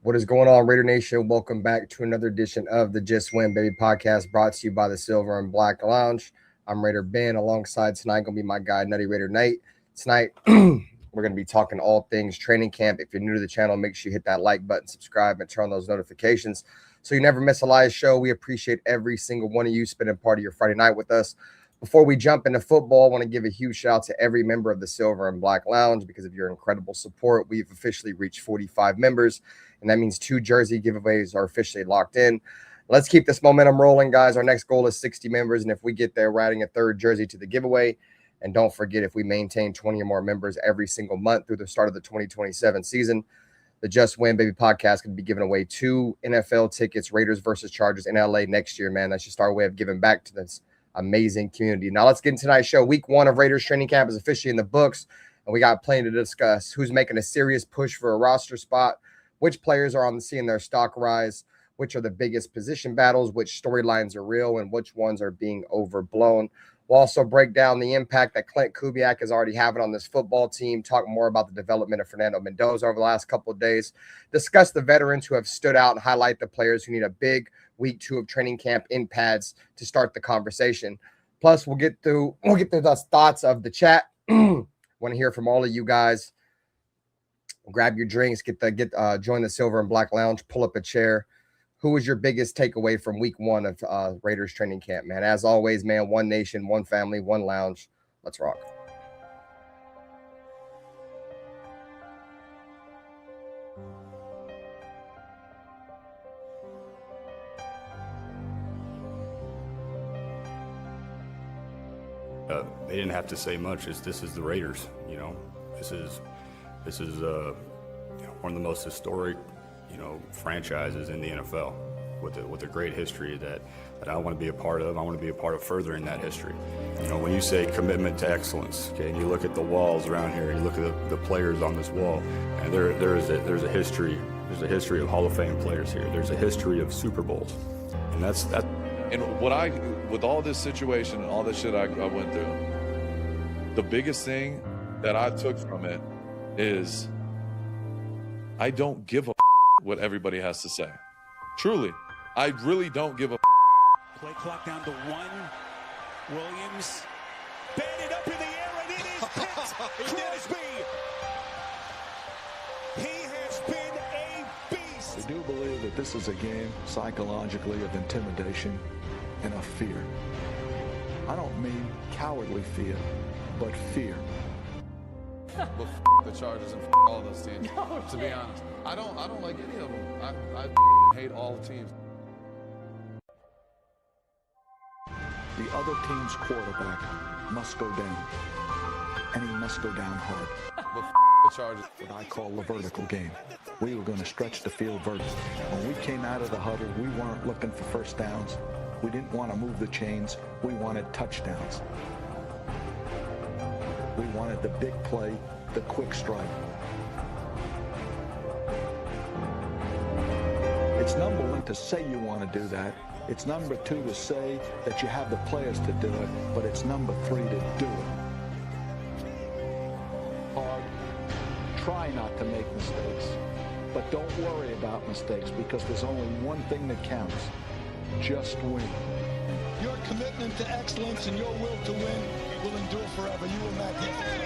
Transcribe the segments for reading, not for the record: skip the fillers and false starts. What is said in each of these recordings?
What is going on, Raider Nation? Welcome back to another edition of the Just Win Baby podcast brought to you by the Silver and Black Lounge. I'm RaiderBen. Alongside tonight going to be my guy, Nutty Raider Knight. Tonight, we're going to be talking all things training camp. If you're new to the channel, make sure you hit that like button, subscribe, and turn on those notifications so you never miss a live show. We appreciate every single one of you spending part of your Friday night with us. Before we jump into football, I want to give a huge shout out to every member of the Silver and Black Lounge. Because of your incredible support, we've officially reached 45 members, and that means 2 jersey giveaways are officially locked in. Let's keep this momentum rolling, guys. Our next goal is 60 members, and if we get there, we're adding a 3rd jersey to the giveaway. And don't forget, if we maintain 20 or more members every single month through the start of the 2027 season, the Just Win Baby podcast could be giving away 2 NFL tickets, Raiders versus Chargers in LA next year, man. That's just our way of giving back to this amazing community. Now let's get into tonight's show. Week 1 of Raiders training camp is officially in the books, and we got plenty to discuss. Who's making a serious push for a roster spot? Which players are on the seeing their stock rise? Which are the biggest position battles? Which storylines are real and which ones are being overblown? We'll also break down the impact that Klint Kubiak is already having on this football team, talk more about the development of Fernando Mendoza over the last couple of days, discuss the veterans who have stood out and highlight the players who need a big week 2 of training camp in pads to start the conversation. Plus, we'll get through the thoughts of the chat. Want to hear from all of you guys. Grab your drinks, join the Silver and Black Lounge, pull up a chair. Who was your biggest takeaway from week 1 of Raiders training camp, man? As always, man, one nation, one family, one lounge. Let's rock. They didn't have to say much. This is the Raiders, you know. This is one of the most historic, franchises in the NFL with a great history that I want to be a part of. I want to be a part of furthering that history. When you say commitment to excellence, okay, and you look at the walls around here, you look at the players on this wall, and there's a history. There's a history of Hall of Fame players here. There's a history of Super Bowls, and that's. And with all this situation and all this shit I went through, the biggest thing that I took from it is I don't give a what everybody has to say. Truly, I really don't give a. Play clock down to 1. Williams batted up in the air, and it is picked. Crosby. He has been a beast. We do believe that this is a game psychologically of intimidation and of fear. I don't mean cowardly fear, but fear. But the Chargers and all those teams. No, to be honest, I don't like any of them. I hate all teams. The other team's quarterback must go down, and he must go down hard. But the Chargers. What I call the vertical game. We were going to stretch the field vertically. When we came out of the huddle, we weren't looking for first downs. We didn't want to move the chains. We wanted touchdowns. We wanted the big play, the quick strike. It's number 1 to say you want to do that. It's number 2 to say that you have the players to do it, but it's number 3 to do it. Hard. Try not to make mistakes, but don't worry about mistakes because there's only one thing that counts. Just win. Your commitment to excellence and your will to win will endure forever. You will magnificent.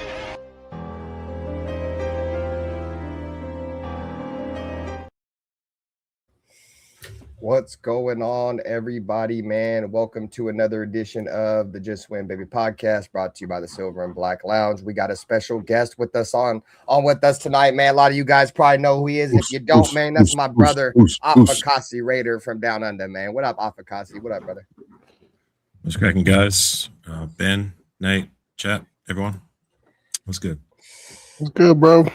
What's going on, everybody, man? Welcome to another edition of the Just Win Baby podcast brought to you by the Silver and Black Lounge. We got a special guest with us on with us tonight, man. A lot of you guys probably know who he is. If you don't, man, that's my brother, Afakasi Raider from down under, man. What up, Afakasi? What up, brother? What's cracking, guys? Ben, Nate, chat, everyone. What's good? What's good, bro?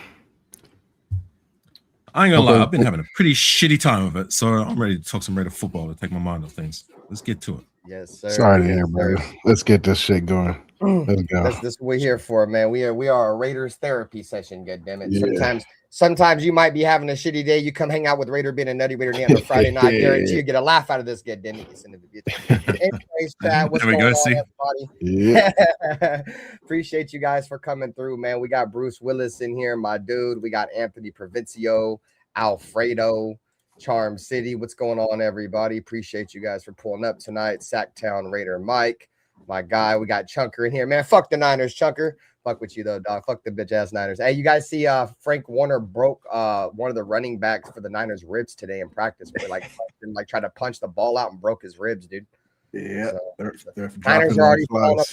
I ain't gonna lie, I've been having a pretty shitty time of it, so I'm ready to talk some Raider football to take my mind off things. Let's get to it. Yes, sir. Sorry to hear, bro. Let's get this shit going. Let's go. That's what we're here for, man. We are a Raiders therapy session, goddammit. Yeah. Sometimes you might be having a shitty day. You come hang out with RaiderBen and Nutty Raider on a Friday night. I guarantee you get a laugh out of this, goddammit. Anyways, Chad, what's going on, everybody? Yeah. Appreciate you guys for coming through, man. We got Bruce Willis in here, my dude. We got Anthony Provincia, Alfredo, Charm City. What's going on, everybody? Appreciate you guys for pulling up tonight. Sacktown Raider Mike, my guy. We got Chunker in here, man. Fuck the Niners, Chunker. Fuck with you though, dog. Fuck the bitch ass Niners. Hey, you guys see Frank Warner broke one of the running backs for the Niners ribs today in practice. Where like tried to punch the ball out and broke his ribs, dude. Yeah, so, they're Niners are already falling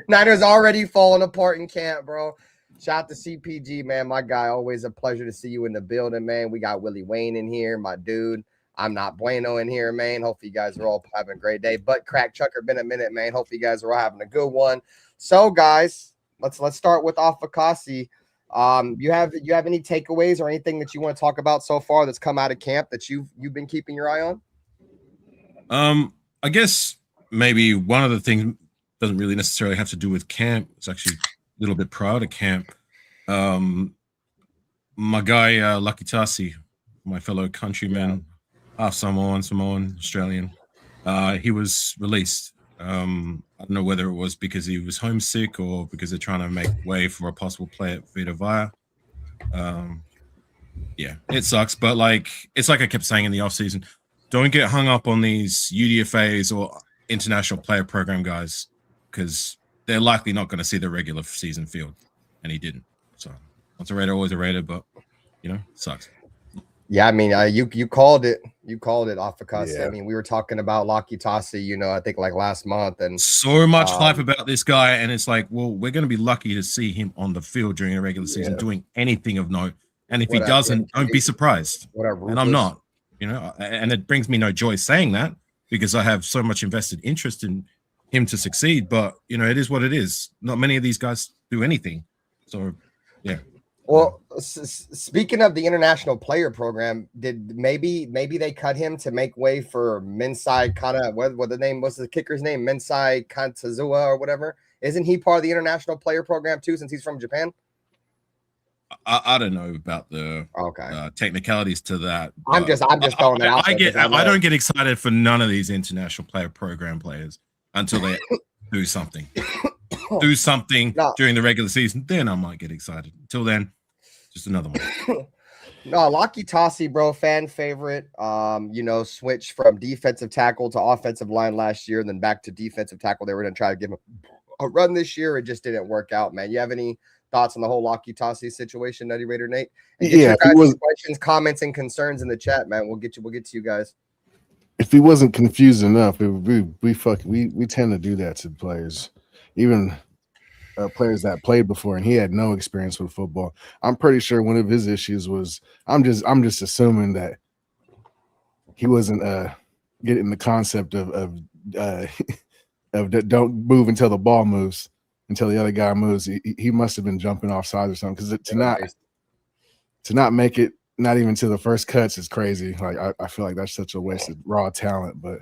Niners already falling apart in camp, bro. Shout out to CPG, man. My guy, always a pleasure to see you in the building, man. We got Willie Wayne in here, my dude. I'm not bueno in here, man. Hopefully you guys are all having a great day. But Crack Chucker, been a minute, man. Hopefully you guys are all having a good one. So, guys, let's start with Afakasi. You have any takeaways or anything that you want to talk about so far that's come out of camp that you've been keeping your eye on? I guess maybe one of the things doesn't really necessarily have to do with camp. It's actually a little bit prior to camp. My guy Lucky Tasi, my fellow countryman, half Samoan, Australian, he was released. I don't know whether it was because he was homesick or because they're trying to make way for a possible play at Vita Vaya. Yeah, it sucks, but it's like I kept saying in the offseason, don't get hung up on these UDFAs or international player program guys because they're likely not going to see the regular season field, and he didn't. So once a Raider, always a Raider, but it sucks. Yeah, I mean, you called it. You called it, Afakasi. Yeah. I mean, we were talking about Lucky Tasi, I think like last month, and so much hype about this guy, and it's like, well, we're going to be lucky to see him on the field during the regular season doing anything of note, and if he doesn't, don't be surprised. And I'm not, and it brings me no joy saying that because I have so much invested interest in him to succeed. But it is what it is. Not many of these guys do anything, so yeah. Well, speaking of the international player program, did maybe they cut him to make way for Mensai Kana? What the name was the kicker's name? Mensai Kantazua or whatever. Isn't he part of the international player program too, since he's from Japan? I don't know about the technicalities to that. I'm just throwing it out. I don't get excited for none of these international player program players until they do something. Do something during the regular season, then I might get excited. Until then, just another one. No, Lucky Tasi, bro, fan favorite. Switch from defensive tackle to offensive line last year, and then back to defensive tackle. They were going to try to give him a run this year. It just didn't work out, man. You have any thoughts on the whole Lucky Tasi situation, Nutty Raider Nate? And get your guys' questions, comments, and concerns in the chat, man. We'll get to you guys. If he wasn't confused enough, we tend to do that to players. Even players that played before, and he had no experience with football. I'm pretty sure one of his issues was I'm just assuming that he wasn't getting the concept of don't move until the ball moves, until the other guy moves. He must have been jumping off sides or something, because to not make it not even to the first cuts is crazy. Like I feel like that's such a wasted raw talent, but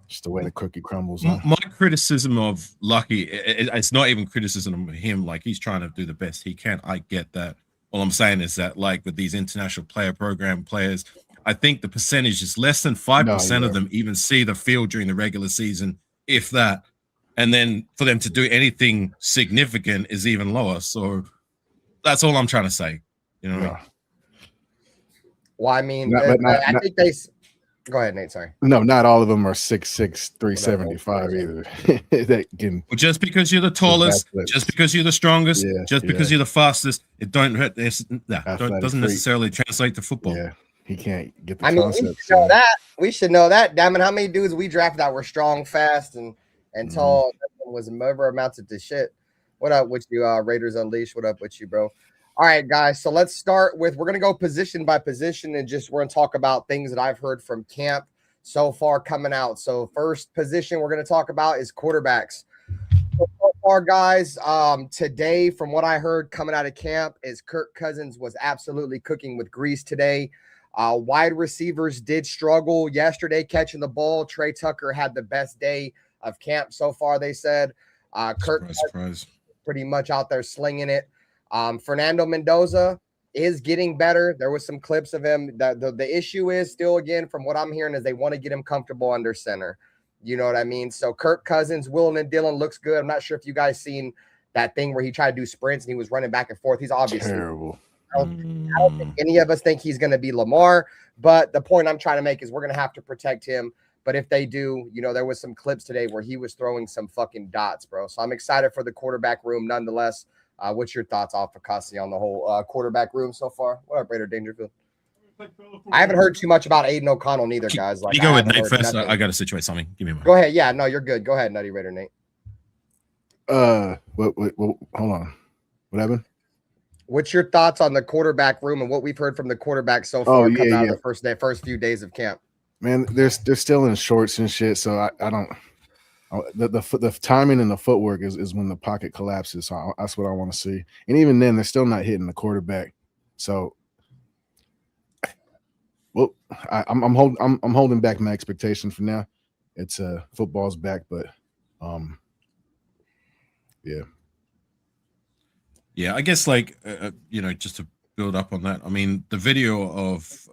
just the way the cookie crumbles. Huh? My criticism of Lucky, it's not even criticism of him. Like, he's trying to do the best he can. I get that. All I'm saying is that, like, with these international player program players, I think the percentage is less than 5% of them even see the field during the regular season, if that. And then for them to do anything significant is even lower. So that's all I'm trying to say. You know what I mean? Well, I mean, I think they... Go ahead, Nate. Sorry. No, not all of them are 6'6", 375 either. Well, just because you're the tallest, just because you're the strongest, just because you're the fastest, it doesn't necessarily translate to football. Yeah, he can't get the concept. We should know that. We should know that. Damn it, how many dudes we drafted that were strong, fast, and tall? That was never amounted to shit. What up with you, Raiders Unleashed? What up with you, bro? All right, guys. So let's start with, we're going to go position by position, and we're going to talk about things that I've heard from camp so far coming out. So first position we're going to talk about is quarterbacks. So far, guys, today, from what I heard coming out of camp, is Kirk Cousins was absolutely cooking with grease today. Wide receivers did struggle yesterday catching the ball. Trey Tucker had the best day of camp so far, they said. Kirk Cousins pretty much out there slinging it. Fernando Mendoza is getting better. There was some clips of him. The issue is still, again, from what I'm hearing, is they want to get him comfortable under center. You know what I mean? So Kirk Cousins, Willem and Dylan looks good. I'm not sure if you guys seen that thing where he tried to do sprints and he was running back and forth. He's obviously terrible. don't think any of us think he's going to be Lamar. But the point I'm trying to make is we're going to have to protect him. But if they do, there was some clips today where he was throwing some fucking dots, bro. So I'm excited for the quarterback room nonetheless. What's your thoughts, Afakasi, on the whole quarterback room so far? What up, Raider Dangerfield? I haven't heard too much about Aiden O'Connell neither, guys. Like, you go with Nate first. I got to situate something. Give me a moment. Go ahead. Yeah, no, you're good. Go ahead, Nutty Raider Nate. Hold on. What happened? What's your thoughts on the quarterback room and what we've heard from the quarterback so far coming out of the first few days of camp? Man, they're still in shorts and shit, so I don't. The timing and the footwork is when the pocket collapses. So that's what I want to see. And even then, they're still not hitting the quarterback. So, well, I'm holding back my expectation for now. It's football's back, but yeah, I guess just to build up on that. I mean, the video of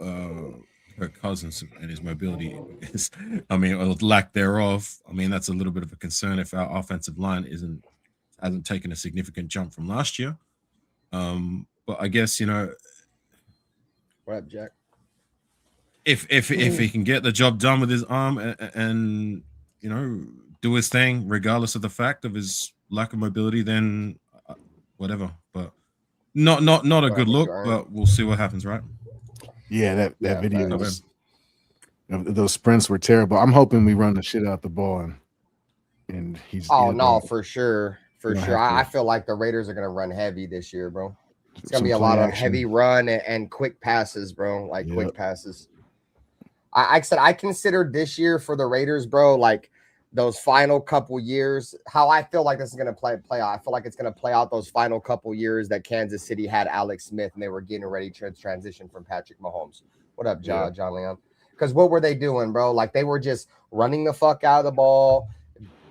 Kirk Cousins and his mobility is, or lack thereof. I mean, that's a little bit of a concern if our offensive line hasn't taken a significant jump from last year. But I guess what up, Jack? If he can get the job done with his arm and do his thing, regardless of the fact of his lack of mobility, then whatever. But not a good look. But we'll see what happens, right? Yeah, that video those sprints were terrible. I'm hoping we run the shit out the ball and he's. Oh no, for sure. I feel like the Raiders are gonna run heavy this year, bro. It's gonna be a lot of heavy run and quick passes, bro. Like quick passes. I said I considered this year for the Raiders, bro, like those final couple years, how I feel like this is going to play out. I feel like it's going to play out those final couple years that Kansas City had Alex Smith and they were getting ready to transition from Patrick Mahomes. What up, John Leon? Because what were they doing, bro? Like they were just running the fuck out of the ball,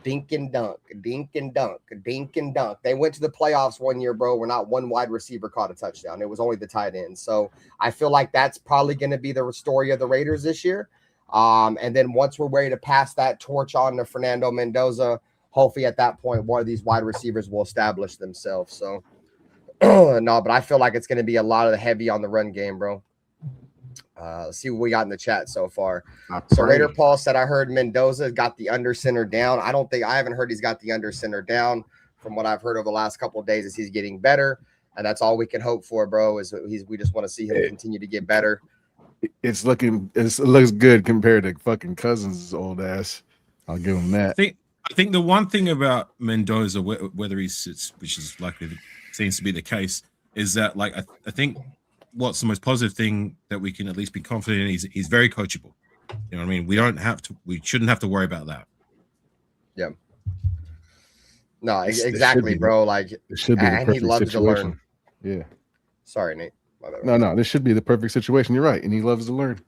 dink and dunk, dink and dunk, dink and dunk. They went to the playoffs one year, bro, where not one wide receiver caught a touchdown. It was only the tight end. So I feel like that's probably going to be the story of the Raiders this year. And then once we're ready to pass that torch on to Fernando Mendoza, hopefully at that point, one of these wide receivers will establish themselves. So no, but I feel like it's going to be a lot of the heavy on the run game, bro. Let's see what we got in the chat so far. So Raider Paul said, I heard Mendoza got the under center down. I haven't heard he's got the under center down. From what I've heard over the last couple of days is he's getting better. And that's all we can hope for, bro, we just want to see him continue to get better. It looks good compared to fucking Cousins' old ass. I'll give him that. I think the one thing about Mendoza, whether he sits, which is likely seems to be the case, is that like I think what's the most positive thing that we can at least be confident in, he's very coachable. You know what I mean? We shouldn't have to worry about that. Yeah. No, exactly, bro. Like it should be and he loves situation. To learn. Yeah. Sorry, Nate. No, this should be the perfect situation. You're right, and he loves to learn.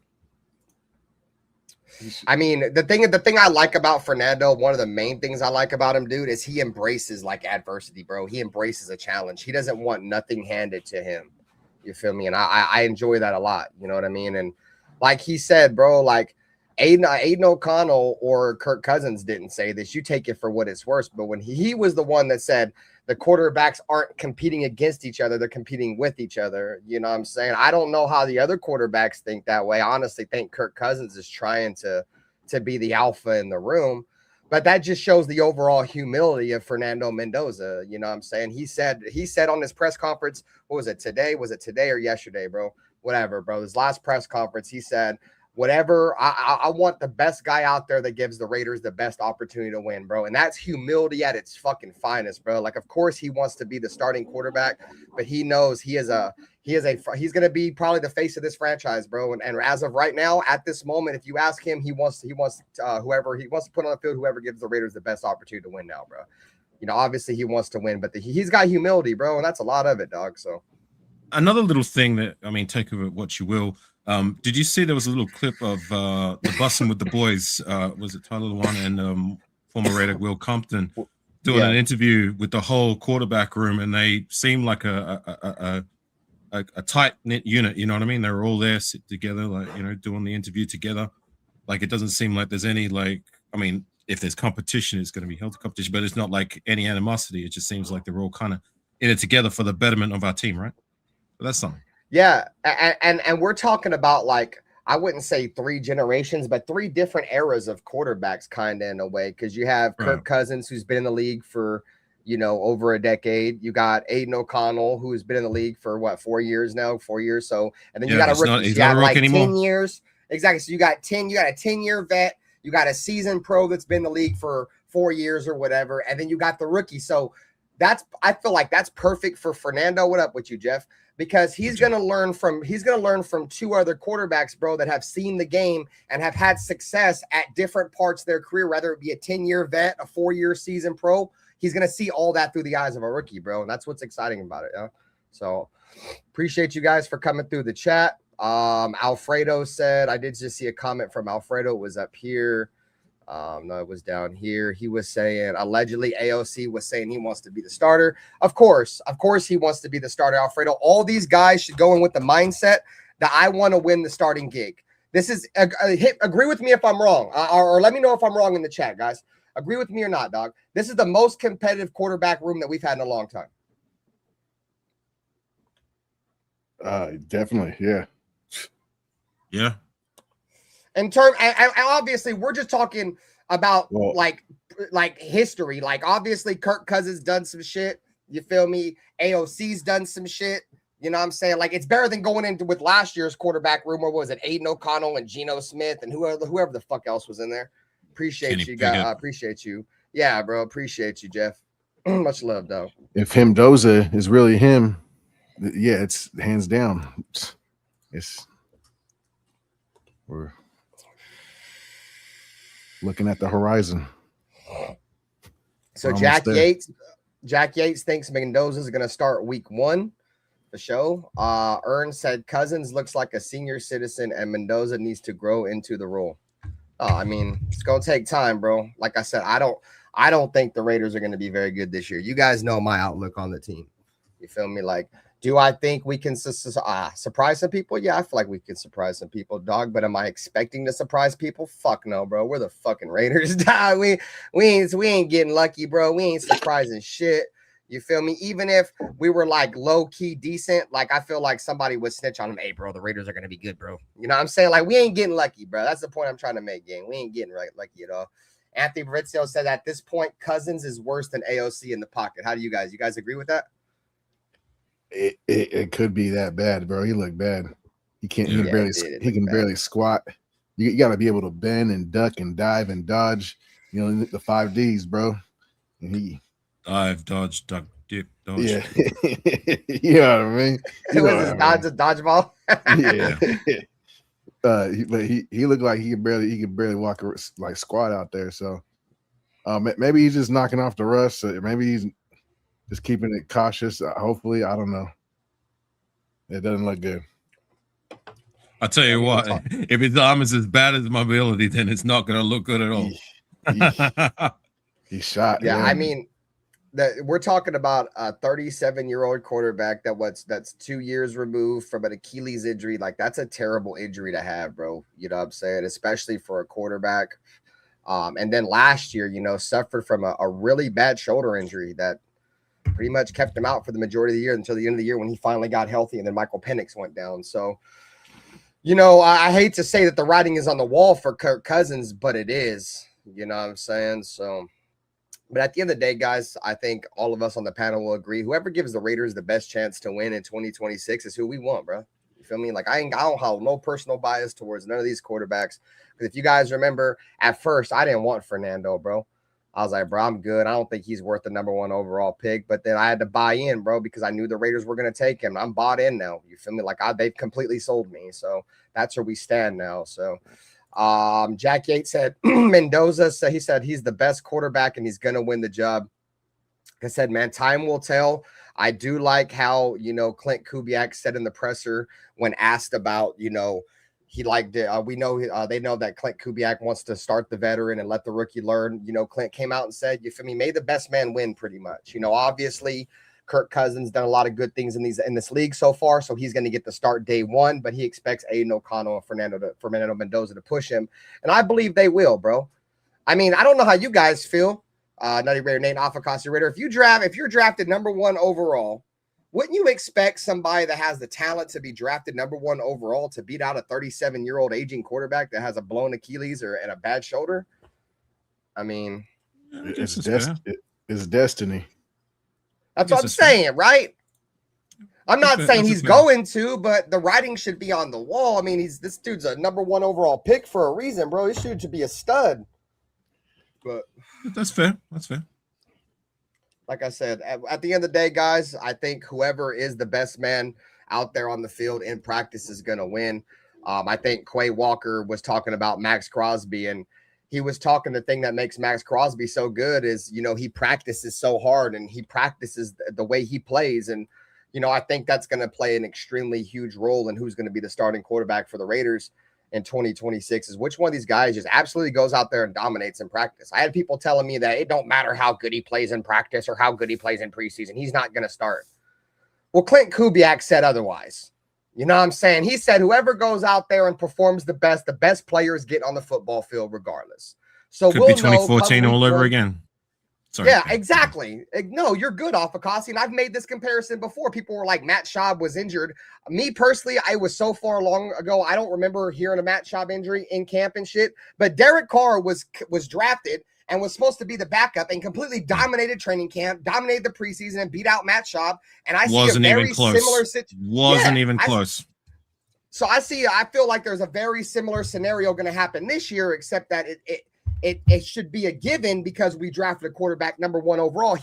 I mean, the thing I like about Fernando, one of the main things I like about him, dude, is he embraces like adversity, bro. He embraces a challenge. He doesn't want nothing handed to him. You feel me? And I enjoy that a lot. You know what I mean? And like he said, bro, like Aiden O'Connell or Kirk Cousins didn't say this. You take it for what it's worth. But when he was the one that said the quarterbacks aren't competing against each other, they're competing with each other. You know what I'm saying? I don't know how the other quarterbacks think that way. I honestly think Kirk Cousins is trying to be the alpha in the room. But that just shows the overall humility of Fernando Mendoza. You know what I'm saying? He said on his press conference, what was it today? Was it today or yesterday, bro? Whatever, bro. His last press conference, he said, whatever, I want the best guy out there that gives the Raiders the best opportunity to win, bro. And that's humility at its fucking finest, bro. Like, of course he wants to be the starting quarterback, but he knows he's going to be probably the face of this franchise, bro. And as of right now, at this moment, if you ask him, he wants to put on the field, whoever gives the Raiders the best opportunity to win now, bro. You know, obviously he wants to win, but he's got humility, bro. And that's a lot of it, dog. So another little thing that, I mean, take of it what you will. Did you see there was a little clip of the Bussin' with the Boys? Was it Tyler Lewan and former Raider Will Compton doing an interview with the whole quarterback room, and they seemed like a tight knit unit. You know what I mean? They were all there, sit together, like, you know, doing the interview together. Like, it doesn't seem like there's any, like, I mean, if there's competition, it's going to be healthy competition, but it's not like any animosity. It just seems like they're all kind of in it together for the betterment of our team, right? But that's something. Yeah, and we're talking about like I wouldn't say 3 generations, but 3 different eras of quarterbacks, kind of in a way, because you have Kirk Cousins, who's been in the league for over a decade. You got Aiden O'Connell, who's been in the league for what 4 years now, 4 years. So, and then you got a rookie. He's so you not have a rookie like anymore. 10 years. Exactly. So you got a 10-year vet. You got a seasoned pro that's been in the league for 4 years or whatever, and then you got the rookie. So I feel like that's perfect for Fernando. What up with you, Jeff? Because he's going to learn from 2 other quarterbacks, bro, that have seen the game and have had success at different parts of their career, whether it be a 10-year vet, a 4-year season pro. He's going to see all that through the eyes of a rookie, bro. And that's what's exciting about it. Yeah. So appreciate you guys for coming through the chat. Alfredo said, I did just see a comment from Alfredo. It was up here. No, it was down here. He was saying allegedly AOC was saying he wants to be the starter. Of course, he wants to be the starter, Alfredo. All these guys should go in with the mindset that I want to win the starting gig. This is agree with me if I'm wrong, or let me know if I'm wrong in the chat, guys. Agree with me or not, dog. This is the most competitive quarterback room that we've had in a long time. Definitely, yeah. In term, and obviously, we're just talking about like history. Like, obviously, Kirk Cousins done some shit. You feel me? AOC's done some shit. You know what I'm saying? Like, it's better than going into with last year's quarterback room. What was it? Aiden O'Connell and Geno Smith and whoever the fuck else was in there. Appreciate you, guys. Appreciate you. Yeah, bro. Appreciate you, Jeff. Much love, though. If Mendoza is really him, yeah, it's hands down. We're looking at the horizon. So Jack Yates thinks Mendoza is going to start week 1 for show. Ern said Cousins looks like a senior citizen and Mendoza needs to grow into the role. I mean, it's going to take time, bro. Like I said, I don't think the Raiders are going to be very good this year. You guys know my outlook on the team. You feel me? Like, do I think we can surprise some people? Yeah, I feel like we can surprise some people, dog. But am I expecting to surprise people? Fuck no, bro. We're the fucking Raiders, dog. We ain't getting lucky, bro. We ain't surprising shit. You feel me? Even if we were like low key decent, like I feel like somebody would snitch on them. Hey, bro, the Raiders are gonna be good, bro. You know what I'm saying? Like, we ain't getting lucky, bro. That's the point I'm trying to make, gang. We ain't getting lucky at all. Anthony Brizio said at this point, Cousins is worse than AOC in the pocket. How do you guys agree with that? It could be that bad, bro. He looked bad. He can't. He can barely squat. You got to be able to bend and duck and dive and dodge. You know the 5 Ds, bro. And he dive, dodge, duck, dip, dodge. Yeah, you know what I mean. Dodgeball. Yeah. But he looked like he could barely walk like squat out there. So maybe he's just knocking off the rust. Maybe he's just keeping it cautious. Hopefully, I don't know. It doesn't look good. I'll tell you what, if his arm is as bad as my ability, then it's not going to look good at all. He's shot. Yeah, I mean, we're talking about a 37-year-old quarterback that's 2 years removed from an Achilles injury. Like, that's a terrible injury to have, bro. You know what I'm saying? Especially for a quarterback. And then last year, suffered from a really bad shoulder injury that pretty much kept him out for the majority of the year until the end of the year when he finally got healthy, and then Michael Penix went down. So, I hate to say that the writing is on the wall for Kirk Cousins, but it is. You know what I'm saying? So, but at the end of the day, guys, I think all of us on the panel will agree. Whoever gives the Raiders the best chance to win in 2026 is who we want, bro. You feel me? Like, I don't have no personal bias towards none of these quarterbacks. Because if you guys remember, at first, I didn't want Fernando, bro. I was like, bro, I'm good. I don't think he's worth the number 1 overall pick. But then I had to buy in, bro, because I knew the Raiders were going to take him. I'm bought in now. You feel me? Like, they've completely sold me. So that's where we stand now. So Jack Yates said Mendoza said he's the best quarterback and he's going to win the job. Like I said, man, time will tell. I do like how, Klint Kubiak said in the presser when asked about, he liked it. We know they know that Klint Kubiak wants to start the veteran and let the rookie learn. Klint came out and said, you feel me, may the best man win pretty much. Obviously Kirk Cousins done a lot of good things in this league so far, so he's going to get the start day 1, but he expects Aiden O'Connell and Fernando Mendoza to push him. And I believe they will, bro. I mean, I don't know how you guys feel. Nutty Raider, Nate Afakasi Raider. If you're drafted number 1 overall, wouldn't you expect somebody that has the talent to be drafted #1 overall to beat out a 37-year-old aging quarterback that has a blown Achilles and a bad shoulder? I mean, it's destiny. That's what I'm saying, right? I'm not saying he's going to, but the writing should be on the wall. I mean, this dude's a #1 overall pick for a reason, bro. This dude should be a stud. But that's fair. That's fair. Like I said, at the end of the day, guys, I think whoever is the best man out there on the field in practice is going to win. I think Quay Walker was talking about Max Crosby, and he was talking the thing that makes Max Crosby so good is, you know, he practices so hard and he practices the way he plays. And, you know, I think that's going to play an extremely huge role in who's going to be the starting quarterback for the Raiders in 2026 is which one of these guys just absolutely goes out there and dominates in practice. I had people telling me that it don't matter how good he plays in practice or how good he plays in preseason. He's not going to start. Well, Klint Kubiak said otherwise. You know what I'm saying? He said whoever goes out there and performs the best players get on the football field regardless. So could be 2014 all over again. Sorry. Yeah, exactly. No, you're good, Afakasi. And I've made this comparison before. People were like, Matt Schaub was injured. Me personally, I was so far long ago, I don't remember hearing a Matt Schaub injury in camp and shit. But Derek Carr was drafted and was supposed to be the backup and completely dominated training camp, dominated the preseason, and beat out Matt Schaub. And I see a very similar situation. Wasn't even close. So I feel like there's a very similar scenario going to happen this year, except that it should be a given because we drafted a quarterback #1 overall.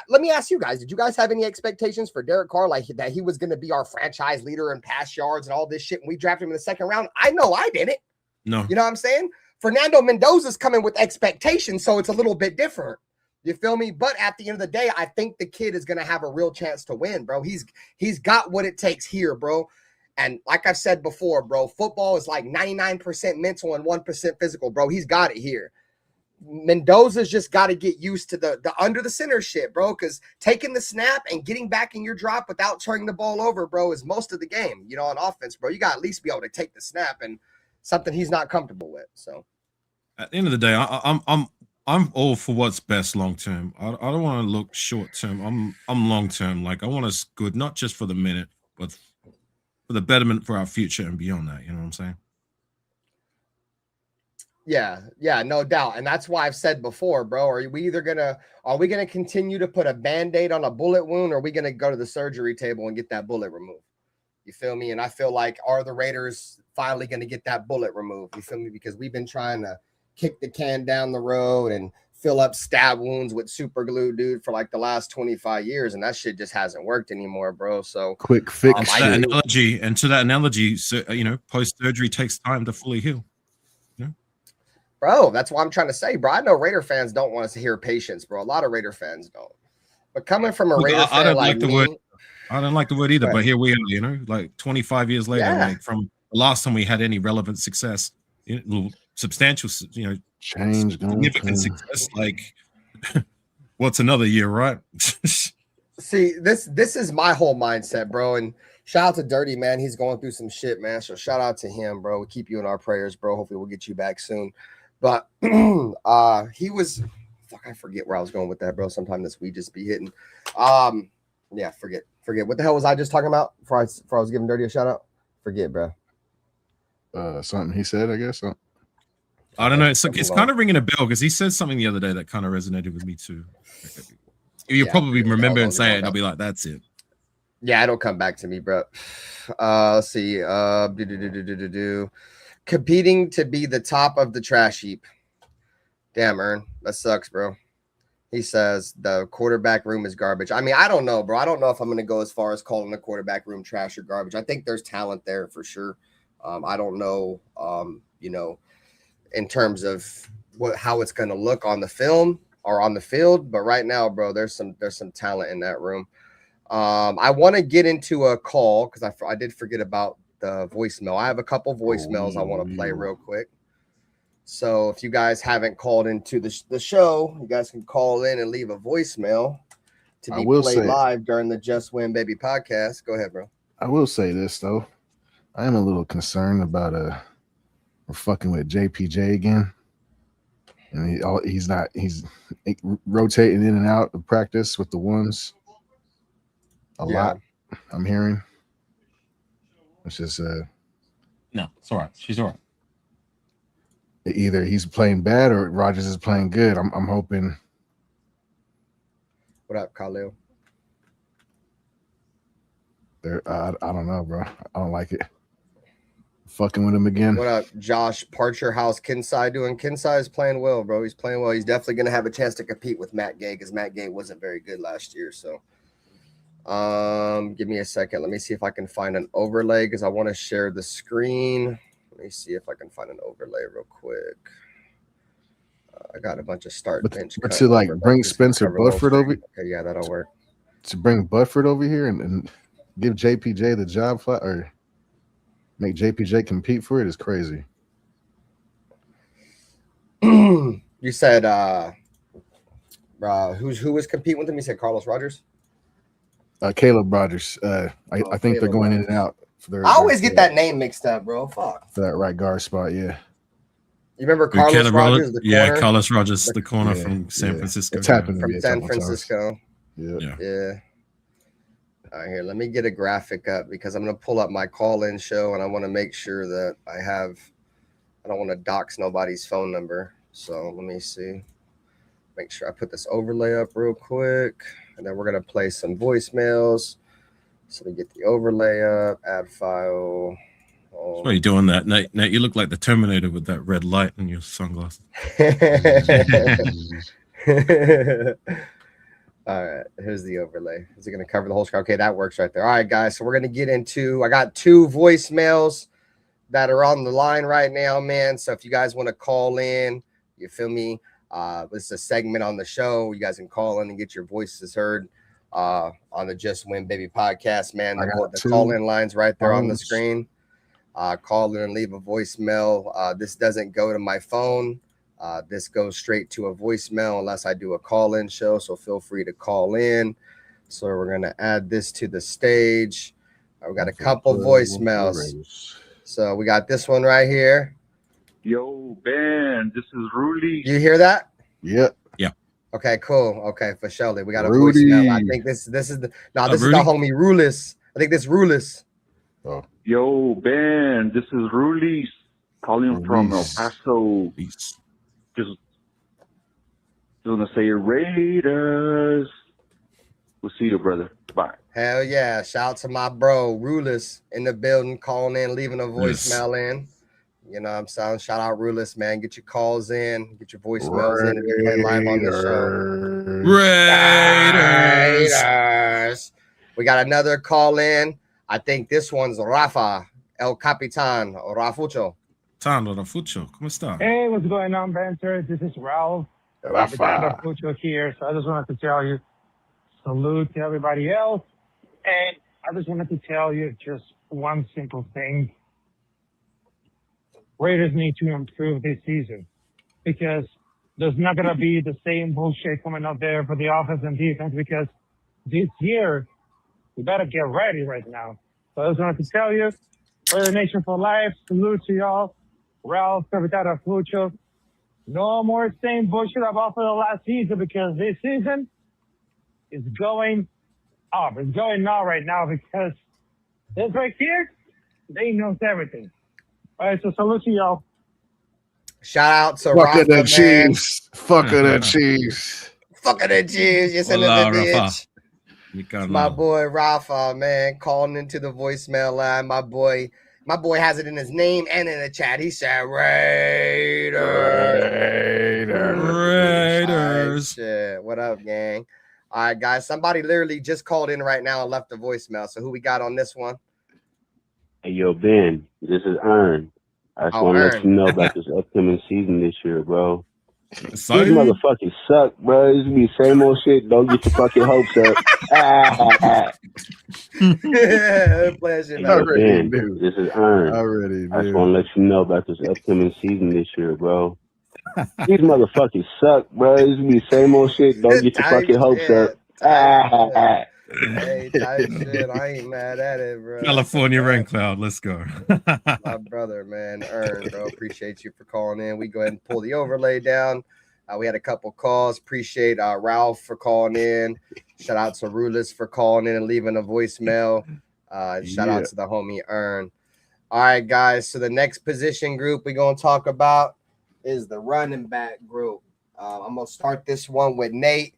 Let me ask you guys, did you guys have any expectations for Derek Carr, like that he was going to be our franchise leader in pass yards and all this shit when we drafted him in the second round? I know I didn't. No. You know what I'm saying? Fernando Mendoza's coming with expectations, so it's a little bit different. You feel me? But at the end of the day, I think the kid is going to have a real chance to win, bro. He's got what it takes here, bro. And like I've said before, bro, football is like 99% mental and 1% physical, bro. He's got it here. Mendoza's just got to get used to the under the center shit, bro, because taking the snap and getting back in your drop without turning the ball over, bro, is most of the game. You know, on offense, bro, you got to at least be able to take the snap, and something he's not comfortable with. So at the end of the day, I'm all for what's best long term. I don't want to look short term. I'm long term. Like I want us good, not just for the minute, but for the betterment for our future and beyond that. You know what I'm saying? Yeah, no doubt. And that's why I've said before, bro, are we gonna continue to put a Band-Aid on a bullet wound, or are we gonna go to the surgery table and get that bullet removed? You feel me? And I feel like, are the Raiders finally gonna get that bullet removed? You feel me? Because we've been trying to kick the can down the road and fill up stab wounds with super glue, dude, for like the last 25 years, and that shit just hasn't worked anymore, bro. So quick fix. To that analogy, so, you know, post-surgery takes time to fully heal. Bro, that's what I'm trying to say, bro. I know Raider fans don't want us to hear patience, bro. A lot of Raider fans don't. But coming from a Raider fan don't like the me, word. I don't like the word either, right. But here we are, you know, like 25 years later, like from the last time we had any relevant success, substantial, you know, change, significant success. Like, what's another year, right? See, this is my whole mindset, bro. And shout out to Dirty, man. He's going through some shit, man. So shout out to him, bro. We keep you in our prayers, bro. Hopefully we'll get you back soon. But he was, I forget where I was going with that, bro. Sometime this week just be hitting. Yeah, forget. What the hell was I just talking about before I was giving Dirty a shout out? Forget, bro. Something he said, I guess. I don't know. It's kind of ringing a bell because he said something the other day that kind of resonated with me too. You'll probably remember and say it, and I'll be like, "That's it." Yeah, it'll come back to me, bro. Let's see. Competing to be the top of the trash heap. Damn, Ern, that sucks, bro. He says the quarterback room is garbage. I mean, I don't know, bro. I don't know if I'm going to go as far as calling the quarterback room trash or garbage. I think there's talent there for sure. I don't know, you know, in terms of how it's going to look on the film or on the field. But right now, bro, there's some talent in that room. I want to get into a call because I did forget about the voicemail. I have a couple voicemails I want to play real quick. So if you guys haven't called into the show, you guys can call in and leave a voicemail to be played live during the Just Win Baby podcast. Go ahead, bro. I will say this though. I am a little concerned about we're fucking with JPJ again. And he's rotating in and out of practice with the ones. a lot. I'm hearing. It's just No, it's all right. She's all right. either he's playing bad or Rodgers is playing good. I'm hoping. What up, Khalil? I don't know, bro. I don't like it. Fucking with him again. What up, Josh Parcher? How's Kinsai doing? Kinsai is playing well, bro. He's playing well. He's definitely going to have a chance to compete with Matt Gay because Matt Gay wasn't very good last year. So, give me a second. Let me see if I can find an overlay because I want to share the screen. Let me see if I can find an overlay real quick. I got a bunch of bench. But to like bring Spencer Buford over. Okay, yeah, that'll work. To bring Buford over here and give JPJ the job or make JPJ compete for it is crazy. You said who was competing with him? You said Carlos Rogers? Caleb Rogers. I think Caleb they're going Rogers. in and out. I always get that name mixed up, bro. Fuck. For that right guard spot, yeah. You remember Carlos Rogers, the corner? Yeah, Carlos Rogers, the corner from San Francisco. It's happened from San Francisco. Yeah. All right, here, let me get a graphic up because I'm going to pull up my call-in show and I want to make sure that I don't want to dox nobody's phone number. So let me see. Make sure I put this overlay up real quick. And then we're going to play some voicemails. So we get the overlay up, add file. Why are you doing that, Nate? Nate, you look like the Terminator with that red light in your sunglasses. All right, here's the overlay. Is it going to cover the whole screen? Okay, that works right there. All right, guys, so we're going to get into, I got 2 voicemails that are on the line right now, man. So if you guys want to call in, you feel me? This is a segment on the show. You guys can call in and get your voices heard on the Just Win Baby podcast, man. The call-in line's right there on the screen. Call in and leave a voicemail. This doesn't go to my phone. This goes straight to a voicemail unless I do a call-in show, so feel free to call in. So we're going to add this to the stage. We've got a couple voicemails. So we got this one right here. Yo, Ben, this is Rudy. You hear that? Yep. Yeah. Okay, cool. Okay, for Shelly. We got a Rudy. voicemail. I think this is the is the homie Rulis. I think this is Rulis. Oh. Yo, Ben, this is Rulis calling from El Paso. Just gonna say Raiders. We'll see you, brother. Bye. Hell yeah. Shout out to my bro, Rulis, in the building, calling in, leaving a voicemail in. You know what I'm saying? Shout out Rulis, man. Get your calls in, get your voicemails in, and get play live on the show. Raiders. We got another call in. I think this one's Rafa, El Capitan, or Rafucho. Rafucho, ¿cómo está? Hey, what's going on, Banter? This is Ralph. Rafucho here. So I just wanted to tell you, salute to everybody else. And I just wanted to tell you just one simple thing. Raiders need to improve this season because there's not going to be the same bullshit coming out there for the offense and defense because this year, we better get ready right now. So I just wanted to tell you, Raider Nation for life, salute to y'all. Ralph, Capitano Fucho. No more same bullshit about for the last season because this season is going up. It's going on right now because this right here, they knows everything. All right, so salute to y'all. Shout out to Rafa, the Chiefs. Fuck the Chiefs. Fuck the Chiefs. You son of a bitch. My boy Rafa, man, calling into the voicemail line. My boy has it in his name and in the chat. He said Raiders. Shit. What up, gang? All right, guys. Somebody literally just called in right now and left a voicemail. So who we got on this one? Hey, yo, Ben, this is Ern. I just want to let you know about this upcoming season this year, bro. These motherfuckers suck, bro. This be the same old shit. Don't get your fucking hopes up. Pleasure, Ben, this is Ern. I just want to let you know about this upcoming season this year, bro. These motherfuckers suck, bro. This be the same old shit. Don't get your fucking hopes up. Hey, type shit. I ain't mad at it, bro. California rain cloud. Let's go. My brother, man. Ern, bro. Appreciate you for calling in. We go ahead and pull the overlay down. We had a couple calls. Appreciate Ralph for calling in. Shout out to Rulis for calling in and leaving a voicemail. Shout out to the homie Earn. All right, guys. So the next position group we're going to talk about is the running back group. I'm going to start this one with Nate.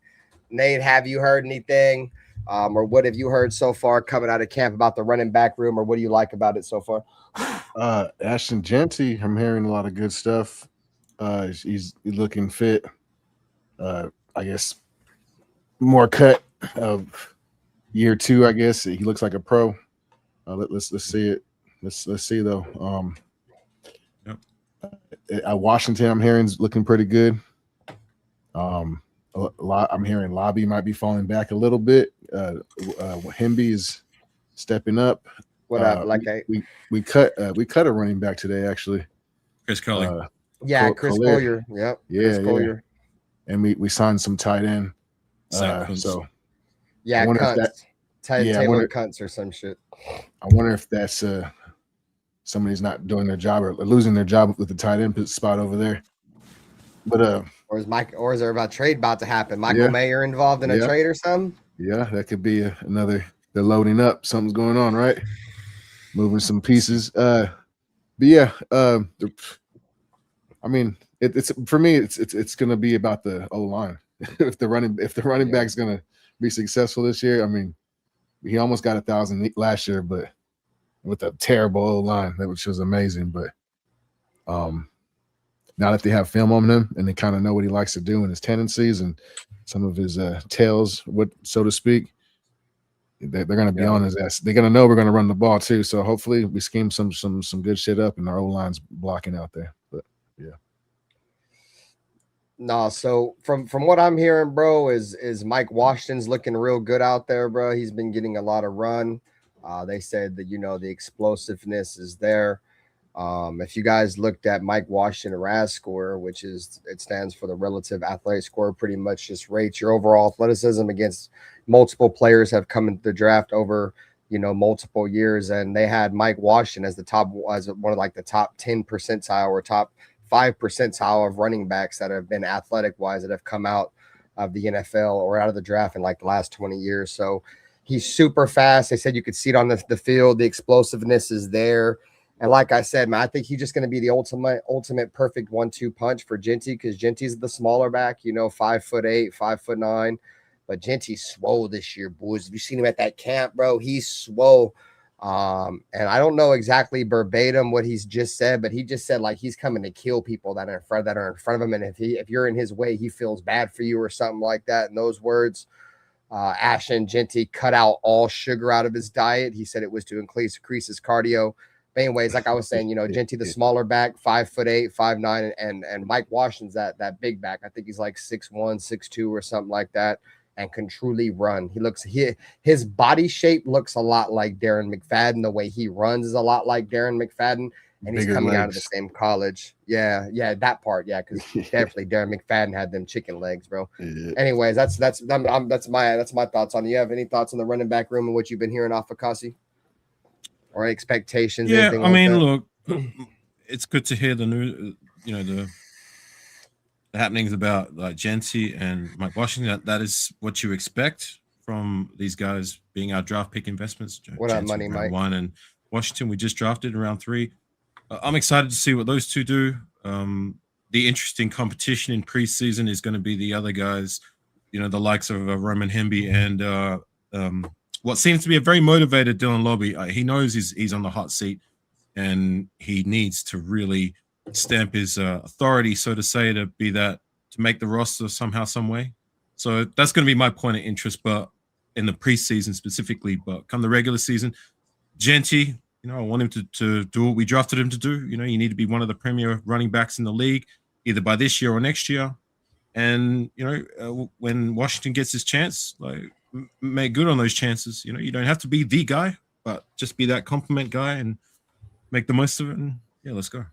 Nate, have you heard anything? Or what have you heard so far coming out of camp about the running back room, or what do you like about it so far? Ashton Genty, I'm hearing a lot of good stuff. He's looking fit. I guess more cut of year 2. I guess he looks like a pro. Let's see it. Let's see though. Washington, I'm hearing is looking pretty good. I'm hearing Lobby might be falling back a little bit. Hemby is stepping up. What up? We cut a running back today, actually. Chris Coley. Chris Collier. Yep. Chris Collier. And we signed some tight end. Taylor Cunts or some shit. I wonder if that's somebody's not doing their job or losing their job with the tight end spot over there. But or is there a trade about to happen? Michael Mayer involved in a trade or something? Yeah, that could be another. They're loading up. Something's going on, right? Moving some pieces. I mean, it's for me. It's going to be about the O line. if the running back's going to be successful this year, I mean, he almost got 1,000 last year, but with a terrible O line, which was amazing. But now that they have film on him and they kind of know what he likes to do and his tendencies and some of his tails, so to speak, they're going to be on his ass. They're going to know we're going to run the ball too. So hopefully we scheme some good shit up and our O line's blocking out there. But yeah. No, so from what I'm hearing, bro, is Mike Washington's looking real good out there, bro. He's been getting a lot of run. They said that the explosiveness is there. If you guys looked at Mike Washington RAS score, which it stands for the relative athletic score, pretty much just rates your overall athleticism against multiple players have come into the draft over multiple years, and they had Mike Washington as one of like the top 10 percentile or top 5 percentile of running backs that have been athletic wise that have come out of the NFL or out of the draft in like the last 20 years. So he's super fast. They said you could see it on the field. The explosiveness is there. And like I said, man, I think he's just going to be the ultimate perfect 1-2 punch for Genty, because Genty's the smaller back, 5'8", 5'9". But Genty's swole this year, boys. Have you seen him at that camp, bro? He's swole. And I don't know exactly verbatim what he's just said, but he just said like he's coming to kill people that are in front of him. And if you're in his way, he feels bad for you or something like that. In those words, Ashton Genty cut out all sugar out of his diet. He said it was to increase his cardio. But anyways, like I was saying, Genty, the smaller back, 5'8", 5'9", and Mike Washington's that big back. I think he's like 6'1", 6'2", or something like that, and can truly run. His body shape looks a lot like Darren McFadden. The way he runs is a lot like Darren McFadden, and he's coming out of the same college. Yeah, that part, because definitely Darren McFadden had them chicken legs, bro. Yeah. Anyways, that's my thoughts on it. You have any thoughts on the running back room and what you've been hearing off Afakasi? Or expectations? Yeah, I mean, look, it's good to hear the new, the happenings about like Genty and Mike Washington. That is what you expect from these guys being our draft pick investments. What up, money, Mike? 1 and Washington, we just drafted in round 3. I'm excited to see what those two do. The interesting competition in preseason is going to be the other guys, the likes of Roman Hemby and what seems to be a very motivated Dylan Lobby. He knows he's on the hot seat, and he needs to really stamp his authority, so to say, to make the roster somehow, some way. So that's going to be my point of interest, but in the preseason specifically. But come the regular season, Genty, I want him to do what we drafted him to do. You need to be one of the premier running backs in the league, either by this year or next year. And when Washington gets his chance, make good on those chances. You don't have to be the guy, but just be that compliment guy and make the most of it. And let's go.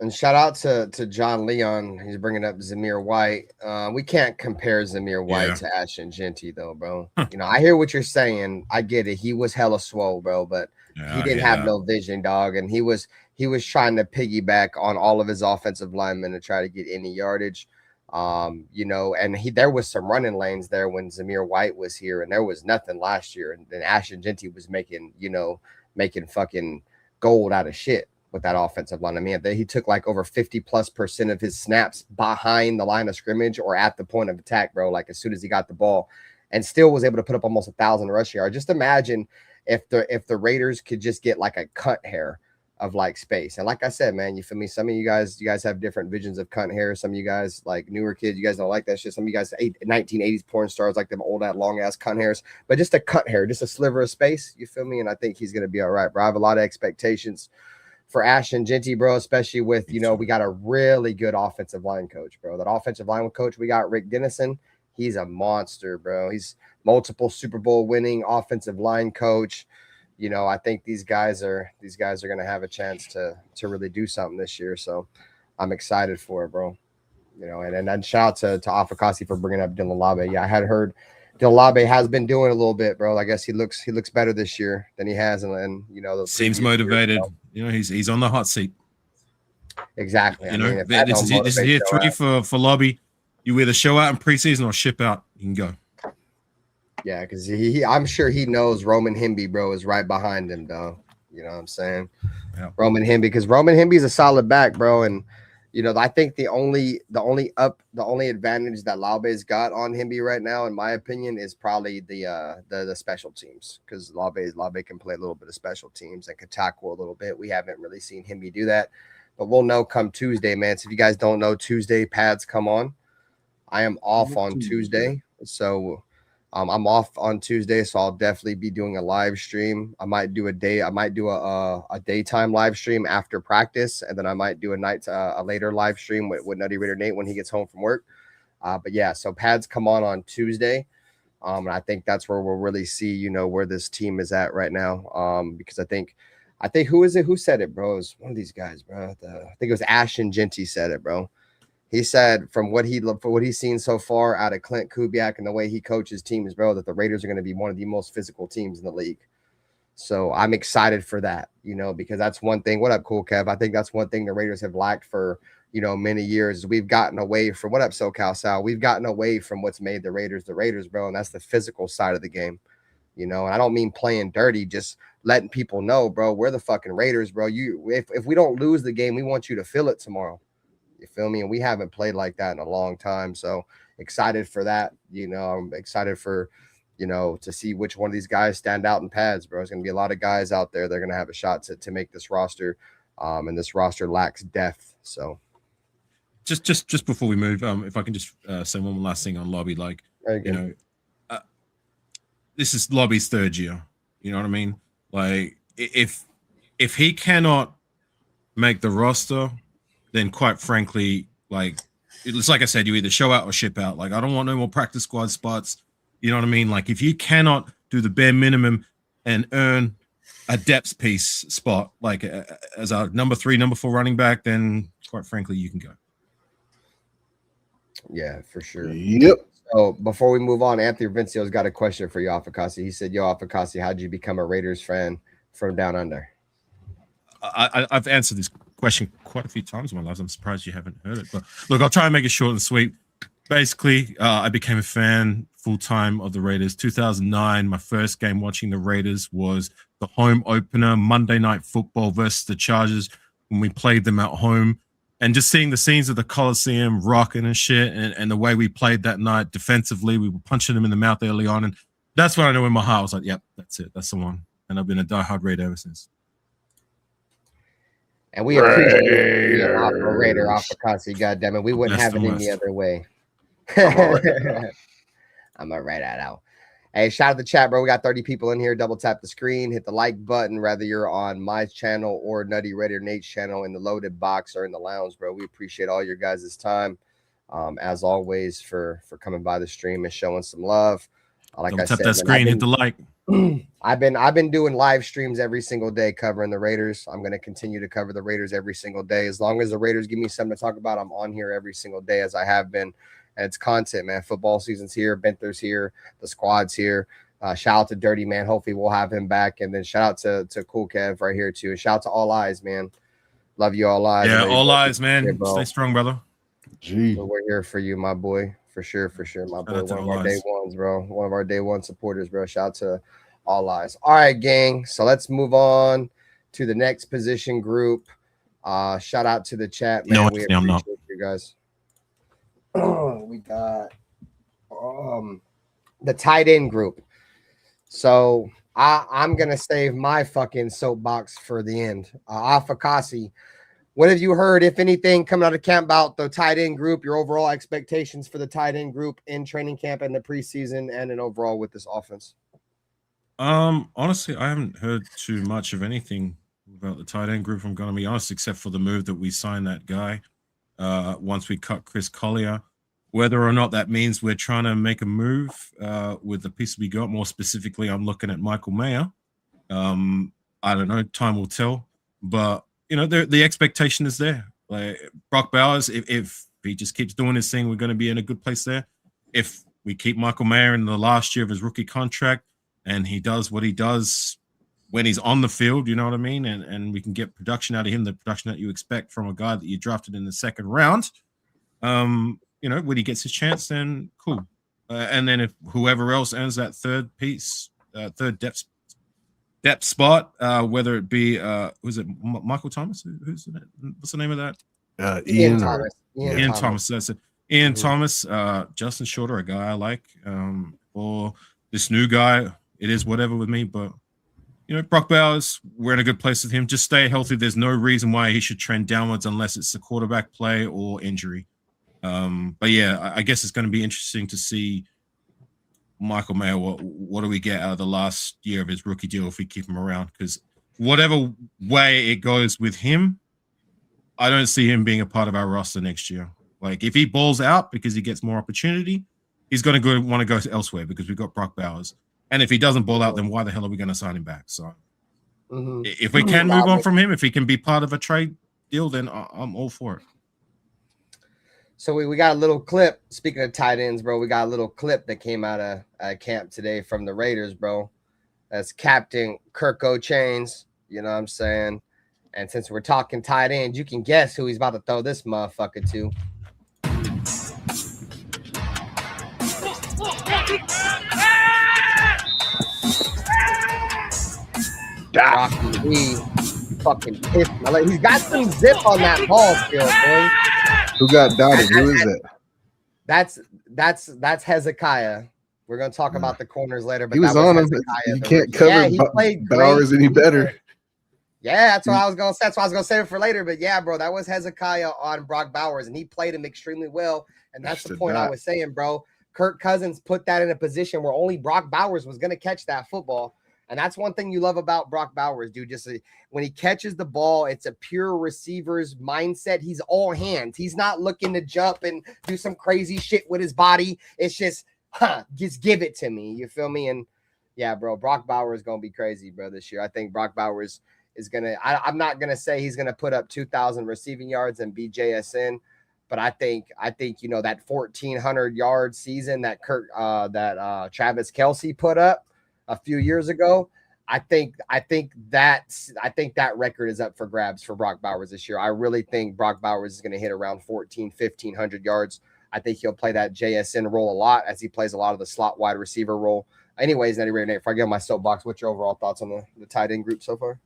And shout out to John Leon. He's bringing up Zamir White. We can't compare Zamir White to Ashton Genty, though, bro. You know, I hear what you're saying. I get it. He was hella swole, bro, but he didn't have no vision, dog. And he was trying to piggyback on all of his offensive linemen to try to get any yardage. You know, and there was some running lanes there when Zamir White was here, and there was nothing last year. And Ashton Genty was making fucking gold out of shit with that offensive line. I mean, he took like over 50+% of his snaps behind the line of scrimmage or at the point of attack, bro. Like as soon as he got the ball, and still was able to put up almost 1,000 rush yards. Just imagine if the Raiders could just get like a cut hair of like space. And like I said, man, you feel me? Some of you guys have different visions of cut hair. Some of you guys, like newer kids, you guys don't like that shit. Some of you guys 1980s porn stars like them old long ass cut hairs, but just a cut hair, just a sliver of space. You feel me? And I think he's gonna be all right, bro. I have a lot of expectations for Ashton Genty, bro, especially with, you know, we got a really good offensive line coach, bro. That offensive line coach we got, Rick Dennison, he's a monster, bro. He's multiple Super Bowl winning offensive line coach. You know, I think these guys are going to have a chance to really do something this year. So I'm excited for it, bro. You know, and then shout out to Afakasi for bringing up Dylan Labe. Yeah, I had heard Dylan Labe has been doing a little bit, bro. I guess he looks better this year than he has, and you know, seems motivated. You know, he's on the hot seat. Exactly. You know, this is year 3 for Lobby. You either show out in preseason or ship out. You can go. Yeah, because I'm sure he knows Roman Himby, bro, is right behind him, though. You know what I'm saying? Yeah. Roman Himby, because Roman Himby's a solid back, bro, and you know, I think the only advantage that Labe's got on Himby right now, in my opinion, is probably the special teams, because Labe can play a little bit of special teams and can tackle a little bit. We haven't really seen Himby do that, but we'll know come Tuesday, man. So if you guys don't know, Tuesday pads come on. I am off on Tuesday, so I'm off on Tuesday, so I'll definitely be doing a live stream. I might do a daytime live stream after practice, and then I might do a later live stream with Nutty Raider Nate when he gets home from work. But yeah, so pads come on Tuesday. And I think that's where we'll really see, you know, where this team is at right now. Because I think who said it, bro? It was one of these guys, bro. I think it was Ashton Genty said it, bro. He said from what he's seen so far out of Klint, Kubiak, and the way he coaches teams, bro, that the Raiders are going to be one of the most physical teams in the league. So I'm excited for that, you know, because that's one thing. What up, Cool Kev? I think that's one thing the Raiders have lacked for, you know, many years. We've gotten away from, what up, SoCal Sal? We've gotten away from what's made the Raiders, bro, and that's the physical side of the game, you know. And I don't mean playing dirty, just letting people know, bro, we're the fucking Raiders, bro. If we don't lose the game, we want you to feel it tomorrow. You feel me? And we haven't played like that in a long time. So excited for that. You know, I'm excited for, you know, to see which one of these guys stand out in pads, bro. There's going to be a lot of guys out there. They're going to have a shot to make this roster. And this roster lacks depth. So just before we move, if I can just say one last thing on Lobby, like, you know, this is Lobby's 3rd year. You know what I mean? Like, if he cannot make the roster, then quite frankly, like, it's like I said, you either show out or ship out. Like, I don't want no more practice squad spots. You know what I mean? Like, if you cannot do the bare minimum and earn a depth piece spot, like as a number 3, number 4 running back, then quite frankly, you can go. Yeah, for sure. Yep. So before we move on, Anthony Vincio's got a question for you, Afakasi. He said, yo, Afakasi, how'd you become a Raiders fan from down under? I've answered this question quite a few times in my life. I'm surprised you haven't heard it. But look, I'll try and make it short and sweet. Basically, I became a fan full-time of the Raiders. 2009, my first game watching the Raiders was the home opener, Monday Night Football versus the Chargers, when we played them at home. And just seeing the scenes of the Coliseum rocking and shit, and the way we played that night defensively, we were punching them in the mouth early on. And that's when I knew in my heart, I was like, yep, that's it. That's the one. And I've been a diehard Raider ever since. And we appreciate being a Raider, Afakasi, goddammit. We wouldn't have it any other way. I'm gonna write that out. Hey, shout out to the chat, bro. We got 30 people in here. Double tap the screen, hit the like button, whether you're on my channel or Nutty Raider Nate's channel in the loaded box or in the lounge, bro. We appreciate all your guys' time, as always, for coming by the stream and showing some love. Like Don't I tap said, that screen, hit the like. I've been doing live streams every single day covering the Raiders. I'm going to continue to cover the Raiders every single day. As long as the Raiders give me something to talk about, I'm on here every single day as I have been. And it's content, man. Football season's here. Benther's here. The squad's here. Shout out to Dirty Man. Hopefully we'll have him back. And then shout out to Cool Kev right here too. And shout out to All Eyes, man. Love you, All Eyes. Yeah, All Eyes, man. Here, Stay strong, brother. Gee. We're here for you, my boy. For sure. My boy. One of our day ones, bro. One of our day one supporters, bro. Shout out to All Eyes. All right, gang. So let's move on to the next position group. Shout out to the chat, man. No, We I'm not. appreciate you guys. We got the tight end group. So I'm gonna save my fucking soapbox for the end. Afakasi, what have you heard, if anything, coming out of camp about the tight end group, your overall expectations for the tight end group in training camp and the preseason and in overall with this offense? Honestly, I haven't heard too much of anything about the tight end group, I'm gonna be honest, except for the move that we signed that guy once we cut Chris Collier. Whether or not that means we're trying to make a move with the piece we got, more specifically, I'm looking at Michael Mayer. I don't know, time will tell, but you know, the expectation is there. Like Brock Bowers, if he just keeps doing his thing, we're going to be in a good place there. If we keep Michael Mayer in the last year of his rookie contract and he does what he does when he's on the field, you know what I mean? And we can get production out of him, the production that you expect from a guy that you drafted in the second round. You know, when he gets his chance, then cool. And then if whoever else earns that third piece, third depth spot, whether it be was it Michael Thomas? What's the name of that? Ian Thomas. Ian Thomas. That's it. Ian Thomas, Justin Shorter, a guy I like, or this new guy. It is whatever with me, but you know, Brock Bowers, we're in a good place with him. Just stay healthy. There's no reason why he should trend downwards unless it's the quarterback play or injury. But yeah, I guess it's going to be interesting to see Michael Mayer. What do we get out of the last year of his rookie deal if we keep him around? Because whatever way it goes with him, I don't see him being a part of our roster next year. Like if he balls out because he gets more opportunity, he's going to want to go elsewhere because we've got Brock Bowers. And if he doesn't ball out, then why the hell are we going to sign him back? So if we can move on from him, if he can be part of a trade deal, then I'm all for it. So we got a little clip. Speaking of tight ends, bro, we got a little clip that came out of camp today from the Raiders, bro. That's Captain Kirk O'Chains. You know what I'm saying? And since we're talking tight ends, you can guess who he's about to throw this motherfucker to. Rocky B fucking pissed. He's got some zip on that ball still, boy. Who got dotted? Who is it? That's Hezekiah. We're gonna talk about the corners later, but he was on him. You can't cover Bowers any better. Yeah, that's what I was gonna say. That's why I was gonna save it for later. But yeah, bro, that was Hezekiah on Brock Bowers, and he played him extremely well. And that's the point I was saying, bro. Kirk Cousins put that in a position where only Brock Bowers was gonna catch that football. And that's one thing you love about Brock Bowers, dude. Just when he catches the ball, it's a pure receiver's mindset. He's all hands. He's not looking to jump and do some crazy shit with his body. It's just, just give it to me. You feel me? And yeah, bro, Brock Bowers is going to be crazy, bro, this year. I think Brock Bowers is going to, I'm not going to say he's going to put up 2,000 receiving yards and be JSN, but I think, you know, that 1,400 yard season that Travis Kelce put up a few years ago, I think that record is up for grabs for Brock Bowers this year. I really think Brock Bowers is going to hit around 1,500 yards. I think he'll play that JSN role a lot as he plays a lot of the slot wide receiver role. Anyways, Nutty Raider Nate, if I get on my soapbox, what's your overall thoughts on the tight end group so far?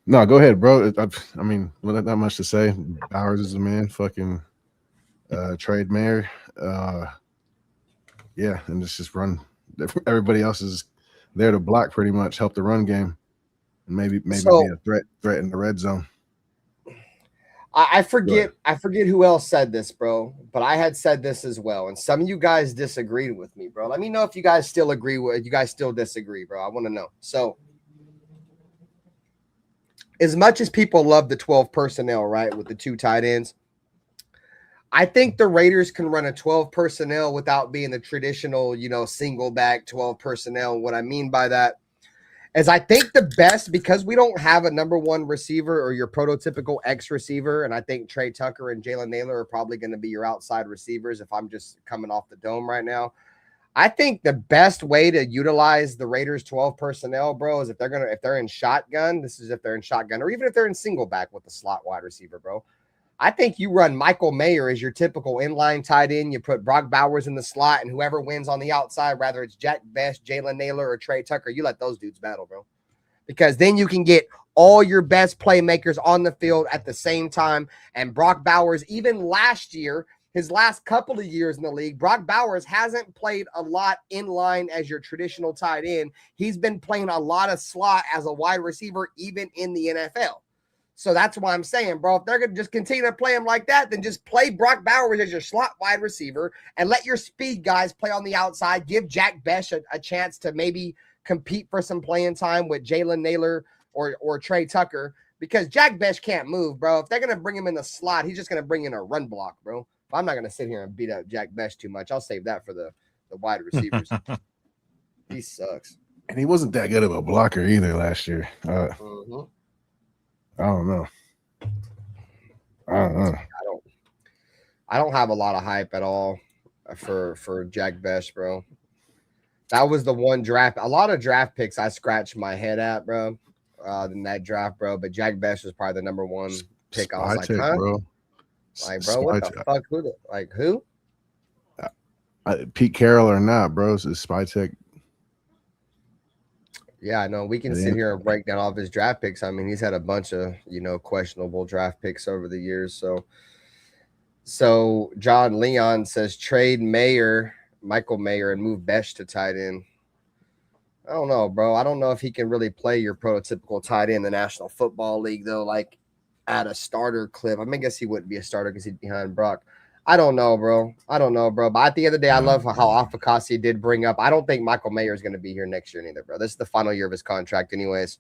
No, go ahead, bro. I mean, not that much to say. Bowers is a man. Fucking trade Mayer. Yeah, and it's just run. Everybody else is there to block, pretty much help the run game, and maybe be a threat in the red zone. I forget who else said this, bro, but I had said this as well, and some of you guys disagreed with me, bro. Let me know if you guys still agree with, you guys still disagree, bro. I want to know. So, as much as people love the 12 personnel, right, with the two tight ends, I think the Raiders can run a 12 personnel without being the traditional, single back 12 personnel. What I mean by that is I think the best, because we don't have a number one receiver or your prototypical X receiver, and I think Trey Tucker and Jalen Naylor are probably going to be your outside receivers if I'm just coming off the dome right now. I think the best way to utilize the Raiders 12 personnel, bro, is if they're in shotgun, this is if they're in shotgun, or even if they're in single back with the slot wide receiver, bro. I think you run Michael Mayer as your typical inline tight end. You put Brock Bowers in the slot, and whoever wins on the outside, whether it's Jack Best, Jalen Naylor, or Trey Tucker, you let those dudes battle, bro. Because then you can get all your best playmakers on the field at the same time. And Brock Bowers, even last year, his last couple of years in the league, Brock Bowers hasn't played a lot in line as your traditional tight end. He's been playing a lot of slot as a wide receiver, even in the NFL. So that's why I'm saying, bro, if they're going to just continue to play him like that, then just play Brock Bowers as your slot wide receiver and let your speed guys play on the outside. Give Jack Best a chance to maybe compete for some playing time with Jalen Naylor or Trey Tucker, because Jack Best can't move, bro. If they're going to bring him in the slot, he's just going to bring in a run block, bro. I'm not going to sit here and beat up Jack Best too much. I'll save that for the wide receivers. He sucks. And he wasn't that good of a blocker either last year. I don't know. I don't have a lot of hype at all for Jack Best, bro. That was the one draft. A lot of draft picks I scratched my head at, bro. In that draft, bro. But Jack Best was probably the number one pick. I was like, huh? Bro. Like, bro, what the fuck? Who? Pete Carroll or not, bro? It's Spy Tech. Yeah, I know. We can sit here and break down all of his draft picks. I mean, he's had a bunch of, questionable draft picks over the years. So John Leon says trade Michael Mayer, and move Best to tight end. I don't know, bro. I don't know if he can really play your prototypical tight end in the National Football League, though, like at a starter clip. I mean, I guess he wouldn't be a starter because he's behind Brock. I don't know, bro. But at the end of the day, I love how Afakasi did bring up. I don't think Michael Mayer is going to be here next year neither, bro. This is the final year of his contract anyways.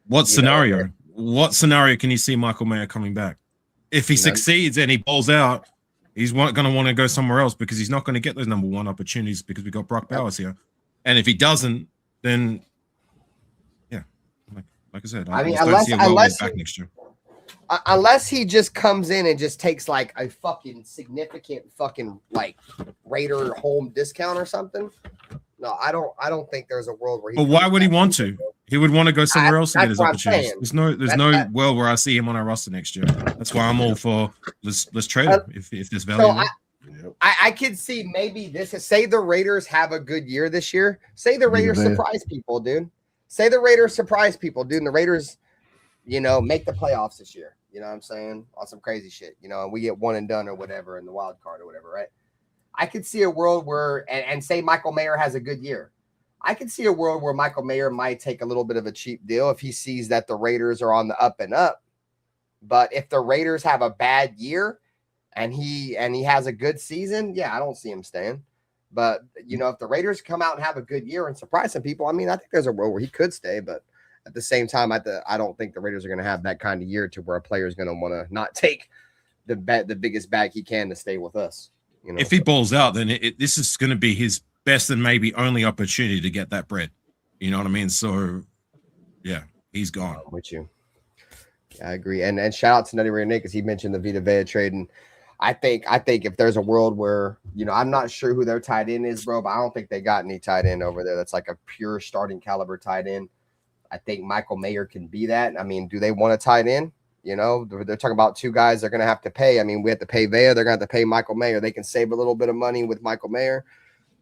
What scenario? What scenario can you see Michael Mayer coming back? If he succeeds and he balls out, he's going to want to go somewhere else because he's not going to get those number one opportunities because we got Brock Bowers here. And if he doesn't, then, yeah, like I said, I mean, unless back next year. Unless he just comes in and just takes like a fucking significant fucking like Raider home discount or something. No, I don't think there's a world where he. But why would he want to? He would want to go somewhere else and get his opportunities. There's no world where I see him on our roster next year. That's why I'm all for let's trade him if there's value. So I could see maybe this is, say the Raiders have a good year this year. Say the Raiders surprise people, dude. And the Raiders, make the playoffs this year. You know what I'm saying? On some crazy shit, and we get one and done or whatever in the wild card or whatever, right? I could see a world where, and say Michael Mayer has a good year. I could see a world where Michael Mayer might take a little bit of a cheap deal if he sees that the Raiders are on the up and up. But if the Raiders have a bad year and he has a good season, yeah, I don't see him staying. But, if the Raiders come out and have a good year and surprise some people, I mean, I think there's a world where he could stay, but at the same time, I don't think the Raiders are going to have that kind of year to where a player is going to want to not take the biggest bag he can to stay with us. If he balls out, then this is going to be his best and maybe only opportunity to get that bread. You know what I mean? So, yeah, he's gone. I'm with you. Yeah, I agree. And shout out to Nutty Raider because he mentioned the Vita Vea trade. And I think if there's a world where, I'm not sure who their tight end is, bro, but I don't think they got any tight end over there that's like a pure starting caliber tight end. I think Michael Mayer can be that. I mean, do they want a tight end? They're talking about two guys they're going to have to pay. I mean, we have to pay Vea. They're going to have to pay Michael Mayer. They can save a little bit of money with Michael Mayer.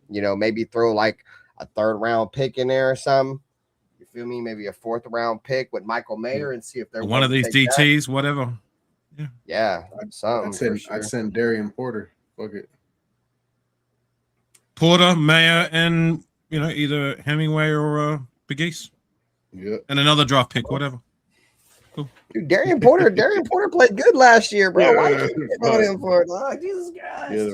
Maybe throw like a 3rd round pick in there or something. You feel me? Maybe a 4th round pick with Michael Mayer and see if they're one of these DTs, that. Whatever. Yeah. Something. I'd send Darian Porter. Fuck it. Porter, Mayer, and either Hemingway or Big East. Yeah. And another draft pick, whatever. Cool. Dude, Darian Porter played good last year, bro. Why you keep on him for it? Oh, Jesus Christ.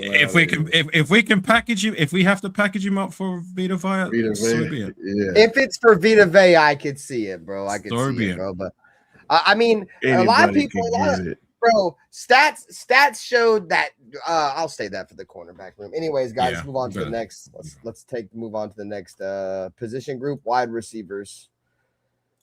If we can package him, if we have to package him up for Vita Vea, so be it. Yeah. If it's for Vita Vea, I could see it, bro. I could see it, bro. But I mean, a lot of people, bro. Stats showed that. I'll say that for the cornerback room. Anyways, guys, let's move on to the next. Let's move on to the next position group, wide receivers.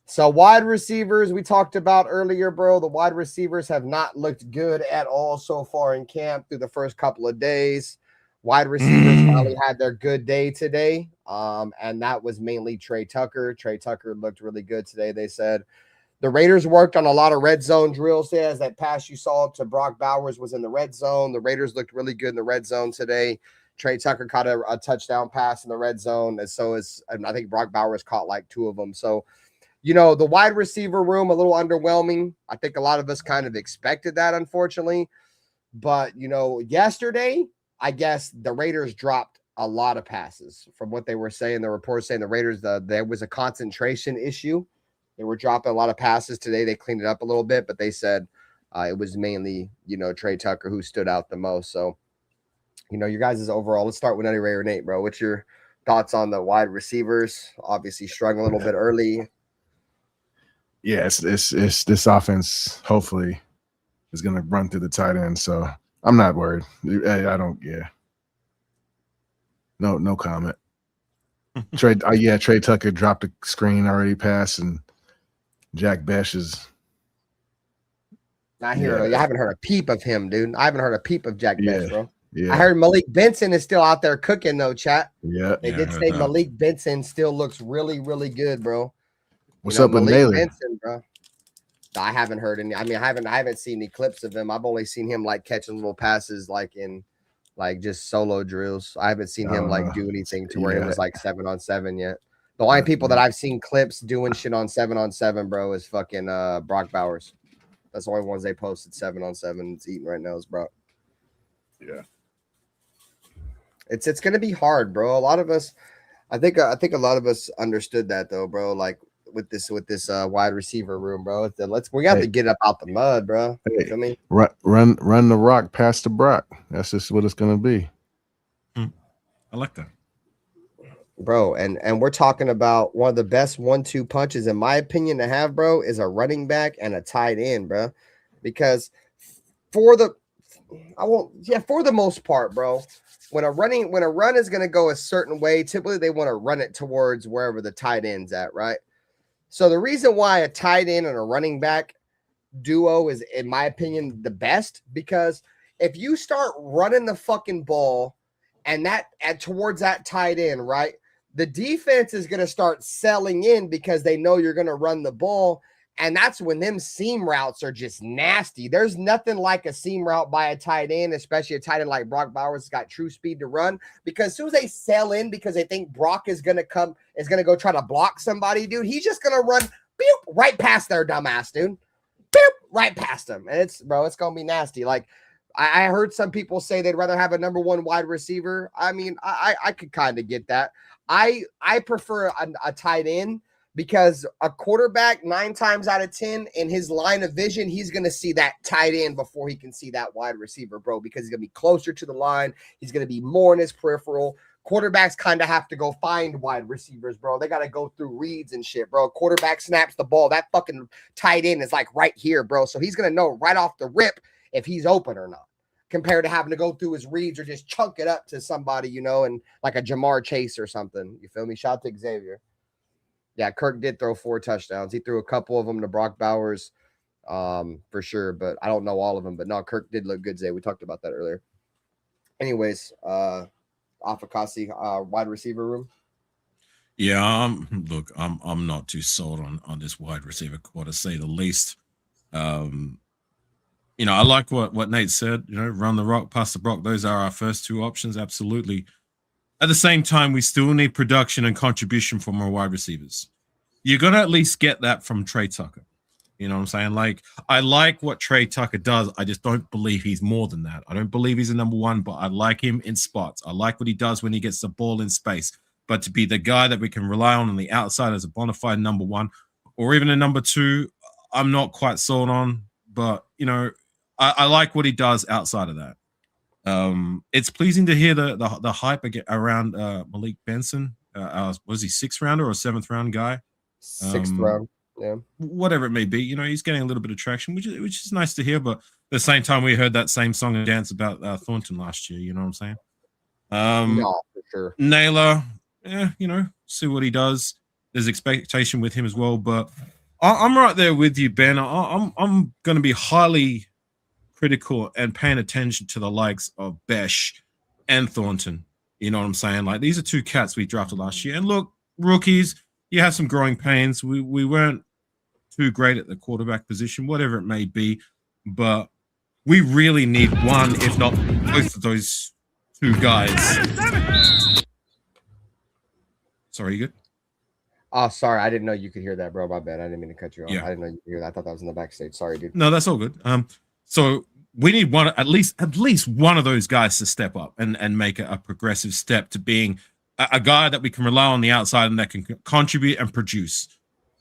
So wide receivers, we talked about earlier, bro. The wide receivers have not looked good at all so far in camp through the first couple of days. Wide receivers finally had their good day today, and that was mainly Trey Tucker. Trey Tucker looked really good today, they said. The Raiders worked on a lot of red zone drills today, as that pass you saw to Brock Bowers was in the red zone. The Raiders looked really good in the red zone today. Trey Tucker caught a touchdown pass in the red zone, and I think Brock Bowers caught like 2 of them. So, the wide receiver room, a little underwhelming. I think a lot of us kind of expected that, unfortunately. But, yesterday, I guess the Raiders dropped a lot of passes from what they were saying. The reports saying the Raiders, there was a concentration issue. They were dropping a lot of passes today. They cleaned it up a little bit, but they said it was mainly, Trey Tucker who stood out the most. So, your guys' overall, let's start with Nutty, Ray, or Nate, bro. What's your thoughts on the wide receivers? Obviously struggling a little bit early. Yeah, it's this offense hopefully is going to run through the tight end. So I'm not worried. I don't. Yeah. No comment. Trey Tucker dropped a screen already passed, and Jack Besh is not here. I haven't heard a peep of him, dude. I haven't heard a peep of Jack Besh, bro. Yeah. I heard Malik Benson is still out there cooking, though, chat. Yeah. They did say Malik Benson still looks really, really good, bro. What's up with Naylor? Benson, bro. I haven't heard any. I mean, I haven't seen any clips of him. I've only seen him like catching little passes, like in like just solo drills. I haven't seen him like do anything to where it was like 7-on-7 yet. The only people that I've seen clips doing shit on 7-on-7, bro, is fucking Brock Bowers. That's the only ones they posted 7-on-7. It's eating right now is Brock. Yeah. It's gonna be hard, bro. A lot of us, I think a lot of us understood that though, bro. Like with this wide receiver room, bro. We got to get up out the mud, bro. You feel me? Run the rock past the Brock. That's just what it's gonna be. I like that, bro. And we're talking about one of the best 1-2 punches, in my opinion, to have, bro, is a running back and a tight end, bro. Because for the most part, bro, when a run is gonna go a certain way, typically they want to run it towards wherever the tight end's at, right? So the reason why a tight end and a running back duo is, in my opinion, the best, because if you start running the fucking ball and towards that tight end, right, the defense is going to start selling in because they know you're going to run the ball. And that's when them seam routes are just nasty. There's nothing like a seam route by a tight end, especially a tight end like Brock Bowers has got true speed to run. Because as soon as they sell in because they think Brock is going to go try to block somebody, dude, he's just going to run right past their dumbass, dude. Right past them. And it's going to be nasty. Like, I heard some people say they'd rather have a number 1 wide receiver. I mean, I could kind of get that. I prefer a tight end, because a quarterback 9 times out of 10 in his line of vision, he's going to see that tight end before he can see that wide receiver, bro, because he's going to be closer to the line. He's going to be more in his peripheral. Quarterbacks kind of have to go find wide receivers, bro. They got to go through reads and shit, bro. Quarterback snaps the ball. That fucking tight end is like right here, bro. So he's going to know right off the rip if he's open or not, compared to having to go through his reads or just chunk it up to somebody, and like a Jamar Chase or something. You feel me? Shout out to Xavier. Yeah, Kirk did throw 4 touchdowns. He threw a couple of them to Brock Bowers, for sure, but I don't know all of them. But no, Kirk did look good today. We talked about that earlier. Anyways, Afakasi, wide receiver room. Yeah, look, I'm not too sold on this wide receiver core, to say the least. I like what Nate said. Run the rock, pass the Brock. Those are our first 2 options, absolutely. At the same time, we still need production and contribution from our wide receivers. You're going to at least get that from Trey Tucker. You know what I'm saying? Like, I like what Trey Tucker does. I just don't believe he's more than that. I don't believe he's a number 1, but I like him in spots. I like what he does when he gets the ball in space. But to be the guy that we can rely on the outside as a bona fide number 1 or even a number 2, I'm not quite sold on. But, I like what he does outside of that. It's pleasing to hear the hype around Malik Benson. Was he 6th rounder or 7th round guy? 6th round. Yeah. Whatever it may be, he's getting a little bit of traction, which is nice to hear. But at the same time, we heard that same song and dance about Thornton last year. You know what I'm saying? No, for sure. Naylor, see what he does. There's expectation with him as well, but I'm right there with you, Ben. I'm going to be highly critical and paying attention to the likes of Besh and Thornton. You know what I'm saying? Like, these are two cats we drafted last year. And look, rookies, you have some growing pains. We weren't too great at the quarterback position, whatever it may be, but we really need one, if not both of those two guys. Sorry, you good? Oh, sorry. I didn't know you could hear that, bro. My bad. I didn't mean to cut you off. Yeah. I didn't know you could hear that. I thought that was in the backstage. Sorry, dude. No, that's all good. So we need one, at least one of those guys to step up and make a progressive step to being a guy that we can rely on the outside and that can contribute and produce.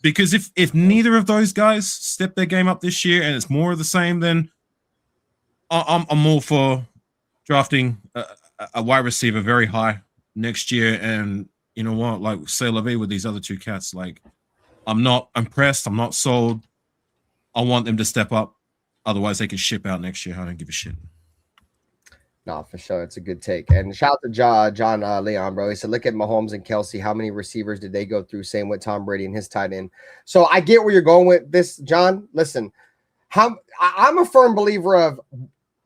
Because if neither of those guys step their game up this year and it's more of the same, then I'm all for drafting a wide receiver very high next year. And you know what, like, say la vie with these other two cats. Like, I'm not impressed. I'm not sold. I want them to step up. Otherwise, they can ship out next year. I don't give a shit. No, for sure. It's a good take. And shout out to John Leon, bro. He said, look at Mahomes and Kelsey. How many receivers did they go through? Same with Tom Brady and his tight end. So I get where you're going with this, John. Listen, I'm a firm believer of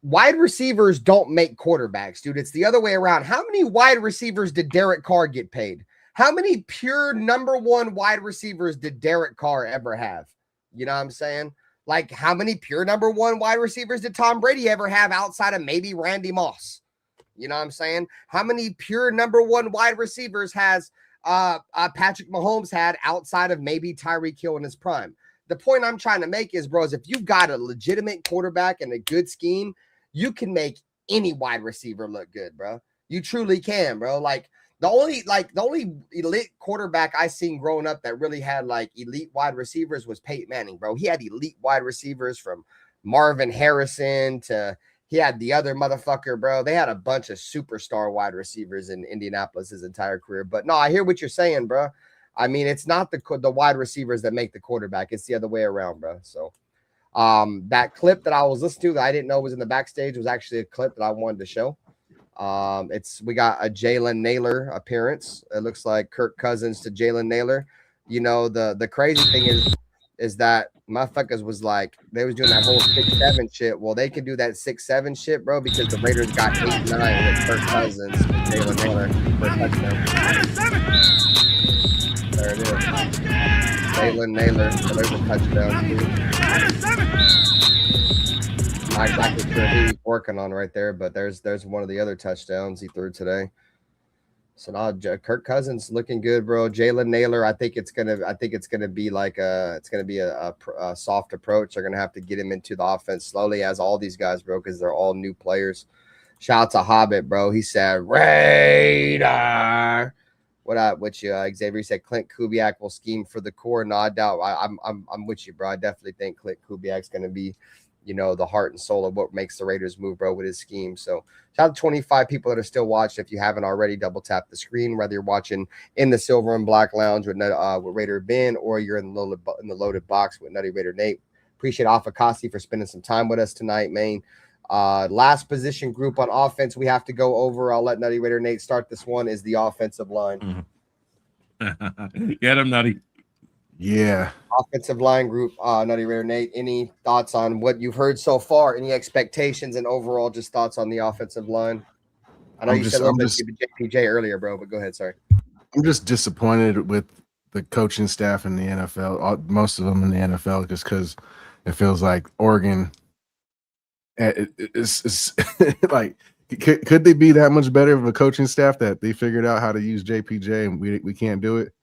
wide receivers don't make quarterbacks, dude. It's the other way around. How many wide receivers did Derek Carr get paid? How many pure number one wide receivers did Derek Carr ever have? You know what I'm saying? Like, how many pure number one wide receivers did Tom Brady ever have outside of maybe Randy Moss? You know what I'm saying? How many pure number one wide receivers has Patrick Mahomes had outside of maybe Tyreek Hill in his prime? The point I'm trying to make is, bros, if you've got a legitimate quarterback and a good scheme, you can make any wide receiver look good, bro. You truly can, bro. Like, the only elite quarterback I seen growing up that really had like elite wide receivers was Peyton Manning, bro. He had elite wide receivers from Marvin Harrison to he had the other motherfucker, bro. They had a bunch of superstar wide receivers in Indianapolis his entire career. But no, I hear what you're saying, bro. I mean, it's not the wide receivers that make the quarterback. It's the other way around, bro. So that clip that I was listening to that I didn't know was in the backstage was actually a clip that I wanted to show. We got a Jalen Naylor appearance. It looks like Kirk Cousins to Jalen Naylor. You know, the crazy thing is that motherfuckers was like, they was doing that whole 6-7 shit. Well, they can do that 6-7 shit, bro, because the Raiders got 8-9 with Kirk Cousins and Jalen Naylor for a touchdown. There it is. Jalen Naylor. So there's a touchdown, dude. Not exactly sure who he's working on right there, but there's one of the other touchdowns he threw today. So now Kirk Cousins looking good, bro. Jalen Naylor, I think it's gonna be like a soft approach. They're gonna have to get him into the offense slowly, as all these guys, bro, because they're all new players. Shout out to Hobbit, bro. He said Raider. What up with you, Xavier? He said Klint Kubiak will scheme for the core. No, I doubt. I'm with you, bro. I definitely think Klint Kubiak's gonna be, you know, the heart and soul of what makes the Raiders move, bro, with his scheme. So shout out to 25 people that are still watching. If you haven't already, double tap the screen, whether you're watching in the Silver and Black Lounge with RaiderBen or you're in the loaded box with Nutty Raider Nate. Appreciate Afakasi for spending some time with us tonight, man. Last position group on offense we have to go over. I'll let Nutty Raider Nate start this one, is the offensive line. Get him, Nutty. Yeah. Offensive line group, Nutty Raider Nate. Any thoughts on what you've heard so far? Any expectations and overall just thoughts on the offensive line? I know you said a little bit to JPJ earlier, bro, but go ahead. Sorry. I'm just disappointed with the coaching staff in the NFL, most of them in the NFL, just because it feels like Oregon it's like, could they be that much better of a coaching staff that they figured out how to use JPJ and we can't do it?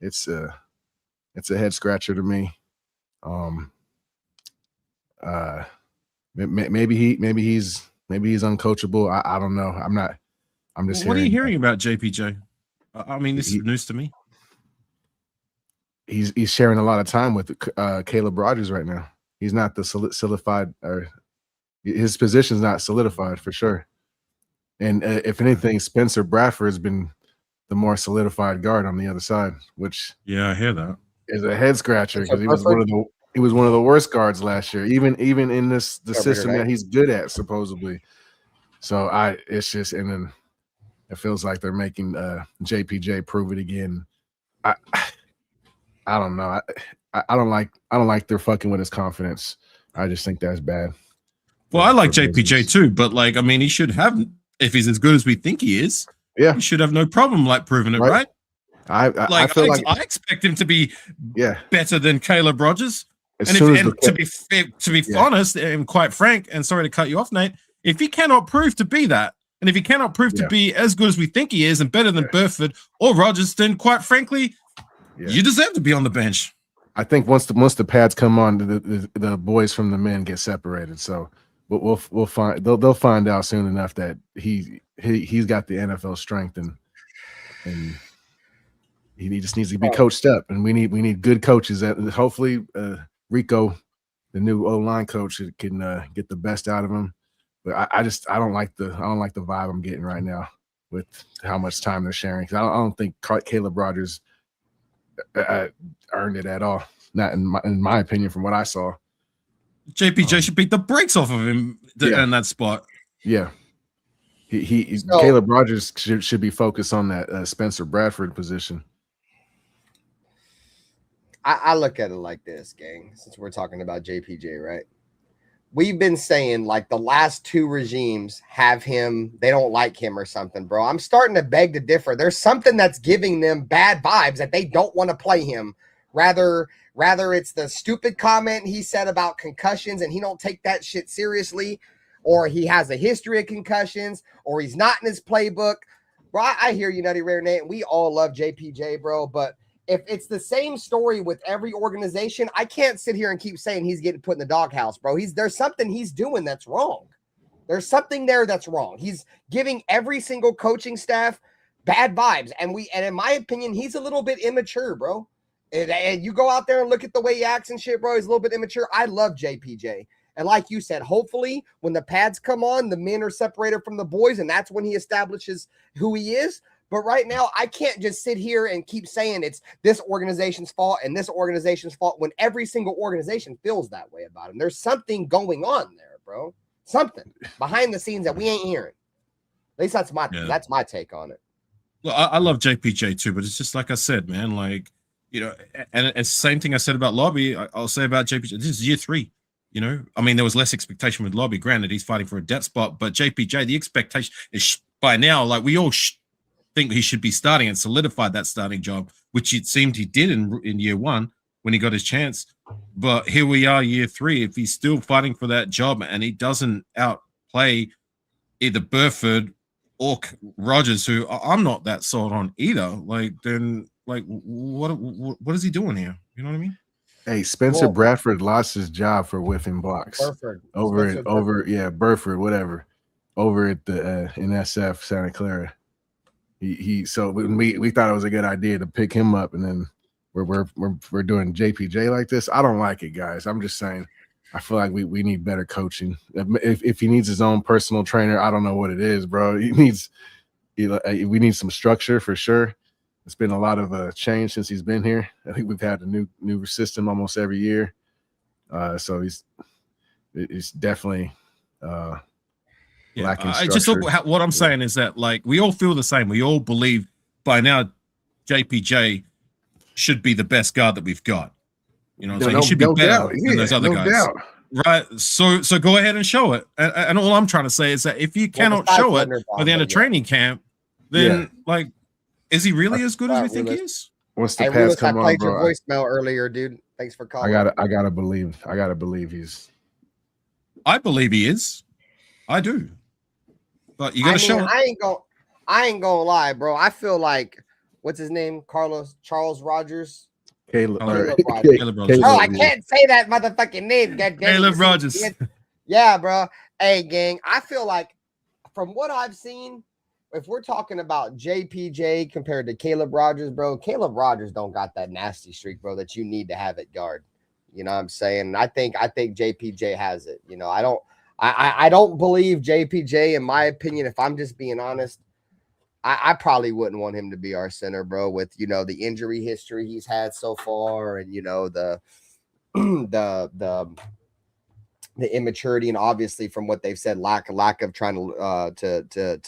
It's a head scratcher to me. Maybe he's uncoachable. I don't know. I'm just. What are you hearing about JPJ? I mean, this is news to me. He's sharing a lot of time with Caleb Rogers right now. He's not the solidified, or his position's not solidified for sure. And if anything, Spencer Bradford has been the more solidified guard on the other side. Which, yeah, I hear that. is a head scratcher because he was one of the worst guards last year, even in the system that he's good at supposedly. So it's just, and then it feels like they're making JPJ prove it again. I don't know. I don't like they're fucking with his confidence. I just think that's bad. Well, I like JPJ too, but like, I mean, he should have, if he's as good as we think he is, he should have no problem like proving it, right? I expect him to be better than Caleb Rogers. To be honest and quite frank, and sorry to cut you off, Nate, if he cannot prove to be that, and if he cannot prove to be as good as we think he is and better than Burford or Rogers, then quite frankly, you deserve to be on the bench. I think once the pads come on, the boys from the men get separated. So we'll find they'll find out soon enough that he's got the NFL strength and he just needs to be coached up, and we need good coaches. That hopefully Rico, the new O-line coach, can get the best out of him. But I don't like the vibe I'm getting right now with how much time they're sharing. Because I don't think Caleb Rogers earned it at all. Not in my opinion, from what I saw. JPJ should beat the brakes off of him in that spot. Yeah, Caleb Rogers should be focused on that Spencer Bradford position. I look at it like this, gang, since we're talking about JPJ, right? We've been saying like the last two regimes have him, they don't like him or something, bro. I'm starting to beg to differ. There's something that's giving them bad vibes that they don't want to play him. Rather it's the stupid comment he said about concussions and he don't take that shit seriously, or he has a history of concussions, or he's not in his playbook. Bro, I hear you, Nutty Raider Nate. We all love JPJ, bro, but if it's the same story with every organization, I can't sit here and keep saying he's getting put in the doghouse, bro. There's something he's doing that's wrong. There's something there that's wrong. He's giving every single coaching staff bad vibes, and in my opinion, he's a little bit immature, bro. And you go out there and look at the way he acts and shit, bro. He's a little bit immature. I love JPJ, and like you said, hopefully when the pads come on, the men are separated from the boys, and that's when he establishes who he is. But right now, I can't just sit here and keep saying it's this organization's fault and this organization's fault when every single organization feels that way about him. There's something going on there, bro. Something behind the scenes that we ain't hearing. At least that's my take on it. Well, I love JPJ too, but it's just like I said, man. Like, you know, and it's the same thing I said about Lobby. I'll say about JPJ. This is year 3. You know, I mean, there was less expectation with Lobby. Granted, he's fighting for a depth spot, but JPJ, the expectation is by now, like we all think he should be starting and solidified that starting job, which it seemed he did in year 1 when he got his chance. But here we are, year 3. If he's still fighting for that job and he doesn't outplay either Burford or Rogers, who I'm not that sold on either, like then like what is he doing here? You know what I mean? Hey, Spencer Bradford lost his job for whiffing blocks Burford whatever, over at the in SF Santa Clara. So we thought it was a good idea to pick him up, and then we're doing JPJ like this. I don't like it, guys. I'm just saying. I feel like we need better coaching. If he needs his own personal trainer, I don't know what it is, bro. We need some structure for sure. It's been a lot of change since he's been here. I think we've had a new system almost every year. So it's definitely lacking structure. What I'm saying is that like we all feel the same. We all believe by now JPJ should be the best guard that we've got. You know what I'm saying? He should be better than those other guys. Doubt. Right. So go ahead and show it. And all I'm trying to say is that if you cannot show it by the end of training camp, then like, is he really as good as we think he is? Once the pass come on, I played your voicemail earlier, dude. Thanks for calling. I gotta believe he's. I believe he is. I do. But you gotta show it. I ain't gonna lie, bro. I feel like what's his name? Charles Rogers. Caleb Rogers. Oh, I can't say that motherfucking name. Caleb Rogers. Yeah, bro. Hey, gang. I feel like from what I've seen, if we're talking about JPJ compared to Caleb Rogers, bro, Caleb Rogers don't got that nasty streak, bro, that you need to have at guard. You know what I'm saying? I think JPJ has it. You know, I don't believe JPJ, in my opinion, if I'm just being honest, I probably wouldn't want him to be our center, bro, with, you know, the injury history he's had so far and, you know, the immaturity and obviously from what they've said, lack of trying to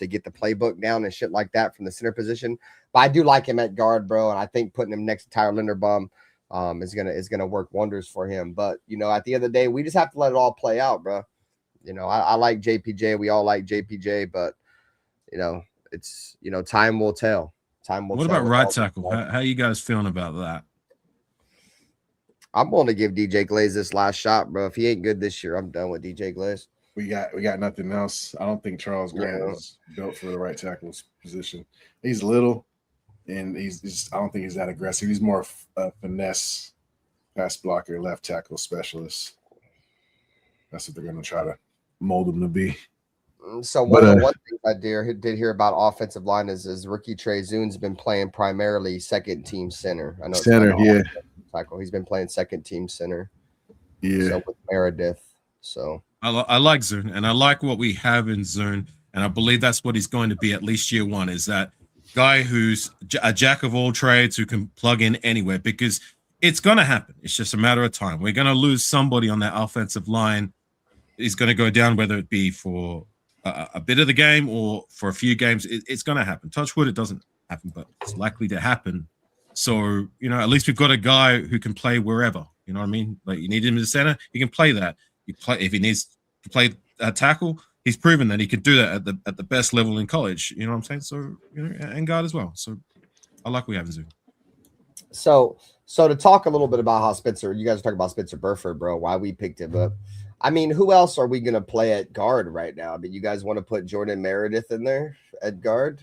get the playbook down and shit like that from the center position. But I do like him at guard, bro, and I think putting him next to Tyler Linderbaum is gonna work wonders for him. But you know, at the end of the day, we just have to let it all play out, bro. You know, I like JPJ. We all like JPJ, but you know, it's, you know, time will tell. Time will. What tell about right tackle? How you guys feeling about that? I'm willing to give DJ Glaze this last shot, bro. If he ain't good this year, I'm done with DJ Glaze. We got nothing else. I don't think Charles Grant is built for the right tackle position. He's little, and he's I don't think he's that aggressive. He's more a finesse pass blocker, left tackle specialist. That's what they're going to try to mold him to be. So one thing I did hear about offensive line is rookie Trey Zune's been playing primarily second team center. I know center, yeah. Tackle. He's been playing second team center. Yeah. So with Meredith. So I like Zune, and I like what we have in Zune, and I believe that's what he's going to be at least year one. Is that guy who's a jack of all trades who can plug in anywhere, because it's going to happen. It's just a matter of time. We're going to lose somebody on that offensive line. He's going to go down, whether it be for a bit of the game or for a few games. It's going to happen. Touch wood, it doesn't happen, but it's likely to happen. So, you know, at least we've got a guy who can play wherever. You know what I mean? Like, you need him in the center, he can play that. You play if he needs to play a tackle, he's proven that he could do that at the best level in college. You know what I'm saying? So, you know, and guard as well. So I like what we have in Zoom. So to talk a little bit about how Spencer, you guys are talking about Spencer Burford, bro, why we picked him up. I mean, who else are we going to play at guard right now? I mean, you guys want to put Jordan Meredith in there at guard?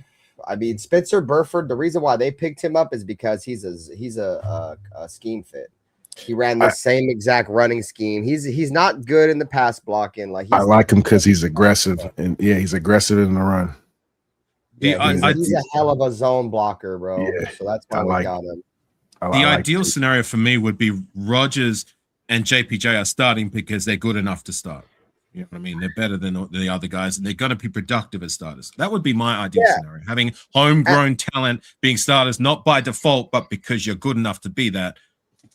I mean, Spencer Burford, the reason why they picked him up is because he's a scheme fit. He ran the same exact running scheme. He's not good in the pass blocking. Like, I like him because he's aggressive, and yeah, he's aggressive in the run. Yeah, he's a hell of a zone blocker, bro. Yeah, so that's why we got him. The ideal scenario for me would be Rodgers and JPJ are starting because they're good enough to start. You know what I mean? They're better than the other guys, and they're going to be productive as starters. That would be my ideal scenario. Having homegrown talent being starters, not by default, but because you're good enough to be that.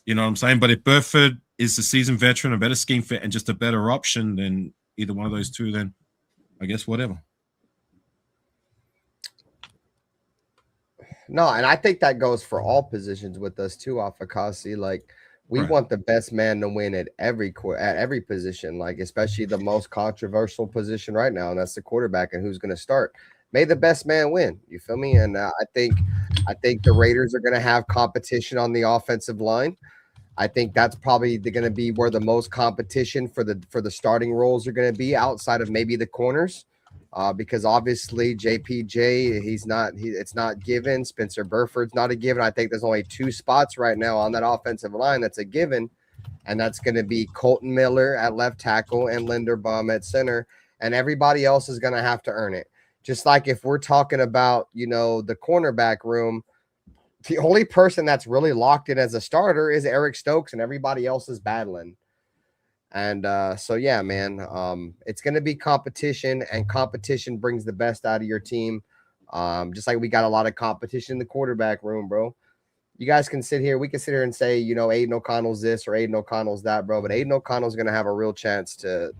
You know what I'm saying? But if Burford is a seasoned veteran, a better scheme fit, and just a better option than either one of those two, then I guess whatever. No, and I think that goes for all positions with us too, Afakasi. Like, we want the best man to win at every position, like especially the most controversial position right now, and that's the quarterback and who's going to start. May the best man win. You feel me? And I think the Raiders are going to have competition on the offensive line. I think that's probably going to be where the most competition for the starting roles are going to be, outside of maybe the corners, because obviously JPJ it's not given. Spencer Burford's not a given. I think there's only two spots right now on that offensive line that's a given, and that's going to be Colton Miller at left tackle and Linderbaum at center, and everybody else is going to have to earn it. Just like if we're talking about, you know, the cornerback room, the only person that's really locked in as a starter is Eric Stokes, and everybody else is battling. And so, yeah, man, it's going to be competition, and competition brings the best out of your team. Just like we got a lot of competition in the quarterback room, bro. You guys can sit here. We can sit here and say, you know, Aiden O'Connell's this or Aiden O'Connell's that, bro. But Aiden O'Connell's going to have a real chance to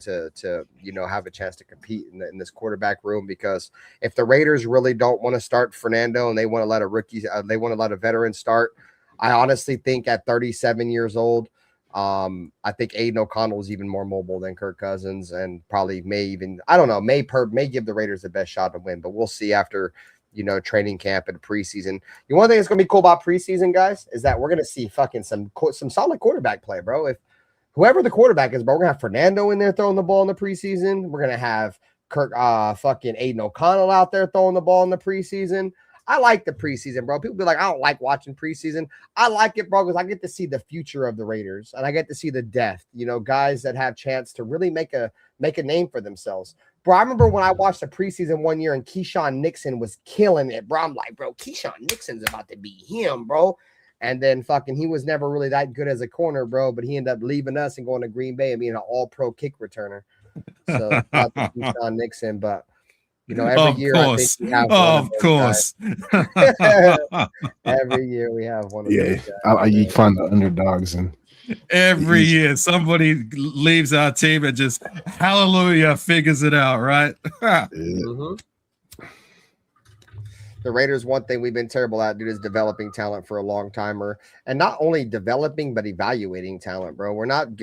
you know, have a chance to compete in this quarterback room, because if the Raiders really don't want to start Fernando and they want to let a rookie, they want to let a veteran start, I honestly think at 37 years old, I think Aiden O'Connell is even more mobile than Kirk Cousins, and probably may give the Raiders the best shot to win. But we'll see after, you know, training camp and preseason. You one thing that's gonna be cool about preseason, guys, is that we're gonna see fucking some solid quarterback play, bro. If whoever the quarterback is, bro, we're gonna have Fernando in there throwing the ball in the preseason. We're gonna have fucking Aiden O'Connell out there throwing the ball in the preseason. I like the preseason, bro. People be like, I don't like watching preseason. I like it, bro, because I get to see the future of the Raiders, and I get to see the depth, you know, guys that have chance to really make a name for themselves. Bro, I remember when I watched the preseason one year and Keyshawn Nixon was killing it, bro. I'm like, bro, Keyshawn Nixon's about to be him, bro. And then fucking he was never really that good as a corner, bro, but he ended up leaving us and going to Green Bay and being an all-pro kick returner. So Keyshawn Nixon, but You know, every year I think we have one of course. Every year we have one of Yeah, those you find the underdogs and every year somebody leaves our team and just hallelujah figures it out, right? Mm-hmm. The Raiders, one thing we've been terrible at, dude, is developing talent for a long timer, and not only developing but evaluating talent, bro.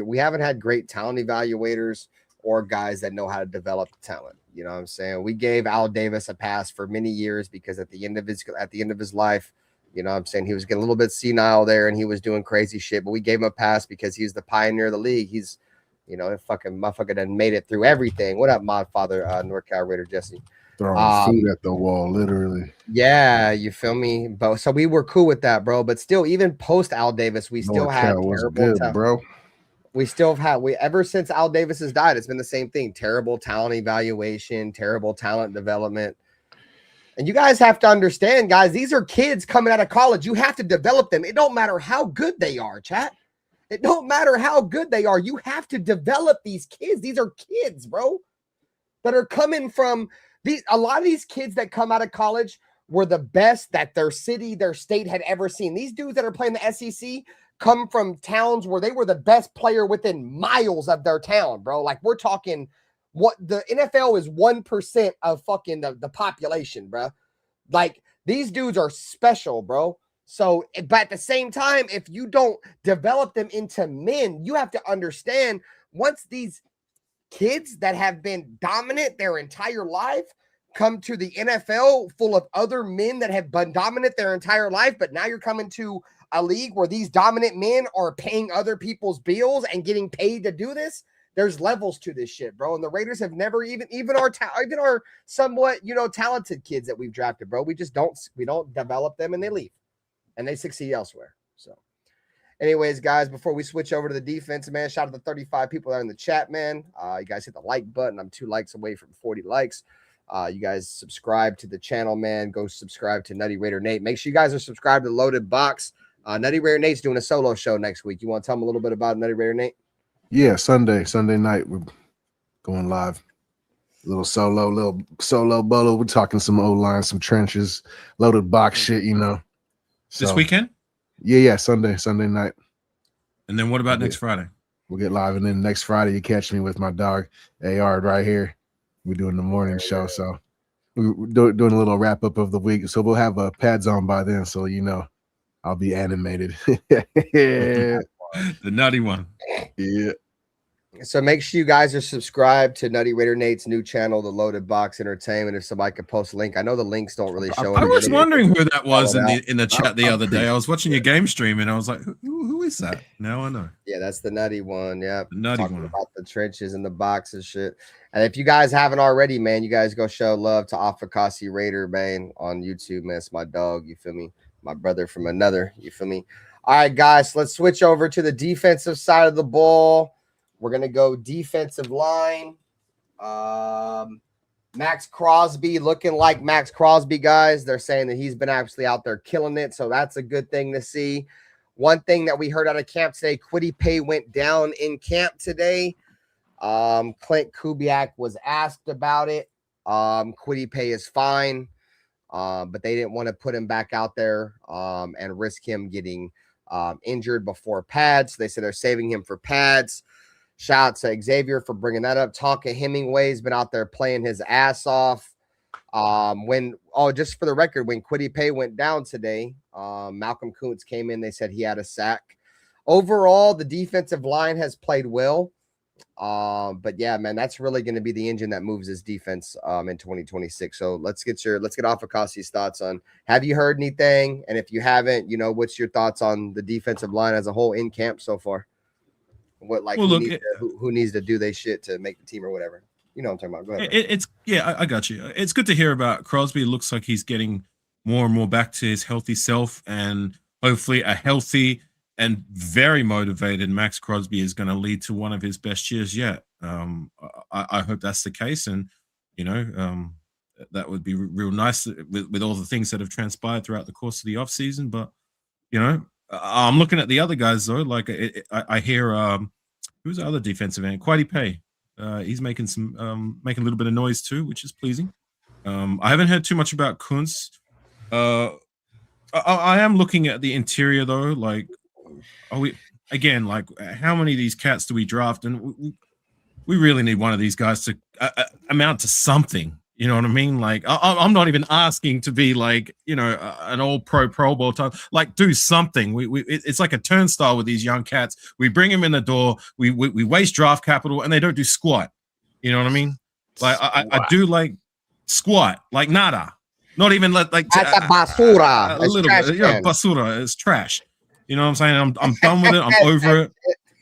We haven't had great talent evaluators or guys that know how to develop talent. You know what I'm saying? We gave Al Davis a pass for many years because at the end of his life, you know what I'm saying, he was getting a little bit senile there and he was doing crazy shit, but we gave him a pass because he's the pioneer of the league. He's, you know, fucking motherfucker done made it through everything. What up, Mod Father, NorCal Raider Jesse? Throwing food at the wall, literally. Yeah, you feel me? But so we were cool with that, bro. But still, even post Al Davis, we still had terrible talent, bro. We still have ever since Al Davis has died, it's been the same thing. Terrible talent evaluation, terrible talent development. And you guys have to understand, guys, these are kids coming out of college. You have to develop them. It don't matter how good they are, chat. It don't matter how good they are. You have to develop these kids. These are kids, bro, that are coming from a lot of these kids that come out of college were the best that their city, their state had ever seen. These dudes that are playing the SEC come from towns where they were the best player within miles of their town, bro. Like we're talking what the NFL is 1% of fucking the population, bro. Like these dudes are special, bro. So, but at the same time, if you don't develop them into men, you have to understand once these kids that have been dominant their entire life come to the NFL full of other men that have been dominant their entire life, but now you're coming to a league where these dominant men are paying other people's bills and getting paid to do this. There's levels to this shit, bro. And the Raiders have never even our somewhat, you know, talented kids that we've drafted, bro. We don't develop them and they leave and they succeed elsewhere. So anyways, guys, before we switch over to the defense, man, shout out to the 35 people that are in the chat, man. You guys hit the like button. I'm 2 likes away from 40 likes. You guys subscribe to the channel, man. Go subscribe to Nutty Raider Nate. Make sure you guys are subscribed to Loaded Box. Nutty Raider Nate's doing a solo show next week. You want to tell them a little bit about Nutty Raider Nate? Yeah, Sunday night we're going live. Little solo bolo. We're talking some O-line, some trenches, Loaded Box shit, you know. This weekend? Yeah, Sunday night. And then what about next Friday? We'll get live, and then next Friday you catch me with my dog AR right here. We're doing the morning show, so we're doing a little wrap up of the week. So we'll have pads on by then, so you know I'll be animated. The nutty one. Yeah. So make sure you guys are subscribed to Nutty Raider Nate's new channel, The Loaded Box Entertainment. If somebody could post a link, I know the links don't really show. I was wondering who that was in the chat the other day. I was watching your game stream and I was like, who is that? Now I know. Yeah, that's the Nutty one. Yeah, the Nutty talking one about the trenches and the boxes, shit. And if you guys haven't already, man, you guys go show love to Afakasi Raider, man, on YouTube, man. It's my dog. You feel me? My brother from another. You feel me? All right, guys, let's switch over to the defensive side of the ball. We're going to go defensive line. Max Crosby looking like Max Crosby, guys. They're saying that he's been actually out there killing it, so that's a good thing to see. One thing that we heard out of camp today, Kwity Paye went down in camp today. Klint Kubiak was asked about it. Kwity Paye is fine, but they didn't want to put him back out there and risk him getting injured before pads. So they said they're saving him for pads. Shout out to Xavier for bringing that up. Tonka Hemingway's been out there playing his ass off. Just for the record, when Kwity Paye went down today, Malcolm Kuntz came in. They said he had a sack. Overall, the defensive line has played well. But yeah, man, that's really going to be the engine that moves his defense in 2026. So let's get Afakasi's thoughts on. Have you heard anything? And if you haven't, you know, what's your thoughts on the defensive line as a whole in camp so far? Who needs to do their shit to make the team or whatever? You know what I'm talking about. Go ahead. I got you. It's good to hear about Crosby. It looks like he's getting more and more back to his healthy self, and hopefully a healthy and very motivated Max Crosby is going to lead to one of his best years yet. I hope that's the case, and you know, that would be real nice with all the things that have transpired throughout the course of the offseason. But you know, I'm looking at the other guys though. Like I hear who's the other defensive end? Kwity Paye. He's making a little bit of noise too, which is pleasing. I haven't heard too much about Kuntz. I am looking at the interior though. Like, are we again? Like, how many of these cats do we draft? And we really need one of these guys to amount to something. You know what I mean? Like, I'm not even asking to be like, you know, an all Pro Bowl type. Like, do something. It's like a turnstile with these young cats. We bring them in the door. We waste draft capital, and they don't do squat. You know what I mean? Like, I do like squat, like nada. Not even like that's a basura. A little bit, yeah, basura. It's trash. You know what I'm saying? I'm done with it. I'm over it.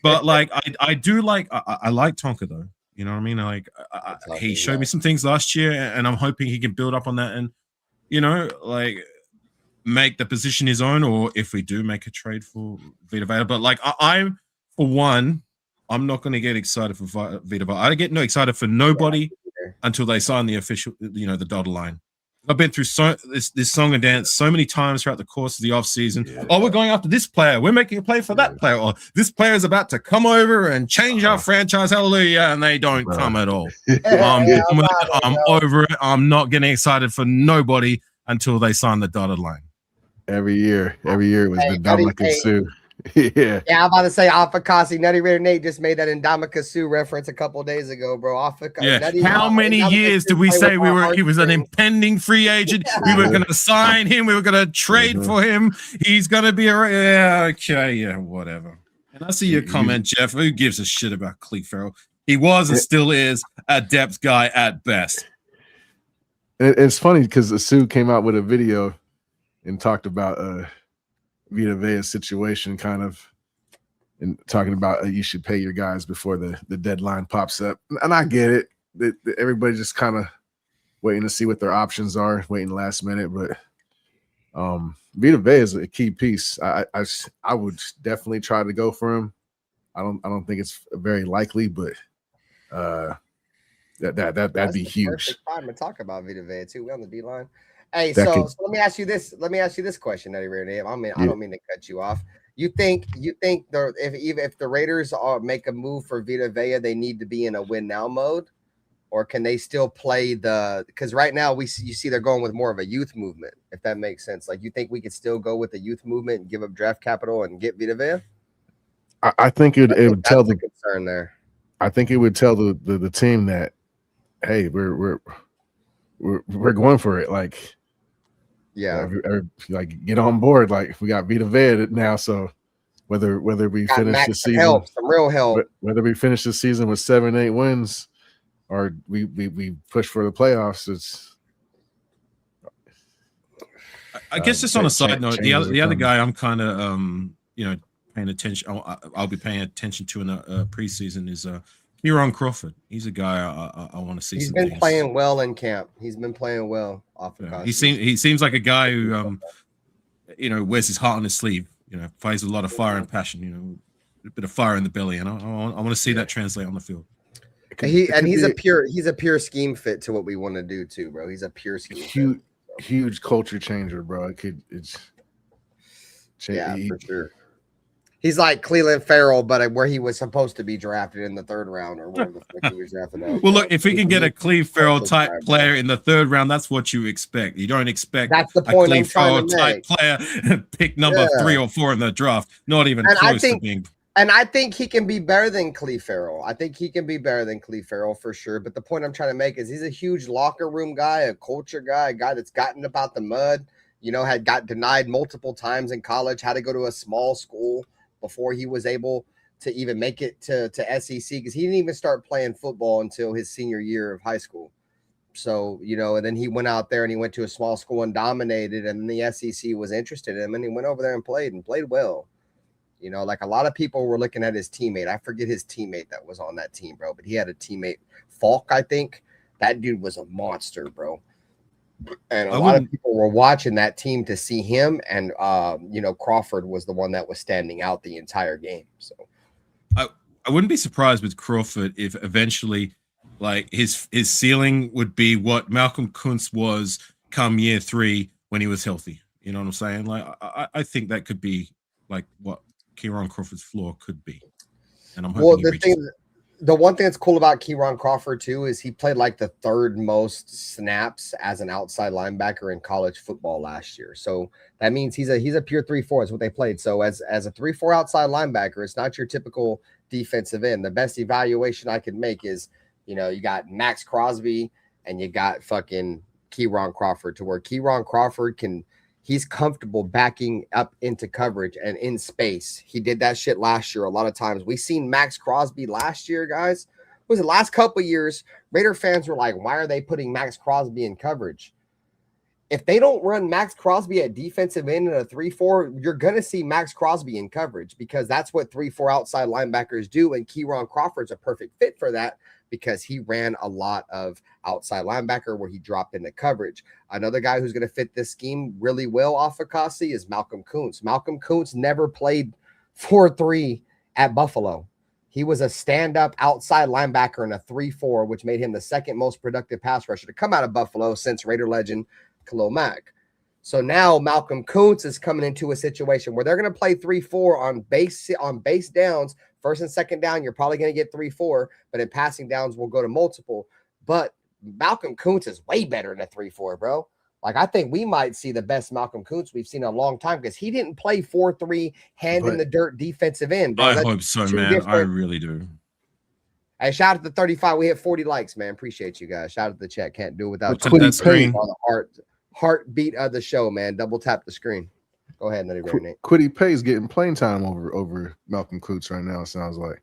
But like, I do like I like Tonka though. You know what I mean? Like, he showed me some things last year, and I'm hoping he can build up on that, and you know, like, make the position his own. Or if we do make a trade for Vita Vea, but like, I'm for one, I'm not going to get excited for Vita Vea. I get excited for nobody until they sign the official, you know, the dotted line. I've been through this song and dance so many times throughout the course of the offseason. Yeah. Oh, we're going after this player. We're making a play for that player. Or this player is about to come over and change our franchise. Hallelujah. And they don't come at all. I'm over it. I'm not getting excited for nobody until they sign the dotted line. Every year it was the Ndamukong Suh. Yeah, I'm about to say Afakasi. Nutty Raider Nate just made that Ndamukong Suh reference a couple of days ago, bro. How many years did we say he was an impending free agent? We were going to sign him. We were going to trade for him. He's going to be whatever. And I see your comment, Jeff. Who gives a shit about Cleve Farrell? He was and still is a depth guy at best. It's funny because Suh came out with a video and talked about Vita Vea's situation, kind of, and talking about you should pay your guys before the deadline pops up. And I get it. Everybody just kind of waiting to see what their options are, waiting last minute. But Vita Vea is a key piece. I would definitely try to go for him. I don't think it's very likely, but that'd be huge. Time to talk about Vita Vea too. We on the D line. Hey, so let me ask you this. Let me ask you this question, Nutty Raider. I don't mean to cut you off. You think if the Raiders make a move for Vita Vea, they need to be in a win now mode, or can they still play because right now you see they're going with more of a youth movement, if that makes sense. Like, you think we could still go with the youth movement and give up draft capital and get Vita Vea? I think it would tell the concern there. I think it would tell the team that, hey, we're going for it. Like, like, get on board. Like, we got Vita Vea now, so whether we finish the season, some real help, whether we finish the season with 7-8 wins, or we push for the playoffs, it's. I guess just on a side note, the other guy I'm kind of paying attention. I'll be paying attention to in the preseason is Kieran Crawford. He's a guy I want to see. He's been playing well in camp. He's been playing well off the cost. He seems like a guy who wears his heart on his sleeve. Plays with a lot of fire and passion. A bit of fire in the belly, and I want to see that translate on the field. He's a pure scheme fit to what we want to do too, bro. He's a pure scheme. Huge culture changer, bro. For sure. He's like Clelin Ferrell, but where he was supposed to be drafted in the 3rd round, or where the fuck he was drafted out. Well, look, if we can get a Cleve Ferrell type player in the 3rd round, that's what you expect. You don't expect that's the point a Cleve Ferrell type player pick number 3 or 4 in the draft. Not even close to being. And I think he can be better than Cleve Ferrell. I think he can be better than Cleve Ferrell for sure. But the point I'm trying to make is he's a huge locker room guy, a culture guy, a guy that's gotten about the mud. Had got denied multiple times in college, had to go to a small school before he was able to even make it to SEC, because he didn't even start playing football until his senior year of high school. So, and then he went out there and he went to a small school and dominated, and the SEC was interested in him, and he went over there and played well. Like, a lot of people were looking at his teammate. I forget his teammate that was on that team, bro, but he had a teammate, Falk, I think. That dude was a monster, bro. And a lot of people were watching that team to see him, and Crawford was the one that was standing out the entire game. So I wouldn't be surprised with Crawford if eventually, like, his ceiling would be what Malcolm Kuntz was come year 3 when he was healthy. You know what I'm saying? Like, I think that could be like what Kieran Crawford's floor could be. And I'm hoping The one thing that's cool about Keyron Crawford too is he played like the third most snaps as an outside linebacker in college football last year. So that means he's a pure 3-4 is what they played. So as a 3-4 outside linebacker, it's not your typical defensive end. The best evaluation I could make is, you know, you got Max Crosby and you got fucking Keyron Crawford, to where Keyron Crawford he's comfortable backing up into coverage and in space. He did that shit last year a lot of times. We seen Max Crosby last year, guys. Was the last couple of years, Raider fans were like, why are they putting Max Crosby in coverage? If they don't run Max Crosby at defensive end in a 3-4, you're going to see Max Crosby in coverage, because that's what 3-4 outside linebackers do, and Keyron Crawford's a perfect fit for that, because he ran a lot of outside linebacker where he dropped into coverage. Another guy who's going to fit this scheme really well off of Afakasi is Malcolm Kuntz. Malcolm Kuntz never played 4-3 at Buffalo. He was a stand-up outside linebacker in a 3-4, which made him the second most productive pass rusher to come out of Buffalo since Raider legend Khalil Mack. So now Malcolm Kuntz is coming into a situation where they're going to play 3-4 on base downs. First and second down, you're probably going to get 3-4, but in passing downs, we'll go to multiple. But Malcolm Kuntz is way better than a 3-4, bro. Like, I think we might see the best Malcolm Kuntz we've seen in a long time, because he didn't play 4-3 hand in the dirt defensive end, bro. I hope so, man. I really do. Hey, shout out to 35. We hit 40 likes, man. Appreciate you guys. Shout out to the chat. Can't do it without that screen on the heartbeat of the show, man. Double tap the screen. Go ahead, Nutty Nate. Quiddy Pay's getting playing time over Malcolm Kuntz right now, it sounds like.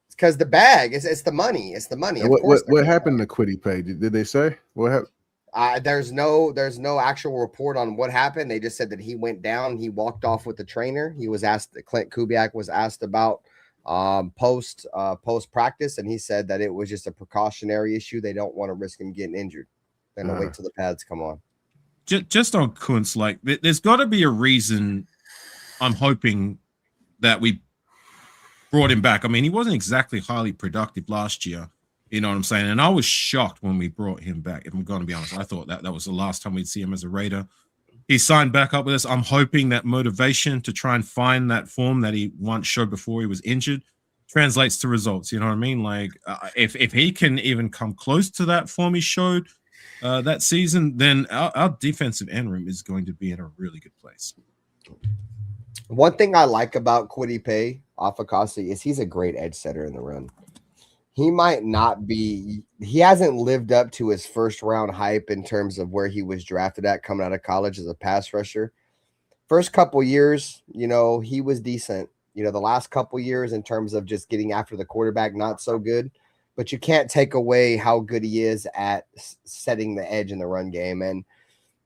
It's because the bag. It's the money. It's the money. What happened to Quiddy Pay? Did they say what happened? There's no actual report on what happened. They just said that he went down. He walked off with the trainer. He was asked. Klint Kubiak was asked about post practice, and he said that it was just a precautionary issue. They don't want to risk him getting injured. They're gonna wait till the pads come on. Just on Kuntz, like, there's got to be a reason. I'm hoping that we brought him back. I mean, he wasn't exactly highly productive last year. You know what I'm saying? And I was shocked when we brought him back. If I'm going to be honest, I thought that was the last time we'd see him as a Raider. He signed back up with us. I'm hoping that motivation to try and find that form that he once showed before he was injured translates to results. You know what I mean? Like, if he can even come close to that form he showed that season, then our defensive end room is going to be in a really good place. One thing I like about Quiddy Pay, Afakasi, is he's a great edge setter in the run. He might not be – he hasn't lived up to his first-round hype in terms of where he was drafted at coming out of college as a pass rusher. First couple years, you know, he was decent. You know, the last couple years in terms of just getting after the quarterback, not so good. But you can't take away how good he is at setting the edge in the run game. And,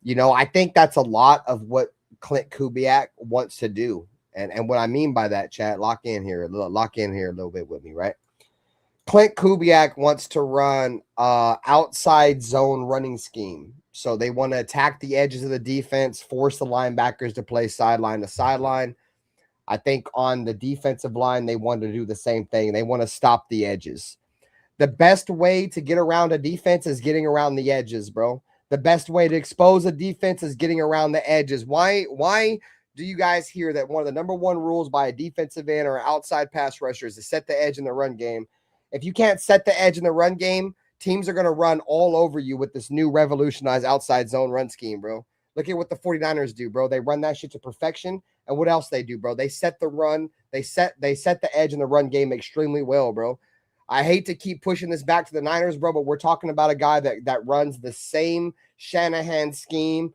you know, I think that's a lot of what Klint Kubiak wants to do. And what I mean by that, chat, lock in here a little bit with me, right? Klint Kubiak wants to run outside zone running scheme. So they want to attack the edges of the defense, force the linebackers to play sideline to sideline. I think on the defensive line, they want to do the same thing. They want to stop the edges. The best way to get around a defense is getting around the edges, bro. The best way to expose a defense is getting around the edges. Why do you guys hear that one of the number one rules by a defensive end or outside pass rusher is to set the edge in the run game? If you can't set the edge in the run game, teams are going to run all over you with this new revolutionized outside zone run scheme, bro. Look at what the 49ers do, bro. They run that shit to perfection. And what else they do, bro? They set the run. They set the edge in the run game extremely well, bro. I hate to keep pushing this back to the Niners, bro, but we're talking about a guy that runs the same Shanahan scheme.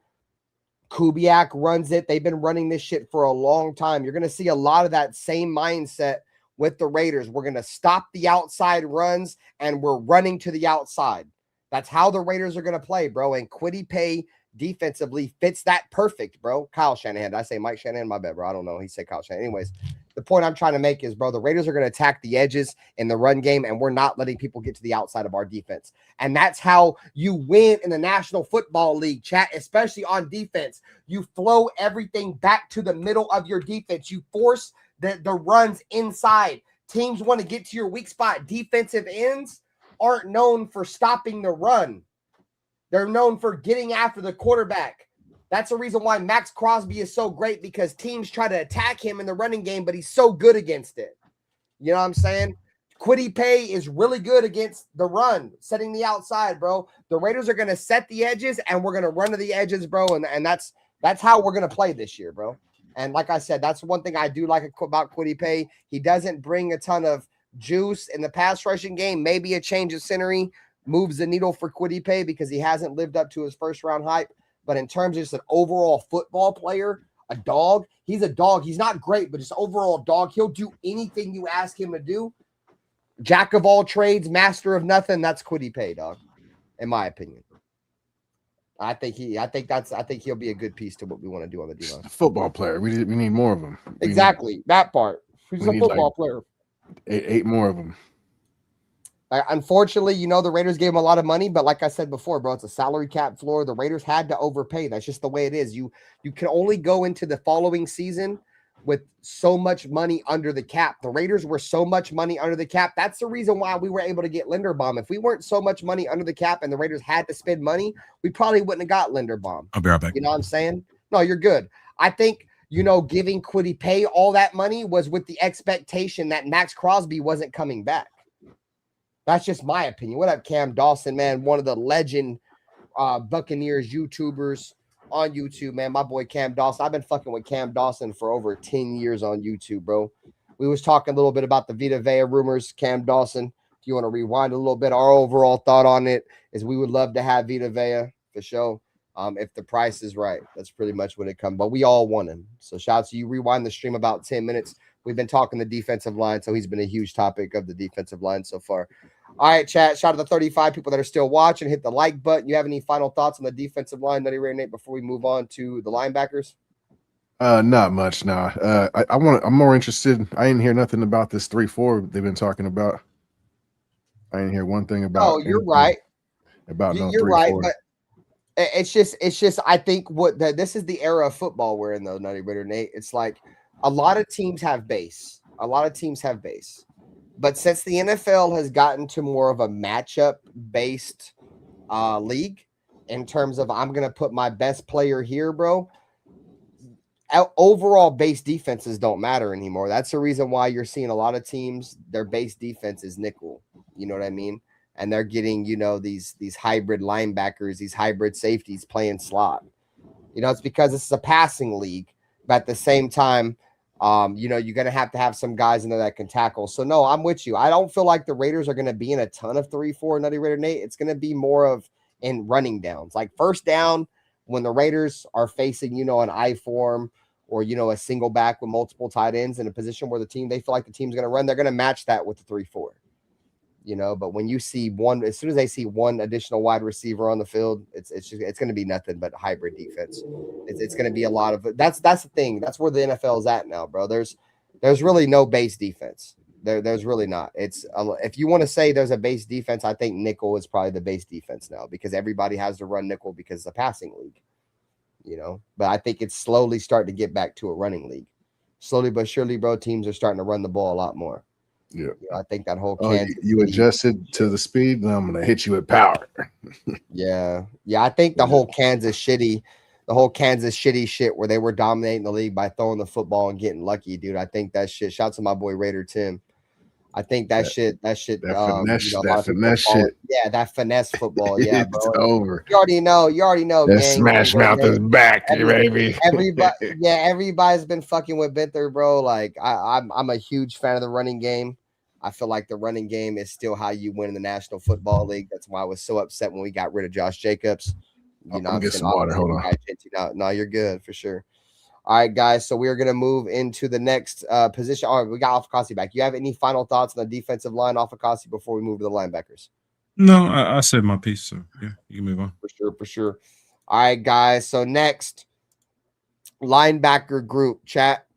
Kubiak runs it. They've been running this shit for a long time. You're going to see a lot of that same mindset with the Raiders. We're going to stop the outside runs, and we're running to the outside. That's how the Raiders are going to play, bro. And Quiddy Pay defensively fits that perfect, bro. Kyle Shanahan. Did I say Mike Shanahan? My bad, bro. I don't know. He said Kyle Shanahan. Anyways, the point I'm trying to make is, bro, the Raiders are going to attack the edges in the run game, and we're not letting people get to the outside of our defense. And that's how you win in the National Football League, chat, especially on defense. You flow everything back to the middle of your defense. You force the runs inside. Teams want to get to your weak spot. Defensive ends aren't known for stopping the run. They're known for getting after the quarterback. That's the reason why Max Crosby is so great, because teams try to attack him in the running game, but he's so good against it. You know what I'm saying? Kwity Paye is really good against the run, setting the outside, bro. The Raiders are going to set the edges, and we're going to run to the edges, bro. And that's how we're going to play this year, bro. And like I said, that's one thing I do like about Kwity Paye. He doesn't bring a ton of juice in the pass rushing game. Maybe a change of scenery moves the needle for Kwity Paye because he hasn't lived up to his first-round hype. But in terms of just an overall football player, a dog, he's a dog. He's not great, but just overall dog. He'll do anything you ask him to do. Jack of all trades, master of nothing. That's Kwity Paye, dog, in my opinion. I think he'll be a good piece to what we want to do on the D-line. Football player. We need more of them. Exactly. That part. He's a football player. Eight more of them. Unfortunately, the Raiders gave him a lot of money, but like I said before, bro, it's a salary cap floor. The Raiders had to overpay. That's just the way it is. You can only go into the following season with so much money under the cap. The Raiders were so much money under the cap. That's the reason why we were able to get Linderbaum. If we weren't so much money under the cap and the Raiders had to spend money, we probably wouldn't have got Linderbaum. I'll be right back. You know what I'm saying? No, you're good. I think, giving Kwity Paye all that money was with the expectation that Max Crosby wasn't coming back. That's just my opinion. What up, Cam Dawson, man? One of the legend Buccaneers YouTubers on YouTube, man. My boy Cam Dawson. I've been fucking with Cam Dawson for over 10 years on YouTube, bro. We was talking a little bit about the Vita Vea rumors, Cam Dawson. If you want to rewind a little bit, our overall thought on it is we would love to have Vita Vea for sure. If the price is right. That's pretty much what it comes. But we all want him. So shout out to you. Rewind the stream about 10 minutes. We've been talking the defensive line, so he's been a huge topic of the defensive line so far. All right, chat. Shout out to the 35 people that are still watching. Hit the like button. You have any final thoughts on the defensive line, Nutty Raider Nate, before we move on to the linebackers? Not much. Nah. I'm more interested. I didn't hear nothing about this 3-4 they've been talking about. I didn't hear one thing about. Oh, you're right. About no you're 3-4. right, but it's just. I think this is the era of football we're in, though, Nutty Raider Nate. It's like a lot of teams have base. But since the NFL has gotten to more of a matchup-based league in terms of I'm going to put my best player here, bro, overall base defenses don't matter anymore. That's the reason why you're seeing a lot of teams, their base defense is nickel. You know what I mean? And they're getting, these hybrid linebackers, these hybrid safeties playing slot. It's because this is a passing league. But at the same time, you're going to have some guys in there that can tackle. So, no, I'm with you. I don't feel like the Raiders are going to be in a ton of 3-4, Nutty Raider Nate. It's going to be more of in running downs. Like first down, when the Raiders are facing, an I form or, a single back with multiple tight ends in a position where they feel like the team's going to run, they're going to match that with the 3-4. But when you see as soon as they see one additional wide receiver on the field, it's going to be nothing but hybrid defense. It's going to be a lot of that's the thing. That's where the NFL is at now, bro. There's really no base defense. There's really not. It's if you want to say there's a base defense, I think nickel is probably the base defense now because everybody has to run nickel because it's a passing league. But I think it's slowly starting to get back to a running league. Slowly but surely, bro, teams are starting to run the ball a lot more. Yeah, I think that whole you adjusted to the speed, and I'm gonna hit you with power. yeah. I think the whole Kansas shitty shit where they were dominating the league by throwing the football and getting lucky, dude. I think that shit. Shout out to my boy Raider Tim. I think that finesse shit. Yeah, that finesse football. Yeah, it's bro. over. You already know. That gang. Smash Mouth is back, baby. Everybody's been fucking with Binther, bro. Like I'm a huge fan of the running game. I feel like the running game is still how you win in the National Football League. That's why I was so upset when we got rid of Josh Jacobs. I'm get some water. Hold on. No, you're good for sure. All right, guys. So we are going to move into the next position. All right, we got Afakasi back. You have any final thoughts on the defensive line, Afakasi, before we move to the linebackers? No, I said my piece. So yeah, you can move on. For sure. All right, guys. So next, linebacker group, chat.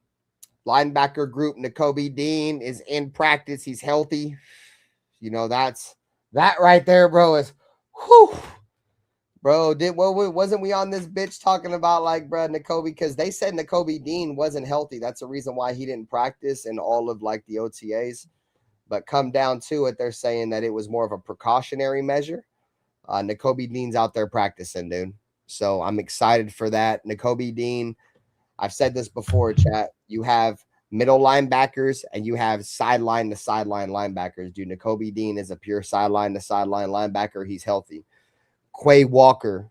Linebacker group, Nakobe Dean is in practice. He's healthy. That right there, bro, is whew. Bro, wasn't we on this bitch talking about Nakobe? Because they said Nakobe Dean wasn't healthy. That's the reason why he didn't practice in all of the OTAs. But come down to it, they're saying that it was more of a precautionary measure. Nakobe Dean's out there practicing, dude. So I'm excited for that. Nakobe Dean, I've said this before, chat. You have middle linebackers, and you have sideline to sideline linebackers. Dude, Nakobe Dean is a pure sideline to sideline linebacker. He's healthy. Quay Walker,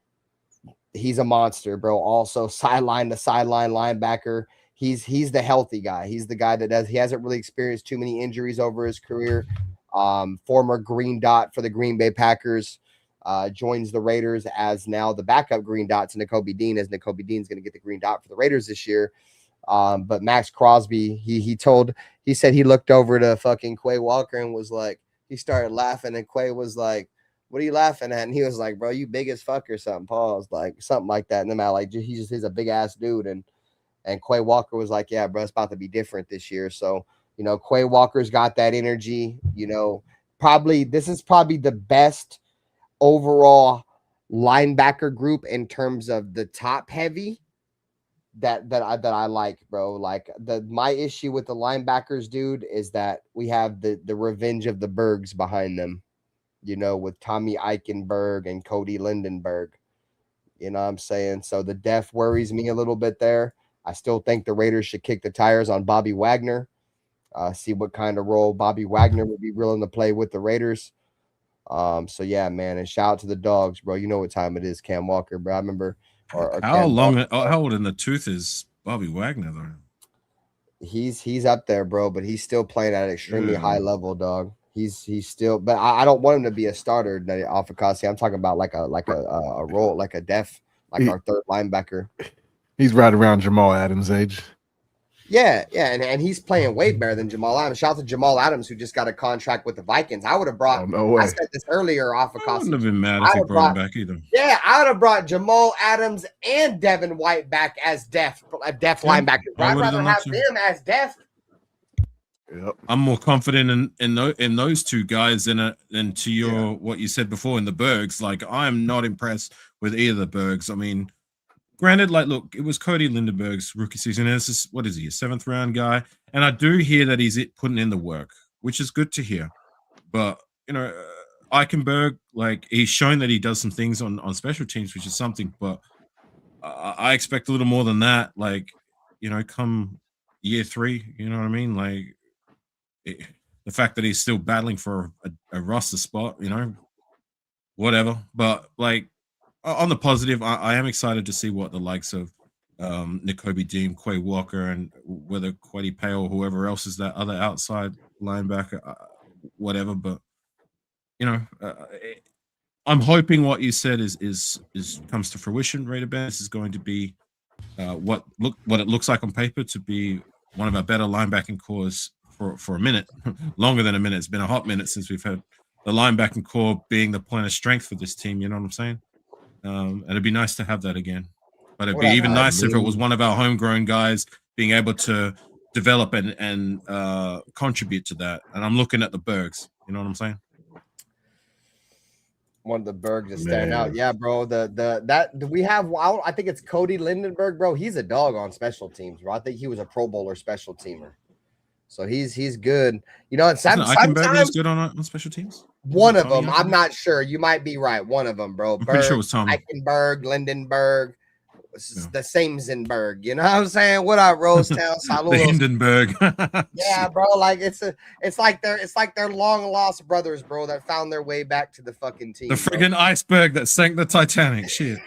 he's a monster, bro. Also sideline to sideline linebacker. He's the healthy guy. He's the guy that does. He hasn't really experienced too many injuries over his career. Former green dot for the Green Bay Packers, joins the Raiders as now the backup green dot to Nakobe Dean, as Nakobe Dean's going to get the green dot for the Raiders this year. But Max Crosby, he said he looked over to fucking Quay Walker and was like, he started laughing, and Quay was like, "What are you laughing at?" And he was like, "Bro, you big as fuck or something." Pause, like something like that. And then like he's a big ass dude, and Quay Walker was like, "Yeah, bro, it's about to be different this year." So Quay Walker's got that energy. This is probably the best overall linebacker group in terms of the top heavy that I like, bro. Like my issue with the linebackers, dude, is that we have the revenge of the Bergs behind them, with Tommy Eichenberg and Cody Lindenberg. You know what I'm saying? So the depth worries me a little bit there. I still think the Raiders should kick the tires on Bobby Wagner. See what kind of role Bobby Wagner would be willing to play with the Raiders. So yeah, man, and shout out to the dogs, bro. You know what time it is, Cam Walker, bro. I remember. How old in the tooth is Bobby Wagner though? He's up there, bro, but he's still playing at an extremely high level, dog. He's still, but I don't want him to be a starter, Afakasi. I'm talking about like a role, like a def, like our third linebacker. He's right around Jamal Adams' age. Yeah, and he's playing way better than Jamal Adams. Shout out to Jamal Adams, who just got a contract with the Vikings. I would have brought. I said this earlier, Afakasi. I wouldn't have been mad if he brought him back either. Yeah, I would have brought Jamal Adams and Devin White back as def linebackers. I'd rather have them as def. Yep. I'm more confident in those two guys than to your what you said before in the Bergs. Like, I'm not impressed with either of the Bergs. I mean, granted, like, look, it was Cody Lindenberg's rookie season. And this is, what is he, a 7th round guy? And I do hear that he's putting in the work, which is good to hear. But, Eichenberg, like, he's shown that he does some things on special teams, which is something. But I expect a little more than that. Like, come year 3, you know what I mean? Like, the fact that he's still battling for a roster spot, whatever. But, like, on the positive, I am excited to see what the likes of Nakobe Dean, Quay Walker, and whether Kwity Paye or whoever else is that other outside linebacker, whatever. But I'm hoping what you said is comes to fruition. RaiderBen, this is going to be what it looks like on paper to be one of our better linebacking cores for a minute, longer than a minute. It's been a hot minute since we've had the linebacking core being the point of strength for this team. You know what I'm saying? And it'd be nice to have that again. But it'd be even nicer if it was one of our homegrown guys being able to develop and contribute to that. And I'm looking at the Bergs. You know what I'm saying? One of the Bergs to stand out. Yeah, bro. We have, I think it's Cody Lindenberg, bro. He's a dog on special teams, bro. I think he was a Pro Bowler special teamer. So he's good. And sometimes good on special teams. One of them, I'm not sure. You might be right. One of them, bro. I'm pretty sure it was Tommy. Eichenberg, Lindenberg, the Samesonberg. You know what I'm saying? What up, Rosetown? The Hindenburg. Yeah, bro. Like it's like they're long lost brothers, bro, that found their way back to the fucking team. The friggin' iceberg that sank the Titanic. Shit.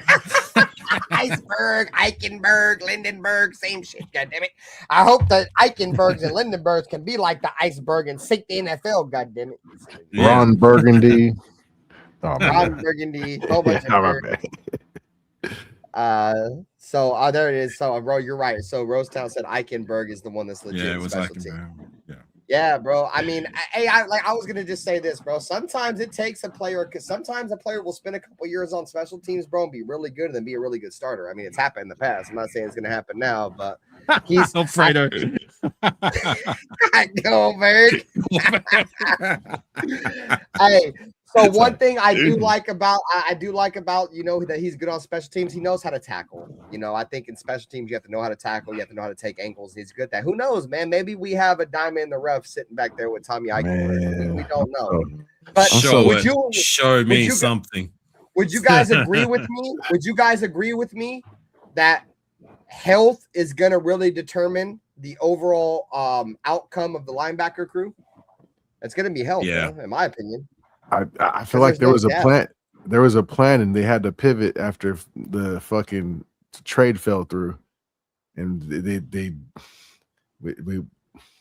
Iceberg, Eichenberg, Lindenberg, same shit. God damn it! I hope that Eichenbergs and Lindenbergs can be like the iceberg and sink the NFL. God damn it! Ron Burgundy. Ron Burgundy. Whole bunch of so there it is. So, bro, you're right. So Rosetown said Eichenberg is the one that's legit. Yeah, it was Eichenberg. Yeah, bro. I mean, I was gonna just say this, bro. Sometimes it takes a player, because sometimes a player will spend a couple years on special teams, bro, and be really good, and then be a really good starter. I mean, it's happened in the past. I'm not saying it's gonna happen now, but he's Alfredo. I know, man. Hey. So one thing I do like about that he's good on special teams. He knows how to tackle. I think in special teams you have to know how to tackle. You have to know how to take angles. He's good at that. Who knows, man? Maybe we have a diamond in the rough sitting back there with Tommy Eichenberg. We don't know. But show me something. Would you guys agree with me? Would you guys agree with me that health is going to really determine the overall outcome of the linebacker crew, it's going to be health, bro, in my opinion. I feel like there was a plan. There was a plan, and they had to pivot after the fucking trade fell through, and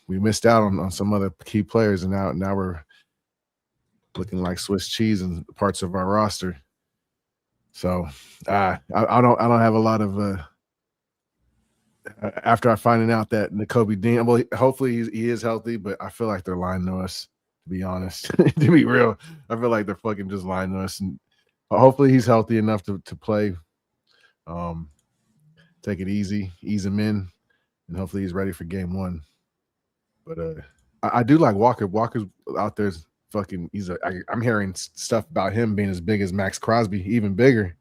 we missed out on some other key players, and now we're looking like Swiss cheese in parts of our roster. So I don't have a lot of after I finding out that Nakobe Dean, well, hopefully he is healthy, but I feel like they're lying to us, to be honest. To be real, I feel like they're fucking just lying to us, and hopefully he's healthy enough to play. Take it easy, ease him in, and hopefully he's ready for game 1. But I do like Walker. Walker's out there fucking. I'm hearing stuff about him being as big as Max Crosby, even bigger.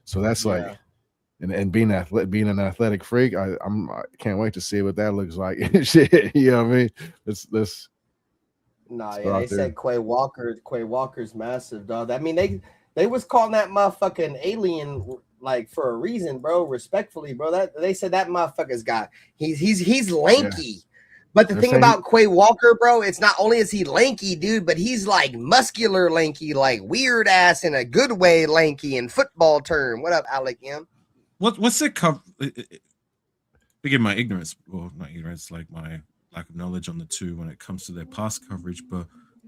So that's like, and being an athletic freak. I can't wait to see what that looks like. Shit, you know what I mean? Let's. Nah, yeah, they said Quay Walker's massive, dog. I mean, they was calling that motherfucking alien like for a reason, bro. Respectfully, bro. That they said that motherfucker's got he's lanky. Yeah. But the thing about Quay Walker, bro, it's not only is he lanky, dude, but he's like muscular lanky, like weird ass in a good way lanky in football term. What up, Alec M? What's it cover? Forgive my ignorance, well, not ignorance, like my lack of knowledge on the two when it comes to their pass coverage. But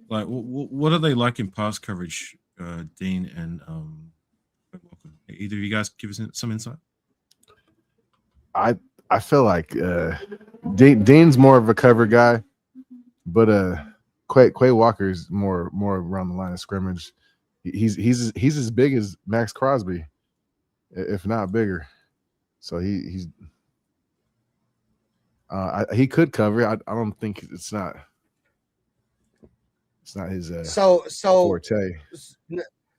like, what are they like in pass coverage, Dean and Walker? Either of you guys give us some insight. I feel like Dean's more of a cover guy, but Quay Walker's more around the line of scrimmage. He's as big as Max Crosby, if not bigger. So he could cover. I don't think it's not his forte.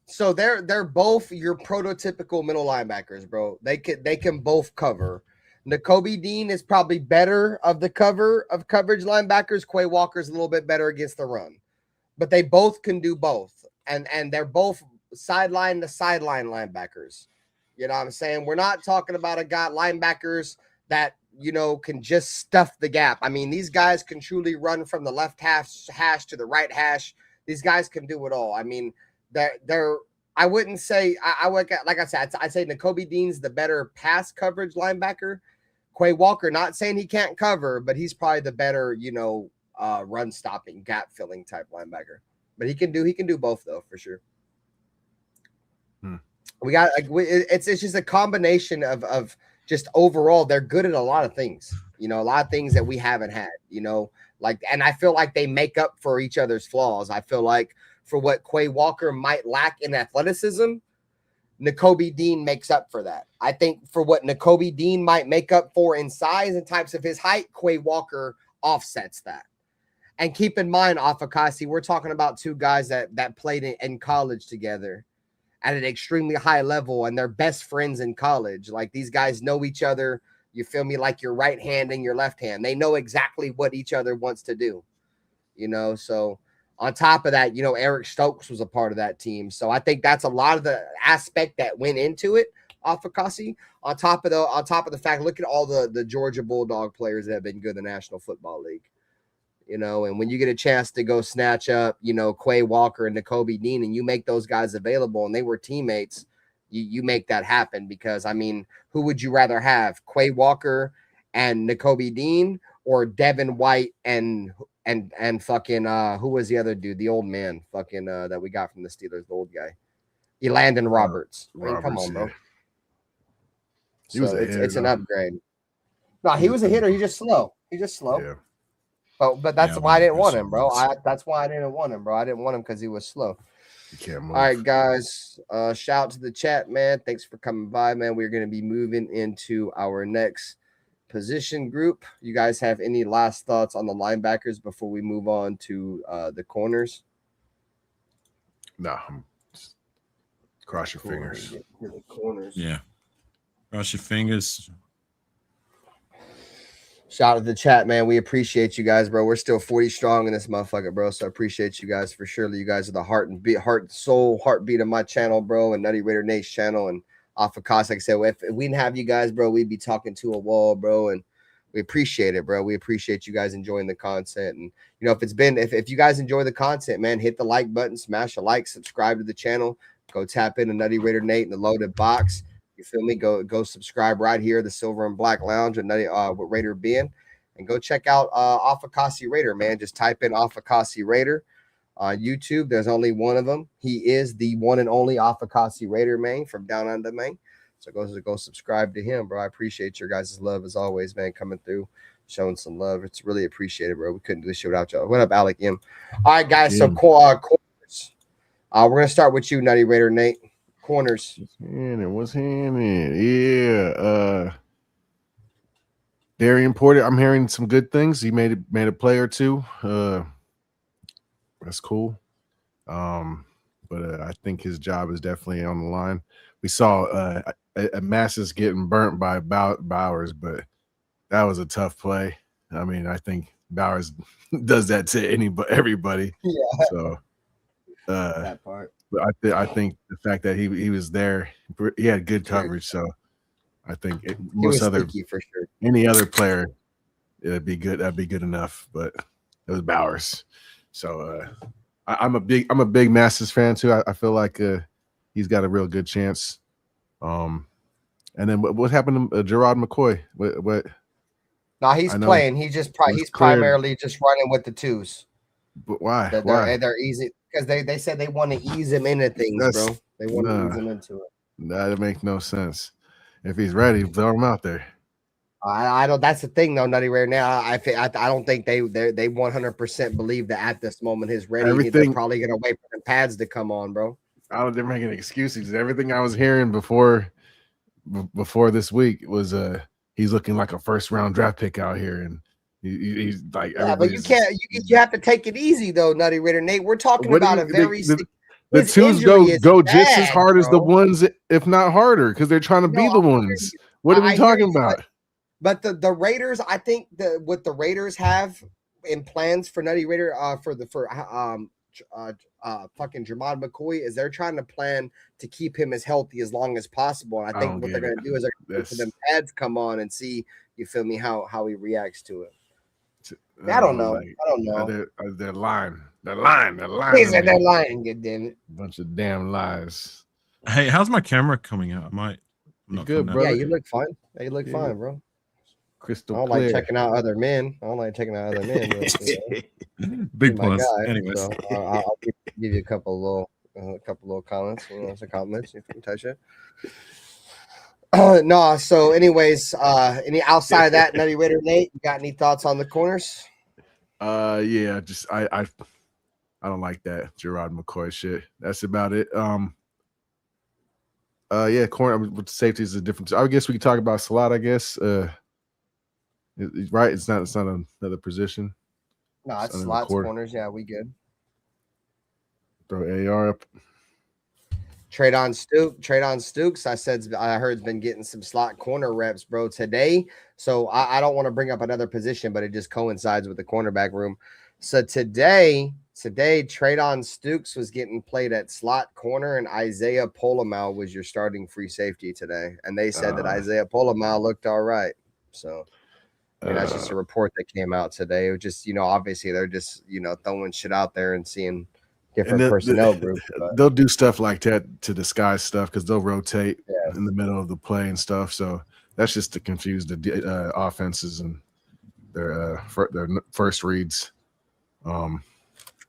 So they're both your prototypical middle linebackers, bro. They can both cover. Nakobe Dean is probably better of the coverage linebackers. Quay Walker's a little bit better against the run, but they both can do both, and they're both sideline to sideline linebackers. You know what I'm saying? We're not talking about a guy linebackers that can just stuff the gap. I mean, these guys can truly run from the left hash to the right hash. These guys can do it all. I mean, they're. I wouldn't say I would, like I said, I'd say Nakobe Dean's the better pass coverage linebacker. Quay Walker, not saying he can't cover, but he's probably the better, run stopping, gap filling type linebacker. But he can do both though, for sure. We got it's just a combination of just overall they're good at a lot of things, a lot of things that we haven't had, and I feel like they make up for each other's flaws. I feel like for what Quay Walker might lack in athleticism, Nakobe Dean makes up for that. I think for what Nakobe Dean might make up for in size and types of his height, Quay Walker offsets that. And keep in mind, Afakasi, we're talking about two guys that played in college together at an extremely high level, and they're best friends in college. Like, these guys know each other, you feel me, like your right hand and your left hand. They know exactly what each other wants to do, so on top of that, Eric Stokes was a part of that team. So I think that's a lot of the aspect that went into it, Afakasi. On top of the fact, look at all the Georgia Bulldog players that have been good in the National Football League. And when you get a chance to go snatch up, Quay Walker and Nakobe Dean, and you make those guys available and they were teammates, you make that happen. Because, I mean, who would you rather have, Quay Walker and Nakobe Dean, or Devin White and fucking who was the other dude, the old man fucking that we got from the Steelers, the old guy, Elandon Roberts. I mean, come on, bro. It's an upgrade. No, he was a hitter. He's just slow. Yeah. But that's why I didn't want him, bro. That's why I didn't want him, bro. I didn't want him because he was slow. You can't move. All right, guys. Shout out to the chat, man. Thanks for coming by, man. We're going to be moving into our next position group. You guys have any last thoughts on the linebackers before we move on to the corners? No. Cross your fingers. The corners. Yeah. Cross your fingers. Shout out to the chat, man. We appreciate you guys, bro. We're still 40 strong in this motherfucker, bro. So I appreciate you guys for sure. You guys are the heartbeat of my channel, bro, and Nutty Raider Nate's channel. And Afakasi, like I said, if we didn't have you guys, bro, we'd be talking to a wall, bro. And We appreciate it, bro. We appreciate you guys enjoying the content. And, you know, if you guys enjoy the content, man, hit the like button, smash a like, subscribe to the channel, go tap into Nutty Raider Nate in the loaded box. You feel me? Go subscribe right here, the Silver and Black Lounge with Nutty, with RaiderBen. And go check out Afakasi Raider, man. Just type in Afakasi Raider on YouTube. There's only one of them. He is the one and only Afakasi Raider, man, from down under, man. So go subscribe to him, bro. I appreciate your guys' love as always, man, coming through, showing some love. It's really appreciated, bro. We couldn't do this shit without y'all. What up, Alec M? All right, guys. So corners. We're gonna start with you, Nutty Raider Nate. Corners. What's in it? Yeah. Very important. I'm hearing some good things. He made a play or two. That's cool. But I think his job is definitely on the line. We saw Masses getting burnt by Bowers, but that was a tough play. I mean, I think Bowers does that to everybody. Yeah. So that part. But I think the fact that he was there, he had good coverage. So I think for sure. Any other player, it'd be good. That'd be good enough. But it was Bowers. So I'm a big Masters fan too. I feel like he's got a real good chance. And then what happened to Gerard McCoy? What? No, he's playing. He's primarily just running with the twos. But why? They're easy because they said they want to ease him into things, bro. They want to ease him into it. That makes no sense. If he's ready, throw him out there. I don't. That's the thing, though, Nutty. Right now, I don't think they 100% believe that at this moment he's ready. They're probably gonna wait for the pads to come on, bro. They're making excuses. Everything I was hearing before this week was he's looking like a first round draft pick out here, and he's like, but you can't. You have to take it easy, though, Nutty Raider Nate. We're talking about a very. The twos go just as hard as the ones, if not harder, because they're trying to be the ones. What are we talking about? But the Raiders, I think what the Raiders have in plans for Nutty Raider fucking Jamad McCoy is they're trying to plan to keep him as healthy as long as possible. And I think what they're going to do is they're going to them pads come on and see, you feel me, how he reacts to it. I don't know. They're lying. They're lying. He said they're lying. Good damn it. Bunch of damn lies. Hey, how's my camera coming out? I'm not good, bro. Yeah, you look fine. You look fine, bro. Crystal I don't clear. Like checking out other men. But, big plus. Guy, anyways, so I'll give you a couple little comments. Some compliments. You can touch it. No. So, anyways, any outside of that, Nutty Raider Nate, you got any thoughts on the corners? Yeah, just I don't like that Gerard McCoy shit. That's about it. Yeah, corner with safety is a different. I guess we could talk about Salat. I guess. Right, it's not another position. No, it's slots, corners. Yeah, we good. Throw AR up. Trade-on Stukes. I heard has been getting some slot corner reps, bro, today. So I don't want to bring up another position, but it just coincides with the cornerback room. So today, Trade-on Stukes was getting played at slot corner, and Isaiah Polamau was your starting free safety today. And they said that Isaiah Polamau looked all right. So I mean, that's just a report that came out today. It was just, obviously they're just, throwing shit out there and seeing different personnel groups. They'll do stuff like that to disguise stuff because they'll rotate in the middle of the play and stuff. So that's just to confuse the offenses and their first reads,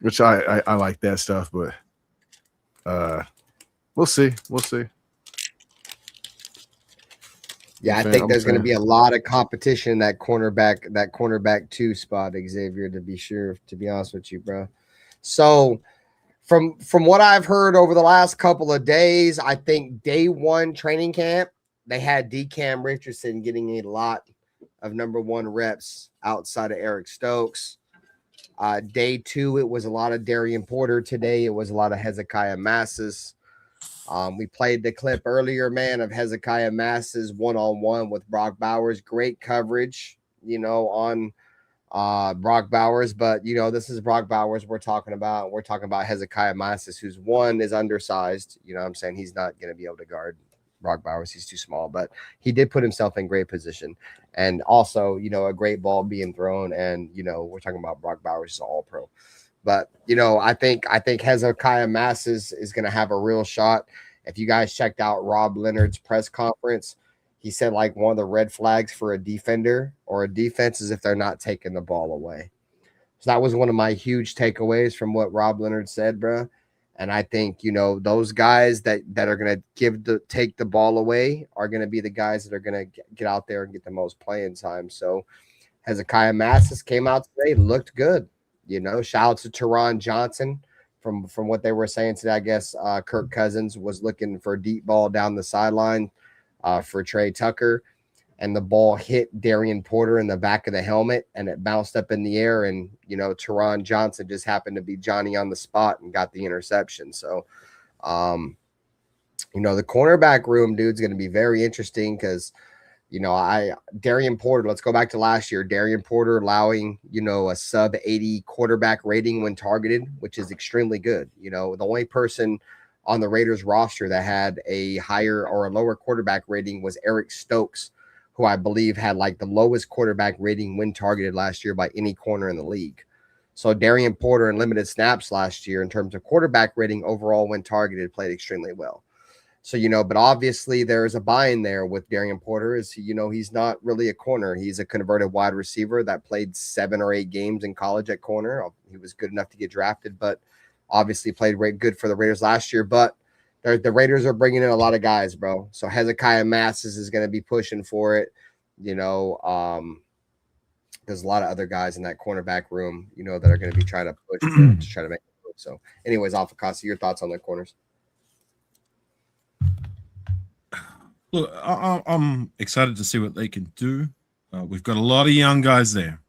which I like that stuff. But we'll see. Yeah, I think there's going to be a lot of competition in that cornerback 2 spot, Xavier, to be sure, to be honest with you, bro. So from what I've heard over the last couple of days, I think day 1 training camp, they had DeCam Richardson getting a lot of number 1 reps outside of Eric Stokes. Day 2, it was a lot of Darian Porter. Today, it was a lot of Hezekiah Masses. We played the clip earlier, man, of Hezekiah Masses one-on-one with Brock Bowers. Great coverage, on Brock Bowers. But, this is Brock Bowers we're talking about. We're talking about Hezekiah Masses, who's one is undersized. You know what I'm saying? He's not going to be able to guard Brock Bowers. He's too small, but he did put himself in great position. And also, a great ball being thrown. And, we're talking about Brock Bowers is all pro. But, I think Hezekiah Masses is going to have a real shot. If you guys checked out Rob Leonard's press conference, he said like one of the red flags for a defender or a defense is if they're not taking the ball away. So that was one of my huge takeaways from what Rob Leonard said, bro. And I think, those guys that are going to take the ball away are going to be the guys that are going to get out there and get the most playing time. So Hezekiah Massis came out today, looked good. Shout out to Teron Johnson from what they were saying today. I guess Kirk Cousins was looking for a deep ball down the sideline for Trey Tucker. And the ball hit Darian Porter in the back of the helmet, and it bounced up in the air. And, Teron Johnson just happened to be Johnny on the spot and got the interception. So, the cornerback room, dude, is going to be very interesting because, Darian Porter, let's go back to last year. Darian Porter allowing, a sub 80 quarterback rating when targeted, which is extremely good. The only person on the Raiders roster that had a higher or a lower quarterback rating was Eric Stokes, who I believe had like the lowest quarterback rating when targeted last year by any corner in the league. So Darian Porter in limited snaps last year in terms of quarterback rating overall when targeted played extremely well. So, but obviously there's a buy-in there with Darian Porter is, he's not really a corner. He's a converted wide receiver that played 7 or 8 games in college at corner. He was good enough to get drafted, but obviously played good for the Raiders last year. But the Raiders are bringing in a lot of guys, bro. So Hezekiah Massis is going to be pushing for it. There's a lot of other guys in that cornerback room, that are going to be trying to push to try to make it move. So anyways, Afakasi, your thoughts on the corners? Look, I'm excited to see what they can do. We've got a lot of young guys there.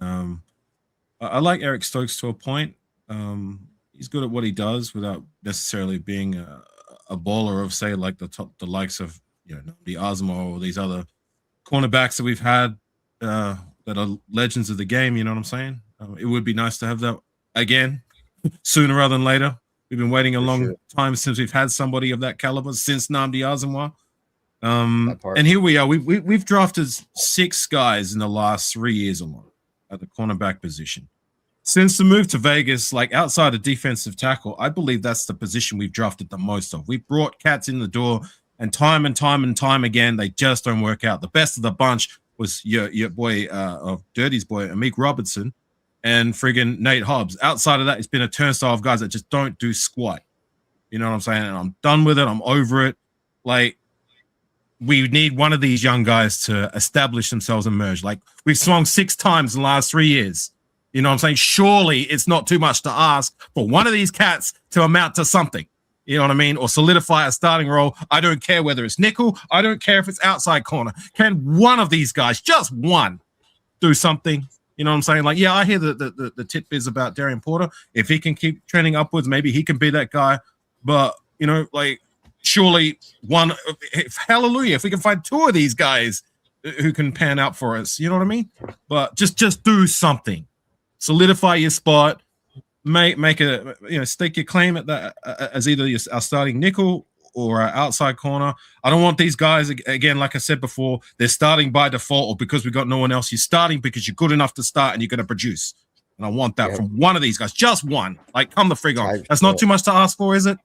I like Eric Stokes to a point. He's good at what he does without necessarily being a baller of, say, like the likes of the Osmo or these other cornerbacks that we've had that are legends of the game. You know what I'm saying? It would be nice to have that again sooner rather than later. We've been waiting a long time since we've had somebody of that caliber since Nnamdi Asomugha. And here we are. We've drafted 6 guys in the last 3 years alone at the cornerback position. Since the move to Vegas, like outside of defensive tackle, I believe that's the position we've drafted the most of. We brought cats in the door, and time again, they just don't work out. The best of the bunch was your boy, of Dirty's boy, Amik Robertson, and friggin' Nate Hobbs. Outside of that, it's been a turnstile of guys that just don't do squat. You know what I'm saying? And I'm done with it. I'm over it. Like, we need one of these young guys to establish themselves and merge. Like, we've swung 6 times in the last 3 years. You know what I'm saying? Surely it's not too much to ask for one of these cats to amount to something. You know what I mean? Or solidify a starting role. I don't care whether it's nickel. I don't care if it's outside corner. Can one of these guys, just one, do something? You know what I'm saying? Like, yeah, I hear the tidbits about Darian Porter. If he can keep trending upwards, maybe he can be that guy. But, like, surely one, hallelujah, if we can find 2 of these guys who can pan out for us, you know what I mean? But just do something. Solidify your spot, make a stake your claim at that as either our starting nickel or our outside corner. I don't want these guys again, like I said before, they're starting by default or because we got no one else. You're starting because you're good enough to start and you're going to produce. And I want that from one of these guys, just one. Like, come the frig on. That's not too much to ask for, is it?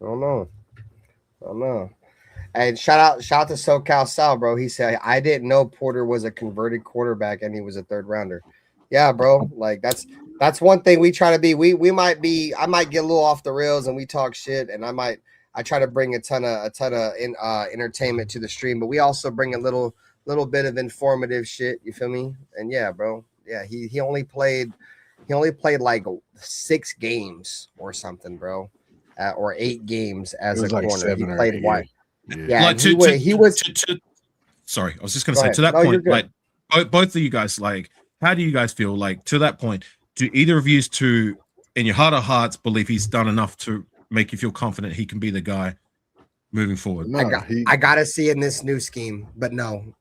I don't know. And shout out to SoCal Sal, bro. He said, I didn't know Porter was a converted quarterback and he was a 3rd rounder. Yeah, bro. Like, that's one thing we try to be. I might get a little off the rails and we talk shit, and I try to bring a ton of entertainment to the stream, but we also bring a little bit of informative shit. You feel me? And yeah, bro. Yeah, he only played like 6 games or something, bro, or 8 games as a corner. 7 he or played 8, wide. Yeah, like he was. Sorry, I was just gonna say to that point, like both of you guys, like, how do you guys feel like to that point? Do either of you in your heart of hearts, believe he's done enough to make you feel confident he can be the guy moving forward? No, I gotta see in this new scheme, but no.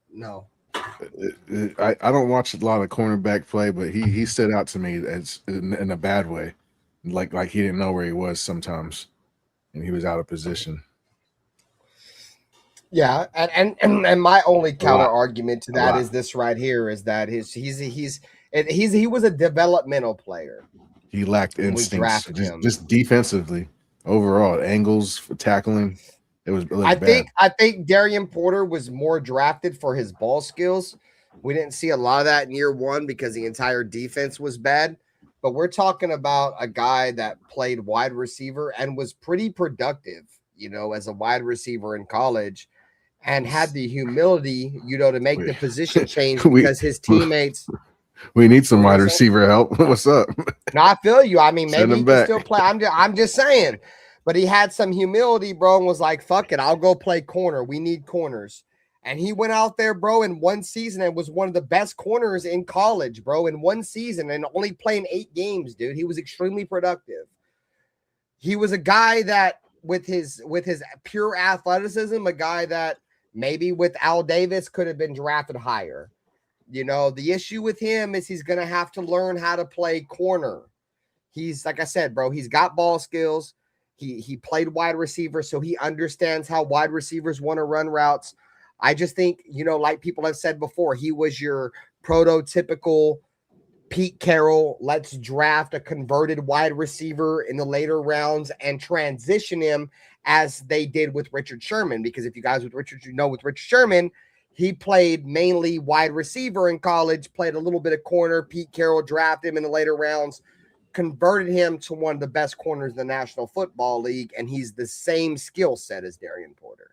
I don't watch a lot of cornerback play, but he stood out to me as in a bad way, like he didn't know where he was sometimes, and he was out of position. Yeah, and my only counter argument to that is this right here is that he was a developmental player. He lacked instincts, just defensively, overall angles for tackling. It was bad. I think Darian Porter was more drafted for his ball skills. We didn't see a lot of that in year one because the entire defense was bad. But we're talking about a guy that played wide receiver and was pretty productive, as a wide receiver in college, and had the humility, to make the position change because his teammates. We need some wide receiver help. What's up? No, I feel you. I mean, maybe he can still play. I'm just saying. But he had some humility, bro, and was like, fuck it, I'll go play corner. We need corners. And he went out there, bro, in one season and was one of the best corners in college, bro, in one season and only playing 8 games, dude. He was extremely productive. He was a guy that with his pure athleticism, a guy that maybe with Al Davis could have been drafted higher. The issue with him is he's going to have to learn how to play corner. He's, like I said, bro, he's got ball skills. He played wide receiver, so he understands how wide receivers want to run routes. I just think, like people have said before, he was your prototypical Pete Carroll. Let's draft a converted wide receiver in the later rounds and transition him as they did with Richard Sherman. Because if you guys with Richard Sherman, he played mainly wide receiver in college, played a little bit of corner. Pete Carroll drafted him in the later rounds, converted him to one of the best corners in the National Football League, and he's the same skill set as Darian Porter.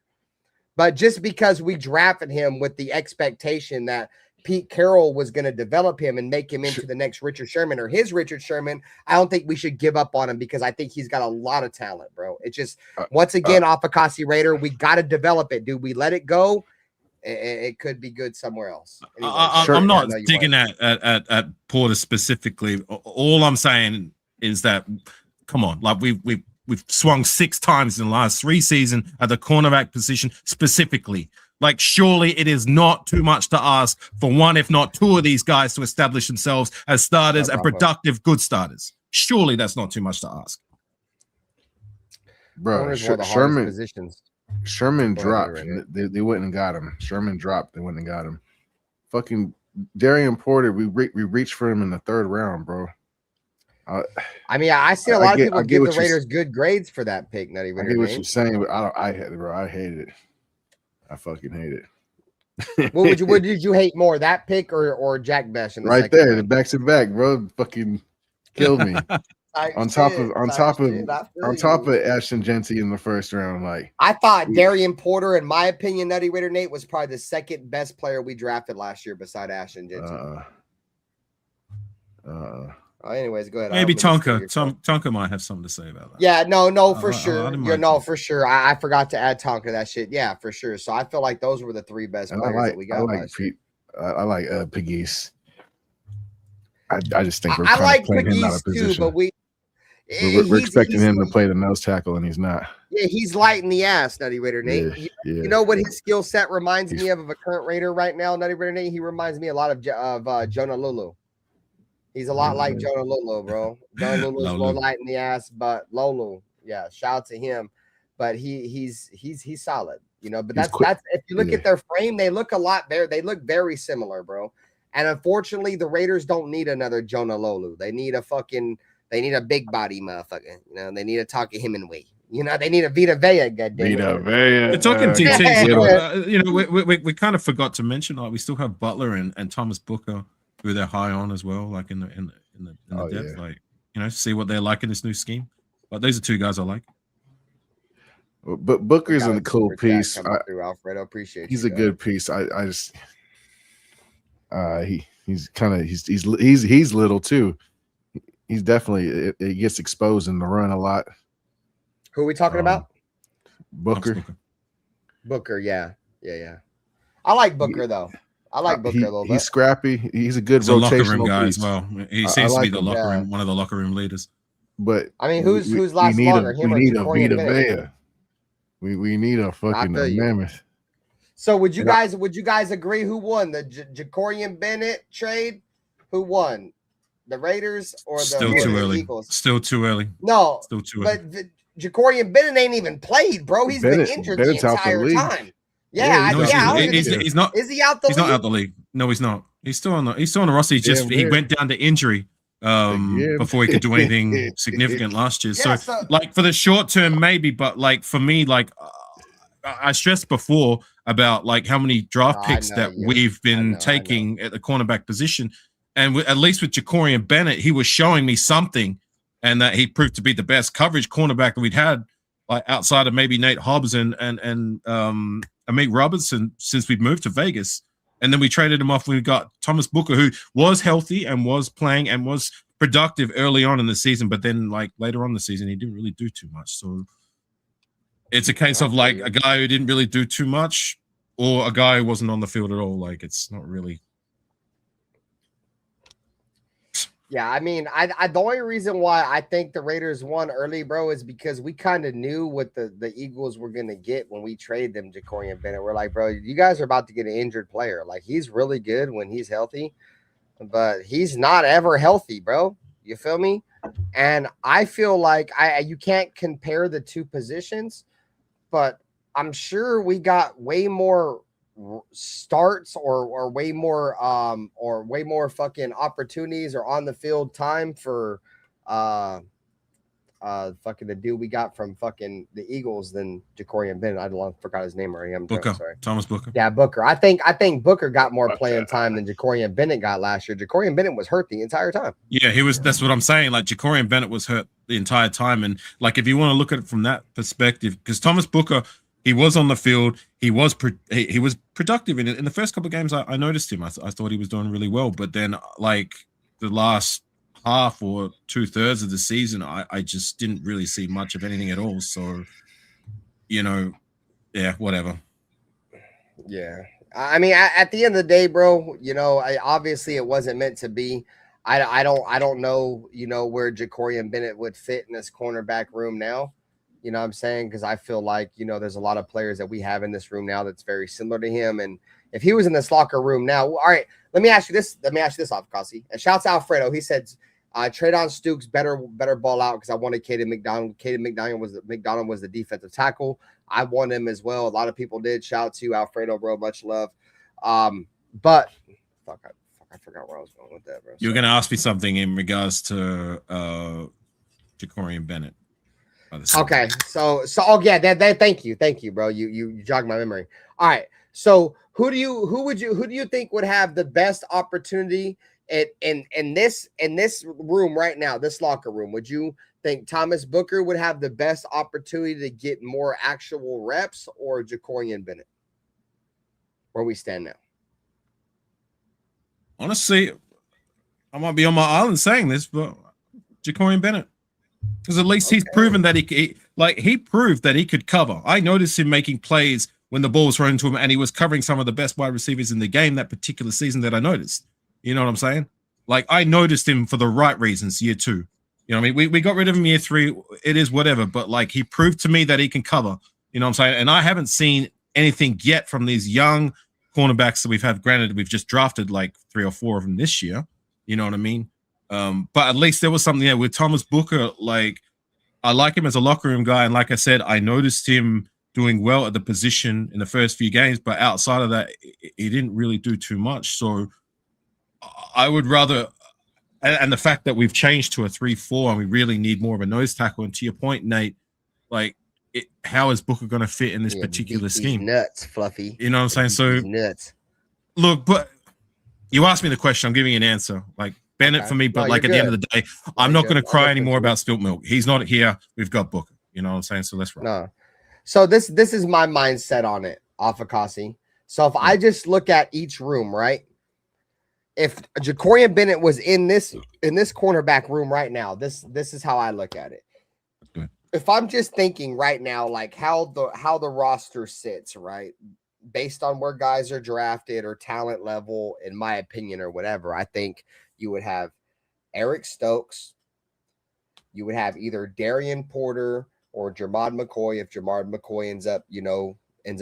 But just because we drafted him with the expectation that Pete Carroll was going to develop him and make him into the next Richard Sherman or his Richard Sherman, I don't think we should give up on him because I think he's got a lot of talent, bro. It's just, once again, Afakasi Raider, we got to develop it, dude. We let it go. It could be good somewhere else. Anyway, I'm not digging at Porter specifically. All I'm saying is that, come on, like we've swung 6 times in the last 3 seasons at the cornerback position specifically. Like, surely it is not too much to ask for one, if not 2 of these guys to establish themselves as starters and productive, good starters. Surely that's not too much to ask. Bro, Sherman dropped. They wouldn't have got him. Sherman dropped. They wouldn't have got him. Fucking Darian Porter. We reached for him in the 3rd round, bro. I see a lot of people give the Raiders good grades for that pick. Nutty, I get what you're saying, but I hate it. I fucking hate it. What did you hate more, that pick or Jack Bech? Right there, the back to back, bro. Fucking killed me. on top of Ashton Genty in the 1st round. Like, I thought Darian Porter, in my opinion, Nutty Raider Nate, was probably the 2nd best player we drafted last year beside Ashton Genty. Anyways, go ahead. Maybe Tonka might have something to say about that. Yeah, no, for sure. For sure. I forgot to add Tonka that shit. Yeah, for sure. So I feel like those were the 3 best players that we got. I like Pegues. I just think I like Pegues too, but we're expecting him to play the nose tackle, and he's not. Yeah, he's light in the ass, Nutty Raider Nate. You know what his skill set reminds me of a current Raider right now, Nutty Raider Nate? He reminds me a lot of Jonah Lulu. He's a lot like Jonah Lulu, bro. Jonah Lulu's more light in the ass, but Lulu, yeah, shout out to him. But he's solid, But that's if you look at their frame, they look a lot better. They look very similar, bro. And unfortunately, the Raiders don't need another Jonah Lulu. They need a big body motherfucker. They need a Taka Hemingway. They need a Vita Vea. Vita Vea. We're talking TTs. We kind of forgot to mention, we still have Butler and Thomas Booker, who they're high on as well, like in the depth, see what they're like in this new scheme. But those are 2 guys I like. But Booker's a cool piece. Alfredo, appreciate. He's a good piece. I just he's little too. He's definitely it gets exposed in the run a lot. Who are we talking about? Booker. Booker, yeah. I like Booker though. I like Booker a little bit. He's scrappy. He's a good rotational locker room guy as well. He seems to be the locker room, one of the locker room leaders. But who's last longer? We need a Vita Vea. We need a fucking mammoth. So would you guys agree who won the Jacorian Bennett trade? Who won? The Raiders or the Eagles? Still too early. No, still too early. But Jacorian Bennett ain't even played, bro. He's been injured the entire time. Yeah, No, he's not. Is he out the league? He's not out the league. No, he's not. He's still on the roster. He went down to injury before he could do anything significant last year. So like for the short term, maybe, but like for me, like I stressed before about like how many draft picks that we've been taking at the cornerback position, and at least with Jacorian Bennett, he was showing me something, and that he proved to be the best coverage cornerback that we'd had, like outside of maybe Nate Hobbs and Amik Robertson since we'd moved to Vegas. And then we traded him off when we got Thomas Booker, who was healthy and was playing and was productive early on in the season, but then like later on in the season, he didn't really do too much. So it's a case of like a guy who didn't really do too much or a guy who wasn't on the field at all. Like it's not really. Yeah, I mean, I the only reason why I think the Raiders won early, bro, is because we kind of knew what the Eagles were going to get when we trade them Jacorian Bennett. We're like, bro, you guys are about to get an injured player. Like, he's really good when he's healthy, but he's not ever healthy, bro. You feel me? And I feel like you can't compare the two positions, but I'm sure we got way more starts or way more fucking opportunities or on the field time for fucking the dude we got from fucking the Eagles than Jacorian Bennett. I forgot his name already. I'm drunk, sorry. Thomas Booker. Yeah, Booker. I think Booker got more playing time than Jacorian Bennett got last year. Jacorian Bennett was hurt the entire time. Yeah, he was. That's what I'm saying. Like Jacorian Bennett was hurt the entire time, and like if you want to look at it from that perspective, because Thomas Booker, he was on the field. He was productive in the first couple of games. I noticed him. I thought he was doing really well. But then, like the last half or 2/3 of the season, I just didn't really see much of anything at all. So, yeah, whatever. Yeah, I mean, at the end of the day, bro, obviously it wasn't meant to be. I don't know, where Jacorian Bennett would fit in this cornerback room now. You know what I'm saying? Because I feel like, there's a lot of players that we have in this room now that's very similar to him. And if he was in this locker room now, all right, let me ask you this, Afakasi. And shouts out Alfredo. He said, trade on Stukes, better ball out because I wanted Caden McDonald. Caden McDonald was the defensive tackle. I want him as well. A lot of people did. Shout out to you, Alfredo, bro. Much love. But I forgot where I was going with that, bro. You were going to ask me something in regards to Jacorian Bennett. Okay, so yeah, thank you, bro. You jogged my memory. All right, so who do you think would have the best opportunity in this room right now, this locker room? Would you think Thomas Booker would have the best opportunity to get more actual reps, or Jacorian Bennett? Where we stand now? Honestly, I might be on my island saying this, but Jacorian Bennett. Because at least he's proven that he proved that he could cover. I noticed him making plays when the ball was thrown to him, and he was covering some of the best wide receivers in the game that particular season that I noticed. You know what I'm saying? Like, I noticed him for the right reasons year 2. You know what I mean? We got rid of him year 3. It is whatever. But, like, he proved to me that he can cover. You know what I'm saying? And I haven't seen anything yet from these young cornerbacks that we've had. Granted, we've just drafted, like, 3 or 4 of them this year. You know what I mean? But at least there was something there with Thomas Booker. Like, I like him as a locker room guy. And like I said, I noticed him doing well at the position in the first few games. But outside of that, he didn't really do too much. So I would rather, and the fact that we've changed to a 3-4 and we really need more of a nose tackle. And to your point, Nate, like, how is Booker going to fit in this particular scheme? Nuts, Fluffy. You know what I'm saying? So nuts. Look, but you asked me the question. I'm giving you an answer. Like, Bennett for me, but at the end of the day, I'm not going to cry anymore about spilt milk. He's not here. We've got Booker. You know what I'm saying? So let's roll. No. So this is my mindset on it, Afakasi. So if I just look at each room, right? If Jacorian Bennett was in this cornerback room right now, this is how I look at it. Good. If I'm just thinking right now, like how the roster sits, right? Based on where guys are drafted or talent level, in my opinion, or whatever, I think you would have Eric Stokes. You would have either Darian Porter or Jermod McCoy if Jermod McCoy ends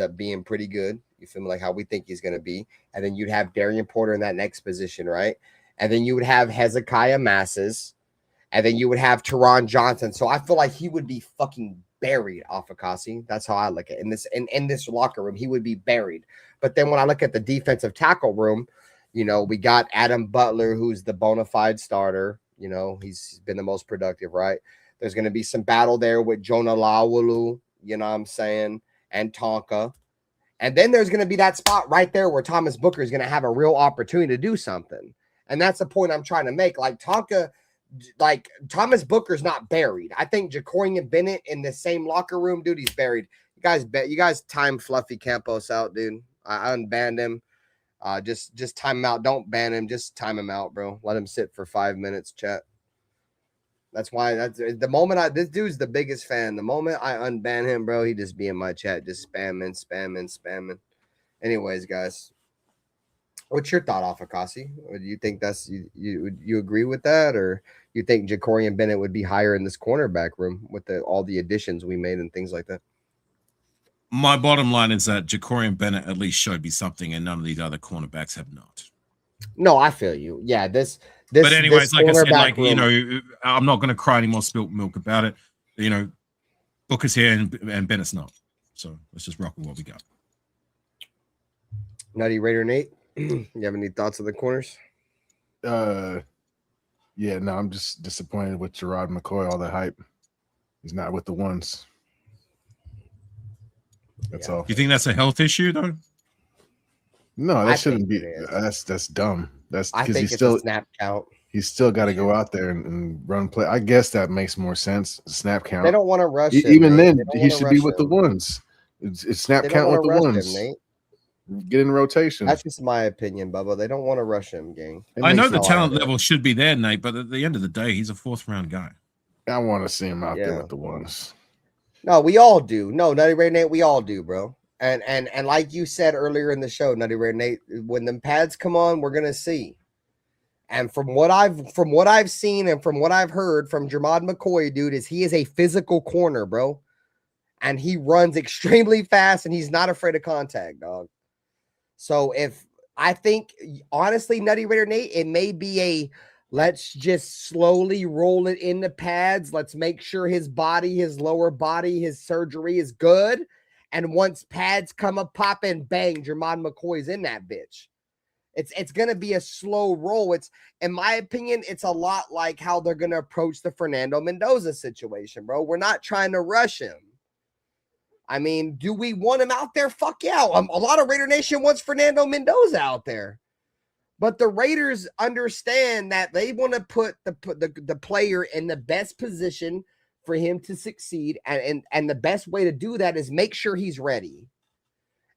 up being pretty good. You feel me? Like how we think he's going to be. And then you'd have Darian Porter in that next position, right? And then you would have Hezekiah Masses. And then you would have Teron Johnson. So I feel like he would be fucking buried, Afakasi. That's how I look at it. In this locker room, he would be buried. But then when I look at the defensive tackle room, you know, we got Adam Butler, who's the bona fide starter. You know, he's been the most productive, right? There's going to be some battle there with Jonah Lawulu, you know what I'm saying, and Tonka. And then there's going to be that spot right there where Thomas Booker is going to have a real opportunity to do something. And that's the point I'm trying to make. Like Tonka, like Thomas Booker's not buried. I think Jacorian Bennett in the same locker room, dude, he's buried. You guys time Fluffy Campos out, dude. I unbanned him. Just time him out. Don't ban him. Just time him out, bro. Let him sit for 5 minutes, chat. That's why the moment this dude's the biggest fan. The moment I unban him, bro, he just be in my chat, just spamming. Anyways, guys, what's your thought, Afakasi? Do you think that's you agree with that, or you think Jacorian Bennett would be higher in this cornerback room with all the additions we made and things like that? My bottom line is that Jacorian Bennett at least showed me something, and none of these other cornerbacks have not. No, I feel you. Yeah, this. But anyways, this like I said, like room, you know, I'm not going to cry any more spilt milk about it. You know, Booker's here and Bennett's not. So let's just rock with what we got. Nutty Raider Nate, you have any thoughts on the corners? Yeah, no, I'm just disappointed with Gerard McCoy. All the hype, he's not with the ones. That's all. You think that's a health issue, though? No, that shouldn't be. That's dumb. That's because he's still a snap count. He's still got to go out there and run play. I guess that makes more sense. Snap count. They don't want to rush him. Even then, he should be with the ones. It's snap count with the ones. Get in rotation. That's just my opinion, Bubba. They don't want to rush him, gang. I know the talent level should be there, Nate, but at the end of the day, he's a 4th round guy. I want to see him out there with the ones. No, we all do. No, Nutty Ray Nate, we all do, bro. And like you said earlier in the show, Nutty Ray Nate, when them pads come on, we're gonna see. And from what I've seen and from what I've heard from Jermod McCoy, dude, is he is a physical corner, bro. And he runs extremely fast and he's not afraid of contact, dog. So I think honestly, Nutty Raider Nate, it may be let's just slowly roll it in the pads. Let's make sure his body, his lower body, his surgery is good. And once pads come up, pop and bang, Jermod McCoy's in that bitch. It's going to be a slow roll. It's, in my opinion, it's a lot like how they're going to approach the Fernando Mendoza situation, bro. We're not trying to rush him. I mean, do we want him out there? Fuck yeah. A lot of Raider Nation wants Fernando Mendoza out there. But the Raiders understand that they want to put the player in the best position for him to succeed. And the best way to do that is make sure he's ready.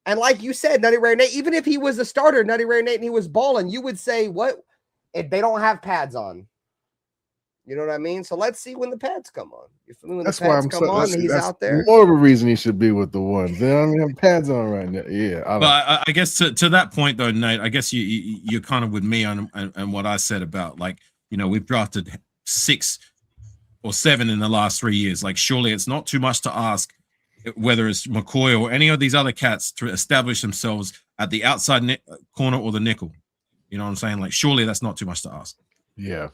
And like you said, Nutty Ray Nate, even if he was a starter, Nutty Ray Nate, and he was balling, you would say, what? If they don't have pads on. You know what I mean? So let's see when the pads come on. You feel me? When that's the pads why come on, he's out there. More of a reason he should be with the ones. They don't have pads on right now. Yeah. But I guess to that point, though, Nate, I guess you're kind of with me on what I said about, like, you know, we've drafted 6 or 7 in the last 3 years. Like, surely it's not too much to ask whether it's McCoy or any of these other cats to establish themselves at the outside corner or the nickel. You know what I'm saying? Like, surely that's not too much to ask. Yeah.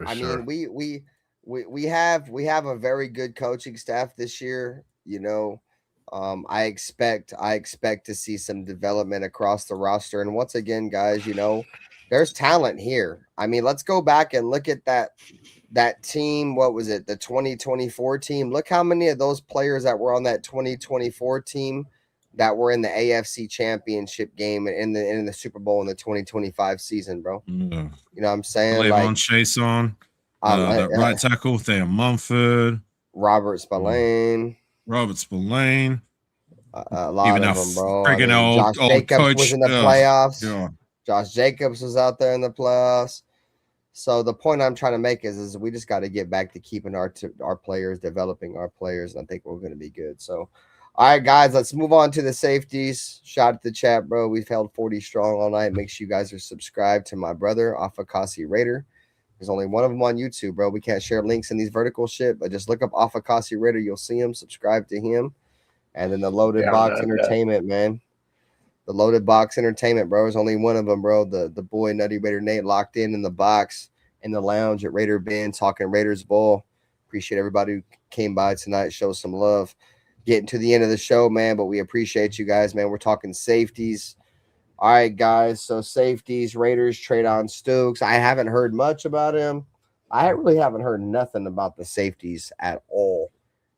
I mean, we have a very good coaching staff this year. You know, I expect to see some development across the roster. And once again, guys, you know, there's talent here. I mean, let's go back and look at that team. What was it? The 2024 team. Look how many of those players that were on that 2024 team that were in the AFC Championship game and in the Super Bowl in the 2025 season, bro. Mm-hmm. You know what I'm saying? Levon Chason, that right tackle, Thayer Mumford, Robert Spillane. A lot even of them, bro. Freaking old Jacobs coach was in the playoffs. Yeah. Josh Jacobs was out there in the playoffs. So the point I'm trying to make is we just got to get back to keeping our players, developing our players, and I think we're going to be good. So, all right, guys, let's move on to the safeties. Shout out to the chat, bro. We've held 40 strong all night. Make sure you guys are subscribed to my brother, Afakasi Raider. There's only one of them on YouTube, bro. We can't share links in these vertical shit, but just look up Afakasi Raider. You'll see him. Subscribe to him. And then the Loaded Box Entertainment, man. The Loaded Box Entertainment, bro. There's only one of them, bro. The boy Nutty Raider Nate locked in the box. in the lounge at RaiderBen talking Raiders Bowl. Appreciate everybody who came by tonight. Show some love. Getting to the end of the show, man, but we appreciate you guys, man. We're talking safeties. All right, guys. So safeties, Raiders, Treydon Stukes. I haven't heard much about him. I really haven't heard nothing about the safeties at all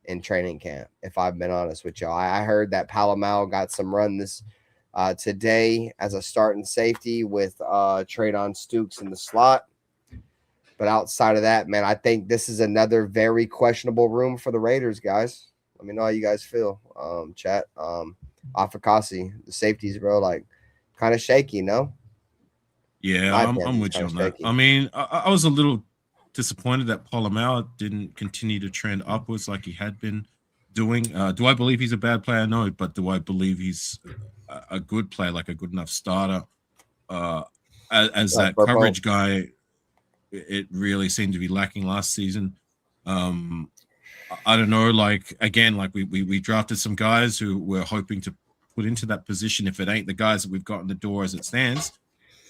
in training camp, if I've been honest with y'all. I heard that Palomar got some run this today as a starting safety with Treydon Stukes in the slot. But outside of that, man, I think this is another very questionable room for the Raiders, guys. Let me know how you guys feel. Chat. Afakasi, the safeties, bro, like kind of shaky, no? Yeah, I'm with you on that. I mean, I was a little disappointed that Palomar didn't continue to trend upwards like he had been doing. Do I believe he's a bad player? No, but do I believe he's a good player, like a good enough starter? As that coverage guy, it really seemed to be lacking last season. I don't know, like, again, like we drafted some guys who we're hoping to put into that position if it ain't the guys that we've got in the door as it stands.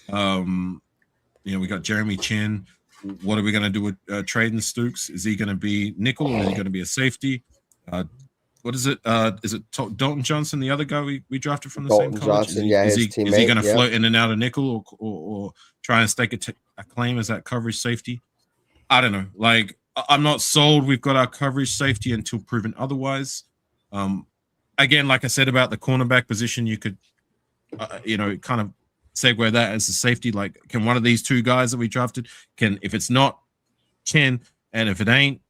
We got Jeremy Chin. What are we going to do with Treydon Stukes? Is he going to be nickel or is he going to be a safety? What is it? Is it Dalton Johnson, the other guy we drafted from the same college? Johnson, his teammate. Is he going to float in and out of nickel or try and stake a claim as that coverage safety? I don't know. Like, I'm not sold we've got our coverage safety until proven otherwise. Again, like I said about the cornerback position, you could, kind of segue that as a safety. Like, can one of these two guys that we drafted, if it's not Chen, and if it ain't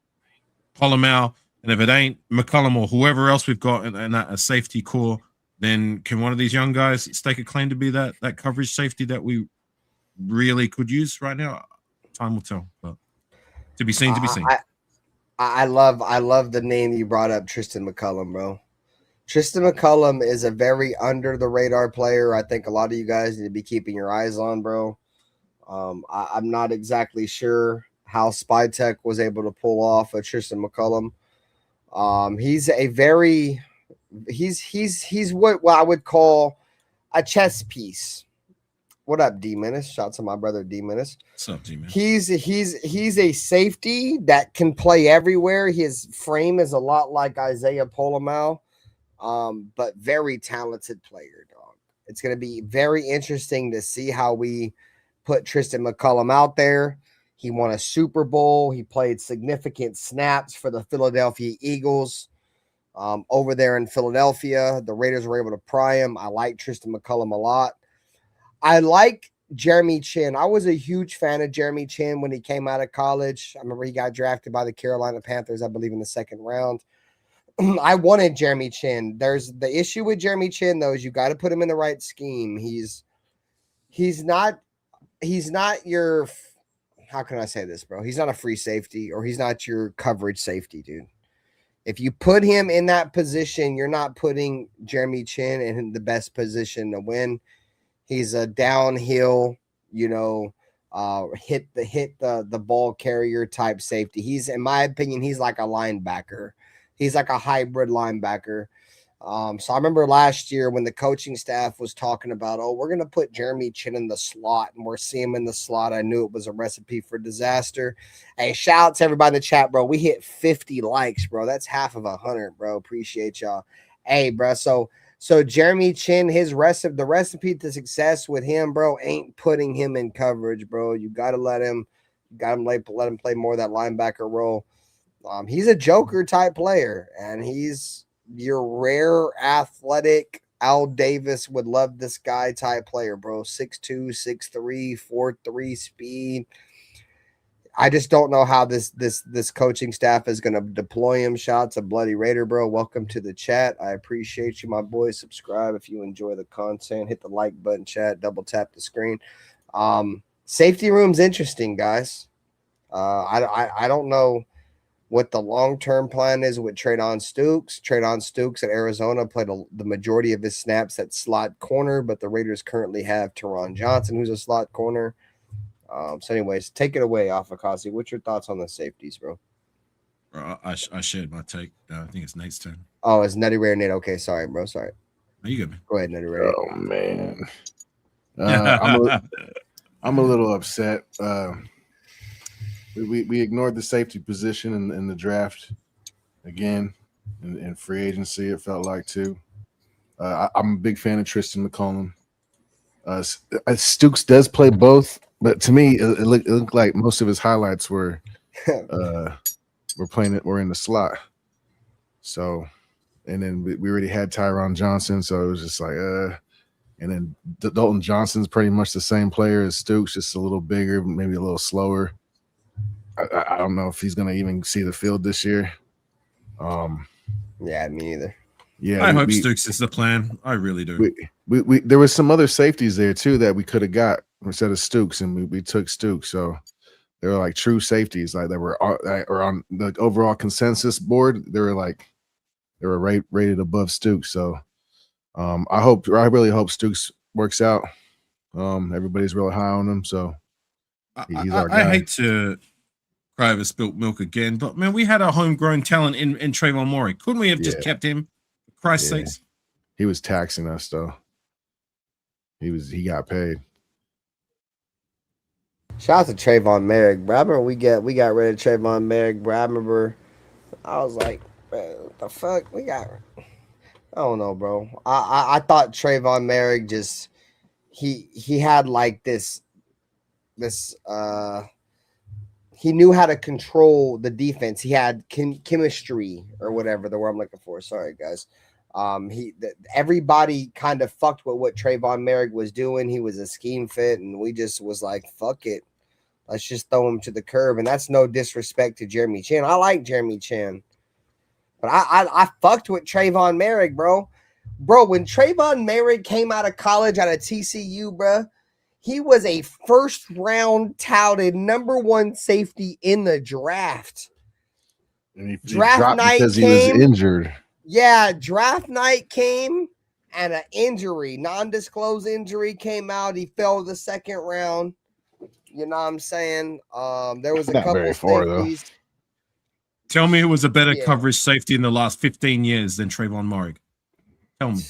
Palomar, and if it ain't McCollum or whoever else we've got in that a safety core, then can one of these young guys stake a claim to be that coverage safety that we really could use right now? Time will tell, but to be seen. I love the name you brought up, Tristan McCullum, bro. Tristan McCullum is a very under the radar player. I think a lot of you guys need to be keeping your eyes on, bro. I'm not exactly sure how Spytech was able to pull off a Tristan McCullum. He's what I would call a chess piece. What up, D Menace? Shout to my brother D Menace. What's up, D Menace? He's a safety that can play everywhere. His frame is a lot like Isaiah Palomar, but very talented player, dog. It's going to be very interesting to see how we put Tristan McCullum out there. He won a Super Bowl. He played significant snaps for the Philadelphia Eagles over there in Philadelphia. The Raiders were able to pry him. I like Tristan McCullum a lot. I like Jeremy Chin. I was a huge fan of Jeremy Chin when he came out of college. I remember he got drafted by the Carolina Panthers, I believe, in the second round. I wanted Jeremy Chin. There's the issue with Jeremy Chin, though, is you got to put him in the right scheme. He's not your, how can I say this, bro? He's not a free safety, or he's not your coverage safety, dude. If you put him in that position, you're not putting Jeremy Chin in the best position to win. He's a downhill, hit the ball carrier type safety. He's, in my opinion, he's like a linebacker. He's like a hybrid linebacker. So I remember last year when the coaching staff was talking about, we're going to put Jeremy Chin in the slot, and we're seeing him in the slot. I knew it was a recipe for disaster. Hey, shout out to everybody in the chat, bro. We hit 50 likes, bro. That's half of 100, bro. Appreciate y'all. Hey, bro. So Jeremy Chin, the recipe to success with him, bro, ain't putting him in coverage, bro. You got to let him play more of that linebacker role. He's a joker type player, and he's your rare athletic Al Davis would love this guy type player, bro. 6'2", 6'3", 4'3" speed. I just don't know how this coaching staff is going to deploy him. Shots of Bloody Raider, bro. Welcome to the chat. I appreciate you, my boy. Subscribe if you enjoy the content. Hit the like button, chat. Double tap the screen. Safety room's interesting, guys. I don't know what the long-term plan is with Treydon Stukes. Treydon Stukes at Arizona played the majority of his snaps at slot corner, but the Raiders currently have Teron Johnson, who's a slot corner. So anyways, take it away, Afakasi. What's your thoughts on the safeties, bro? I shared my take. I think it's Nate's turn. Oh, it's Nutty Raider Nate. Okay, sorry, bro. Sorry. No, you good, man. Go ahead, Nutty Raider. Oh, man. I'm a little upset. we ignored the safety position in the draft again in free agency. It felt like too. I'm a big fan of Tristan McCollum. Stooks does play both, but to me, it looked like most of his highlights were were in the slot. So, and then we already had Tyron Johnson, so it was just like and then Dalton Johnson's pretty much the same player as Stooks, just a little bigger, maybe a little slower. I don't know if he's going to even see the field this year. Yeah, me either. Yeah, I hope Stooks is the plan. I really do. We there was some other safeties there too that we could have got instead of Stooks, and we took Stooks. So they were like true safeties, like that were on the overall consensus board. They were rated above Stooks. So I really hope Stooks works out. Everybody's really high on him, so he's our guy. I hate to cry over spilt milk again, but man, we had a homegrown talent in Trayvon Morey. Couldn't we have just kept him? For Christ's sakes. He was taxing us though. He got paid. Shout out to Trayvon Merrick, bro. I remember we got rid of Trayvon Merrick, bro. I remember I was like, what the fuck? I don't know, bro. I thought Trayvon Merrick just he had like this he knew how to control the defense. He had chemistry or whatever the word I'm looking for. Sorry, guys. Everybody kind of fucked with what Trayvon Merrick was doing. He was a scheme fit, and we just was like, fuck it. Let's just throw him to the curb. And that's no disrespect to Jeremy Chin. I like Jeremy Chin. But I fucked with Trayvon Merrick, bro. Bro, when Trayvon Merrick came out of college, out of TCU, bro, he was a first-round touted #1 safety in the draft. And he draft night because came, he was injured. Yeah, draft night came, and an injury, non-disclosed injury came out. He fell the second round. You know what I'm saying? There was a Not couple very far, safeties. Tell me who was a better coverage safety in the last 15 years than Trayvon Morey. Tell me.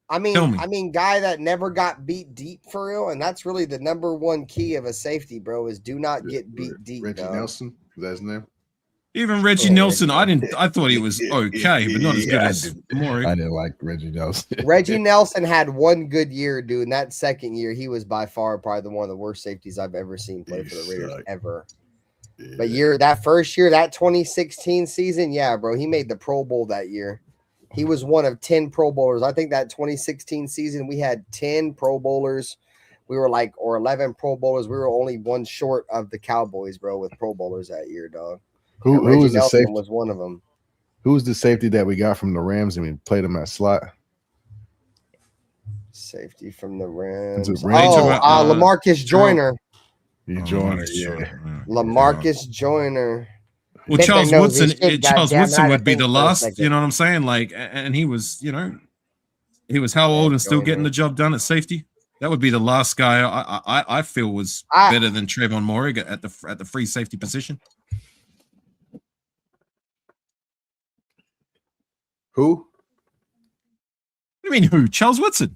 I mean, guy that never got beat deep for real, and that's really the #1 key of a safety, bro, is do not get beat deep. Reggie Nelson, is that his name? Even Reggie Nelson, I thought he was okay, but not as good as Morey. I didn't like Reggie Nelson. Reggie Nelson had one good year, dude. And that second year, he was by far probably one of the worst safeties I've ever seen play for the Raiders ever. Yeah. But that first year, that 2016 season, yeah, bro, he made the Pro Bowl that year. He was one of 10 Pro Bowlers. I think that 2016 season, we had 10 Pro Bowlers. We were or 11 Pro Bowlers. We were only one short of the Cowboys, bro, with Pro Bowlers that year, dog. Who was the safety? Was one of them. Who was the safety that we got from the Rams and we played him at slot? Safety from the Rams. LaMarcus Joyner. Joyner, LaMarcus Joyner. Well, Charles Woodson would be the last, you know what I'm saying? And he was, he was how old and still getting the job done at safety? That would be the last guy I feel was better than Trayvon Morey at the free safety position. Who? What do you mean who? Charles Woodson.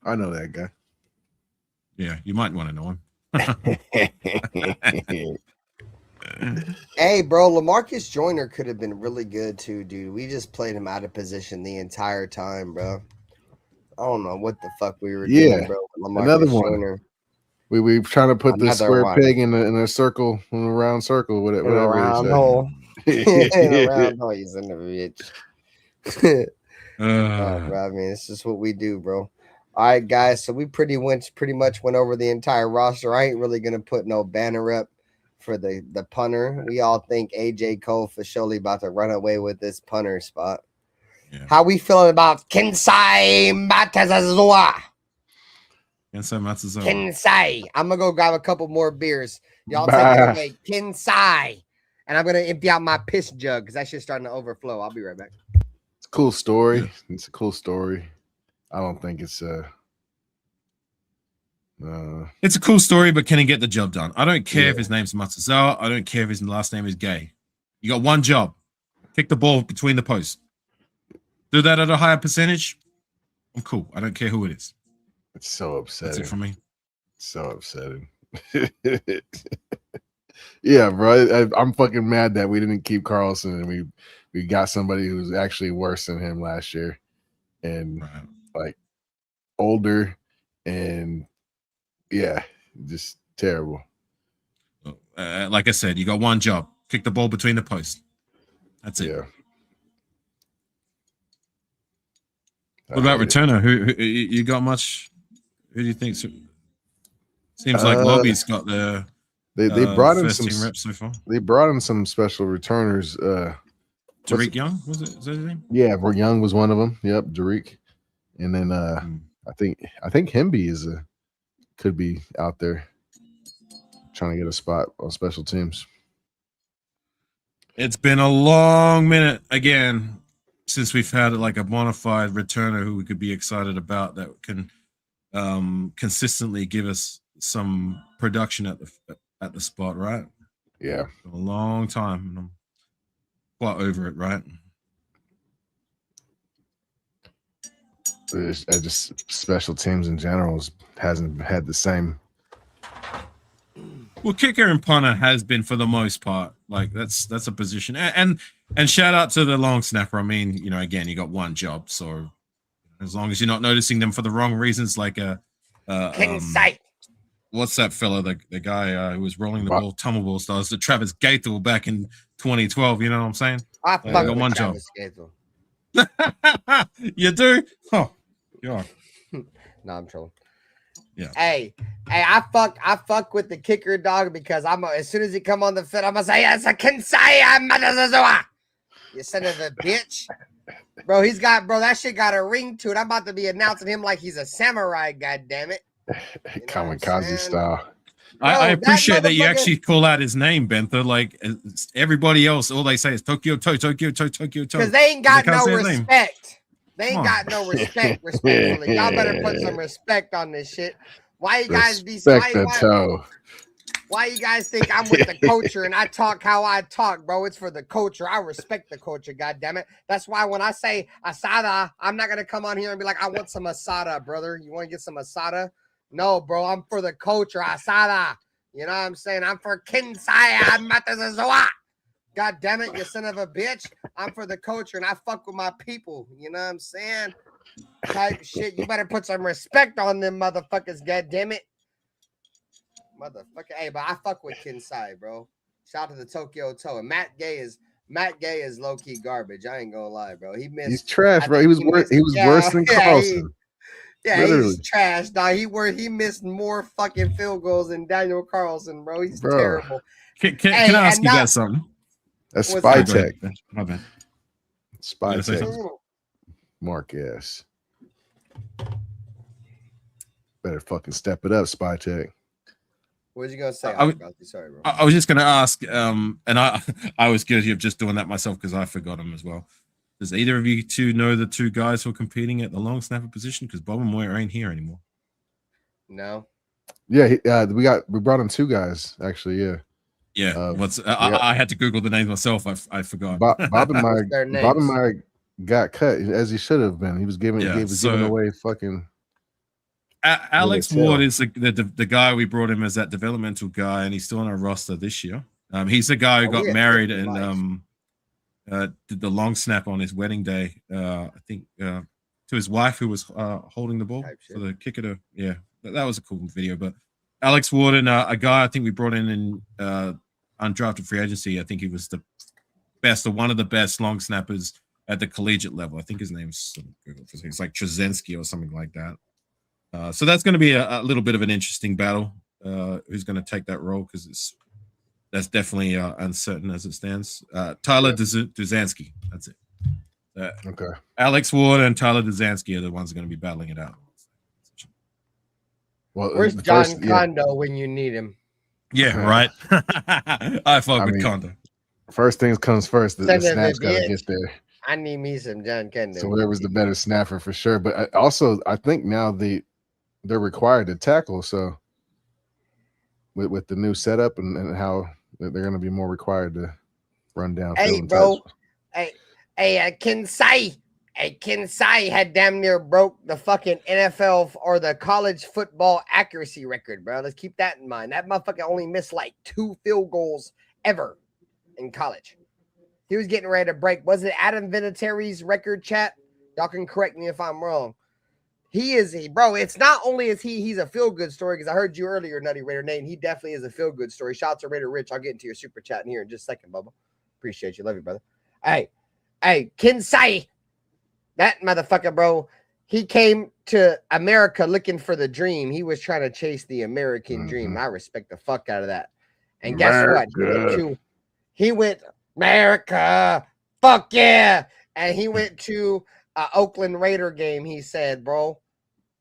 I know that guy. Yeah, you might want to know him. Hey, bro, LaMarcus Joyner could have been really good too, dude. We just played him out of position the entire time, bro. I don't know what the fuck we were doing, bro. Another one. Joyner. We were trying to put the square peg in a circle, in a round circle, whatever. A round hole. A round hole, you son of a bitch. Bro, I mean, it's just what we do, bro. All right, guys. So we pretty much went over the entire roster. I ain't really gonna put no banner up for the punter. We all think AJ Cole for surely about to run away with this punter spot. Yeah. How we feeling about Kensai Matsuzawa? Kensai. I'm gonna go grab a couple more beers. Y'all take it away. Kensai. And I'm gonna empty out my piss jug because that shit's starting to overflow. I'll be right back. It's a cool story. Yeah. It's a cool story. I don't think it's it's a cool story, but can he get the job done? I don't care if his name's Matsuzawa. I don't care if his last name is Gay. You got one job. Kick the ball between the posts. Do that at a higher percentage. I'm cool. I don't care who it is. It's so upsetting. That's it for me. So upsetting. Yeah, bro. I'm fucking mad that we didn't keep Carlson and we got somebody who's actually worse than him last year, and like older, and yeah, just terrible. Like I said, you got one job: kick the ball between the posts. That's it. Yeah. What about returner? Who you got much? Who do you think? Seems like Lobby's got the they brought in first some team reps so far. They brought in some special returners. Tariq Young, was it? Is that his name? Yeah, Young was one of them. Yep, Tariq. And then I think Hemby could be out there trying to get a spot on special teams. It's been a long minute again since we've had like a bona fide returner who we could be excited about that can consistently give us some production at the spot, right? Yeah, a long time, and I'm quite over it, right? Just special teams in general hasn't had the same. Well, kicker and punter has been for the most part. Like that's a position, and shout out to the long snapper. I mean, again, you got one job, so as long as you're not noticing them for the wrong reasons, like what's that fella, the guy who was rolling the ball, tumble ball stars, the Travis Gaethel back in 2012. You know what I'm saying? I got one job. You do? Oh, God. No, I'm trolling. Yeah. Hey, I fuck with the kicker, dog, because as soon as he come on the field, I'm gonna say yes, I can say you son of a bitch. Bro, that shit got a ring to it. I'm about to be announcing him like he's a samurai, god damn it. Kamikaze style. I appreciate that you actually call out his name, Bentha. Like everybody else, all they say is Tokyo Toe, Tokyo Toe, Tokyo Toe. Because they ain't got no respect. They ain't got no respect, respectfully. Y'all better put some respect on this shit. Why you guys why you guys think I'm with the culture and I talk how I talk, bro? It's for the culture. I respect the culture, goddammit. That's why when I say asada, I'm not gonna come on here and be like, I want some asada, brother. You want to get some asada? No, bro, I'm for the culture, asada. You know what I'm saying? I'm for Kinsai Matazawa. God damn it, you son of a bitch. I'm for the culture and I fuck with my people. You know what I'm saying? Type shit. You better put some respect on them motherfuckers, god damn it. Motherfucker. Hey, but I fuck with Kinsai, bro. Shout out to the Tokyo Toe. And Matt Gay is low-key garbage. I ain't gonna lie, bro. He's trash, bro. He was worse than Carlson. He's trash, dog. He missed more fucking field goals than Daniel Carlson, bro. He's terrible. Can I ask you guys something? That's Spy Tech. My bad. Spy Tech. Mark S. Better fucking step it up, Spy Tech. What was you gonna say? Sorry, bro. I was just gonna ask, and I was guilty of just doing that myself because I forgot him as well. Does either of you two know the two guys who are competing at the long snapper position? Because Bob and Moyer ain't here anymore. No. Yeah, we brought in two guys actually. Yeah. Yeah. I had to Google the names myself. I forgot. Bob and Meyer got cut as he should have been. He was giving away fucking. Alex Ward is the guy we brought him as that developmental guy, and he's still on our roster this year. He's the guy who got married and did the long snap on his wedding day. I think to his wife who was holding the ball for the kicker. Yeah, that was a cool video. But Alex Ward and a guy I think we brought in undrafted free agency. I think he was the best or one of the best long snappers at the collegiate level. I think his name's it's like Trzynski or something like that. So that's going to be a little bit of an interesting battle. Who's going to take that role? Because that's definitely uncertain as it stands. Tyler Duzansky. That's it. Okay. Alex Ward and Tyler Duzansky are the ones going to be battling it out. Well, where's John Kondo when you need him? Yeah, right. I fuck with Kondo. First things comes first. The snap's got to get there. I need me some John Kondo. So whoever's the better snapper for sure. But I think now they're required to tackle. So with the new setup and how they're going to be more required to run down. Hey, bro. Hey, I can say Hey, Kinsai had damn near broke the fucking NFL or the college football accuracy record, bro. Let's keep that in mind. That motherfucker only missed like 2 field goals ever in college. He was getting ready to break. Was it Adam Vinatieri's record, chat? Y'all can correct me if I'm wrong. Bro, it's not only is he's a feel-good story, because I heard you earlier, Nutty Raider Nate, and he definitely is a feel-good story. Shout out to Raider Rich. I'll get into your super chat in here in just a second, Bubba. Appreciate you. Love you, brother. Hey, Kinsai. That motherfucker, bro, he came to America looking for the dream. He was trying to chase the American dream. I respect the fuck out of that. And guess what? He went, America, fuck yeah. And he went to Oakland Raider game, he said, bro.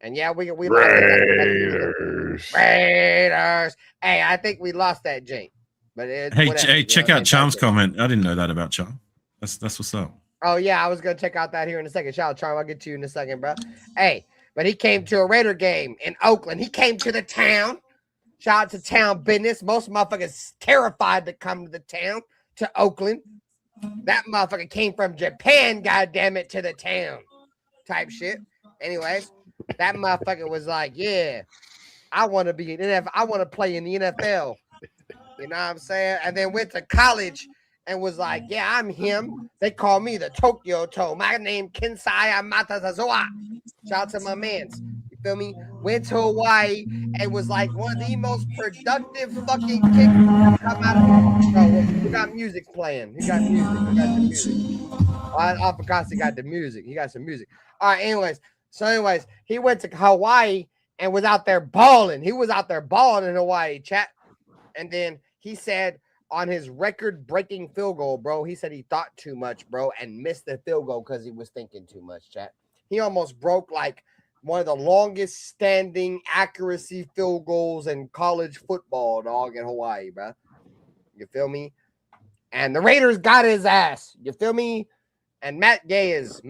And yeah, we lost Raiders. Raiders. Hey, I think we lost that Jake. But hey, check out Charm's comment. I didn't know that about Charm. That's what's up. Oh, yeah, I was going to check out that here in a second. Shout out, Charm. I'll get to you in a second, bro. Hey, but he came to a Raider game in Oakland. He came to the town. Shout out to town business. Most motherfuckers terrified to come to the town, to Oakland. That motherfucker came from Japan, goddammit, to the town type shit. Anyways, that motherfucker was like, yeah, I want to be an NFL. I want to play in the NFL. You know what I'm saying? And then went to college and was like, yeah, I'm him. They call me the Tokyo Toe. My name Kinsai Matazazoa. Shout out to my mans. You feel me? Went to Hawaii and was like one of the most productive fucking kids come out of. Bro, who got music playing? Who got music? Who got the music? Afakasi got the music. He got some music. All right, anyways, he went to Hawaii and was out there balling. He was out there balling in Hawaii, chat. And then he said on his record-breaking field goal, bro, he said he thought too much, bro, and missed the field goal because he was thinking too much, chat. He almost broke like one of the longest standing accuracy field goals in college football, dog, in Hawaii, bro. You feel me? And the Raiders got his ass. You feel me? And Matt Gay is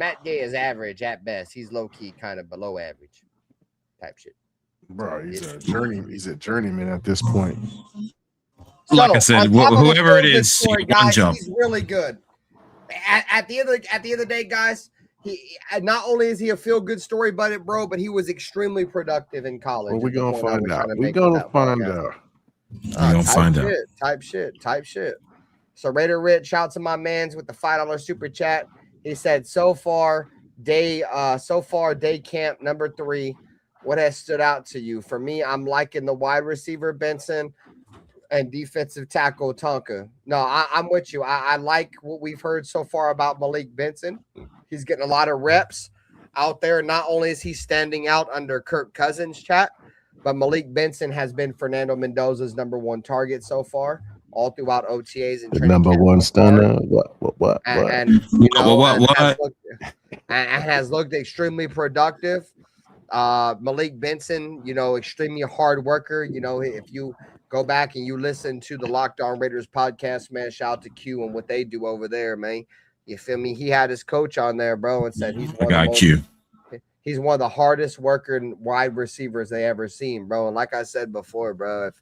average at best. He's low-key kind of below average type shit. Bro, he's a journeyman at this point. Like I said, whoever it is, story, guys, he's really good. At the end of the day, guys, he not only is he a feel-good story, but he was extremely productive in college. Well, we're gonna find out. We're gonna find out. Type shit. So Raider Rich, shout out to my mans with the $5 super chat. He said, so far day camp number 3. What has stood out to you? For me, I'm liking the wide receiver Benson and defensive tackle Tonka. No, I'm with you. I like what we've heard so far about Malik Benson. He's getting a lot of reps out there. Not only is he standing out under Kirk Cousins, chat, but Malik Benson has been Fernando Mendoza's number 1 target so far, all throughout OTAs and number 1 stunner. What? And you know, has looked extremely productive. Malik Benson, you know, extremely hard worker. You know, if you go back and you listen to the Locked On Raiders podcast, man, shout out to Q and what they do over there, man. You feel me? He had his coach on there, bro, and said he's one of the hardest working wide receivers they ever seen, bro. And like I said before, bro, if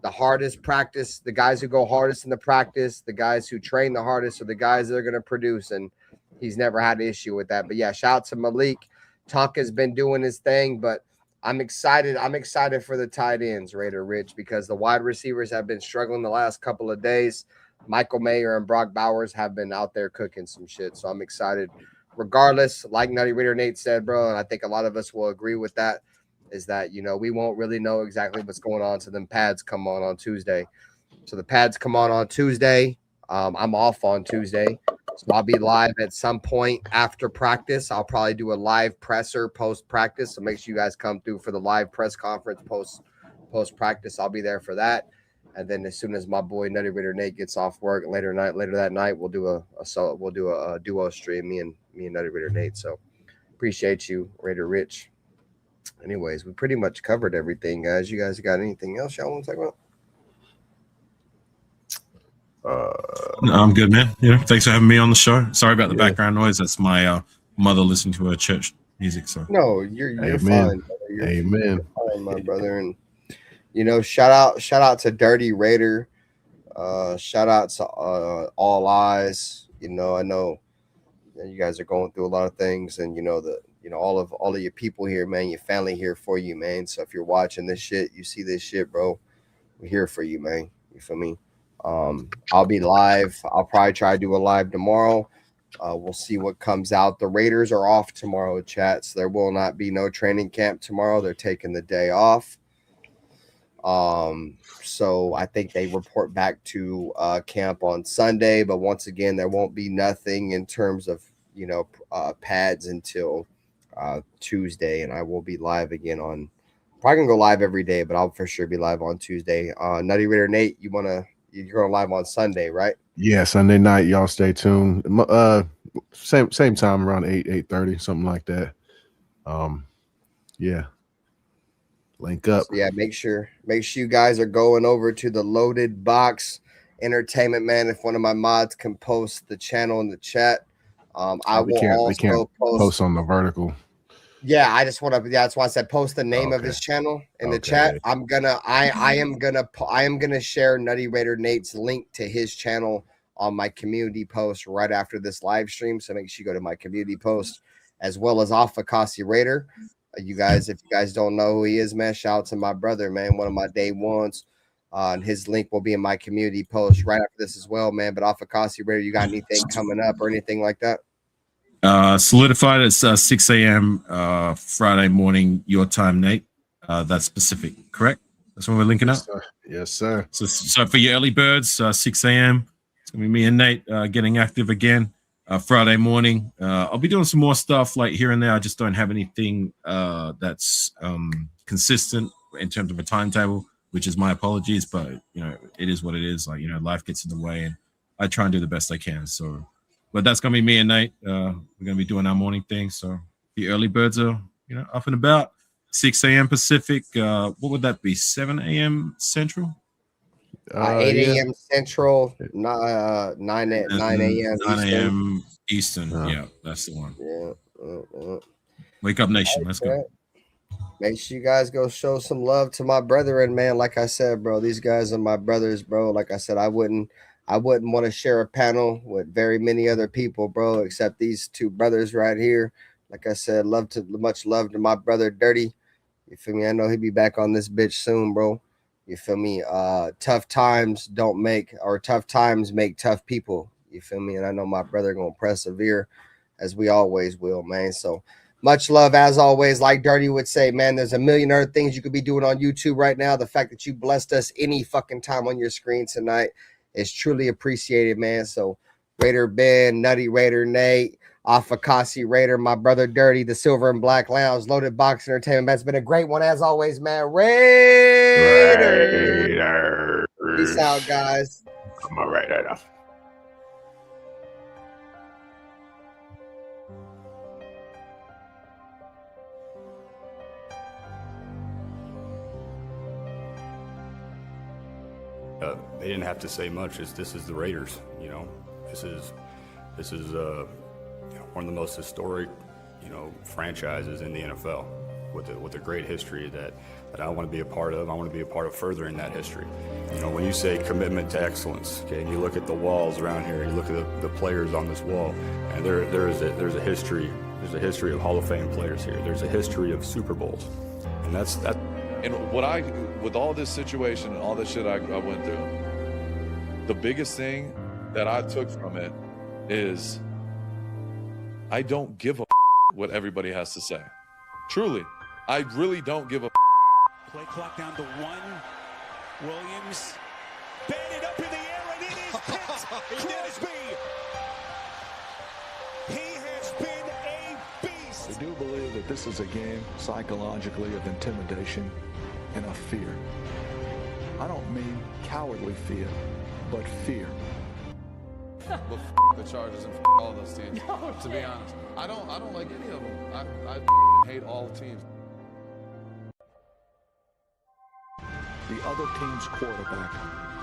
the hardest practice, the guys who go hardest in the practice, the guys who train the hardest are the guys that are going to produce, and he's never had an issue with that. But yeah, shout out to Malik. Tonka's been doing his thing, but I'm excited. I'm excited for the tight ends, Raider Rich, because the wide receivers have been struggling the last couple of days. Michael Mayer and Brock Bowers have been out there cooking some shit. So I'm excited. Regardless, like Nutty Raider Nate said, bro, and I think a lot of us will agree with that, is that, you know, we won't really know exactly what's going on until them pads come on Tuesday. So the pads come on Tuesday. I'm off on Tuesday. So I'll be live at some point after practice. I'll probably do a live presser post-practice. So make sure you guys come through for the live press conference post-practice. I'll be there for that. And then as soon as my boy Nutty Raider Nate gets off work later that night, we'll do a duo stream, me and Nutty Raider Nate. So appreciate you, Raider Rich. Anyways, we pretty much covered everything, guys. You guys got anything else y'all want to talk about? No, I'm good, man. Yeah, thanks for having me on the show. Sorry about the background noise. That's my mother listening to her church music. So no, you're Amen. fine. You're fine, my brother. And you know, shout out to Dirty Raider. Shout out to All Eyes. You know, I know you guys are going through a lot of things, and all of your people here, man, your family here for you, man. So if you're watching this shit, you see this shit, bro, we're here for you, man. You feel me? I'll be live. I'll probably try to do a live tomorrow. We'll see what comes out. The Raiders are off tomorrow, chat. So there will not be no training camp tomorrow. They're taking the day off. So I think they report back to camp on Sunday. But once again, there won't be nothing in terms of pads until Tuesday, and I will be live again on. Probably gonna go live every day, but I'll for sure be live on Tuesday. Nutty Raider Nate, you're going live on Sunday, right? Yeah, Sunday night. Y'all stay tuned. Same time, around 8:30, something like that. Yeah. Link up. So yeah, make sure you guys are going over to the Loaded Box Entertainment, man. If one of my mods can post the channel in the chat, I will also post on the vertical. Yeah, I just want to. Yeah, that's why I said post the name of his channel in the chat. I am gonna share Nutty Raider Nate's link to his channel on my community post right after this live stream. So make sure you go to my community post, as well as Afakasi Raider. If you guys don't know who he is, man, shout out to my brother, man, one of my day ones. And his link will be in my community post right after this as well, man. But Afakasi Raider, you got anything coming up or anything like that? Solidified at 6 a.m. Friday morning, your time, Nate. That's Pacific, correct? That's when we're linking up? Yes, sir. So for your early birds, 6 a.m., it's going to be me and Nate getting active again. Friday morning. I'll be doing some more stuff like here and there. I just don't have anything that's consistent in terms of a timetable, which is my apologies, but, it is what it is. Like, life gets in the way, and I try and do the best I can. So, but that's going to be me and Nate. We're going to be doing our morning thing. So the early birds are, up and about. 6 a.m. Pacific. What would that be? 7 a.m. Central? 8 a.m. Central, 9 a.m. Eastern. Yeah, that's the one. Yeah. Wake up, nation. Let's go. Make sure you guys go show some love to my brethren, man. Like I said, bro, these guys are my brothers, bro. Like I said, I wouldn't want to share a panel with very many other people, bro, except these two brothers right here. Like I said, much love to my brother Dirty. You feel me? I know he'll be back on this bitch soon, bro. You feel me? Tough times make tough people. You feel me? And I know my brother gonna persevere, as we always will, man. So much love as always. Like Dirty would say, man, there's a million other things you could be doing on YouTube right now. The fact that you blessed us any fucking time on your screen tonight is truly appreciated, man. So RaiderBen, Nutty Raider Nate, Afakasi Raider, my brother Dirty, the Silver and Black Lounge, Loaded Box Entertainment. That's been a great one as always, man. Raider. Peace out, guys. I'm all right enough. They didn't have to say much. This is the Raiders, This is one of the most historic, franchises in the NFL with a great history that I want to be a part of. I want to be a part of furthering that history. When you say commitment to excellence, okay, and you look at the walls around here, you look at the players on this wall, and there's a history. There's a history of Hall of Fame players here. There's a history of Super Bowls, and that's that. And with all this situation and all this shit I went through, the biggest thing that I took from it is I don't give a what everybody has to say. Truly, I really don't give a. Play clock down to 1. Williams batted up in the air, and it is picked. Crosby. He has been a beast. We do believe that this is a game psychologically of intimidation and of fear. I don't mean cowardly fear, but fear. But the Chargers and all those teams. To be honest, I don't like any of them. I hate all teams. The other team's quarterback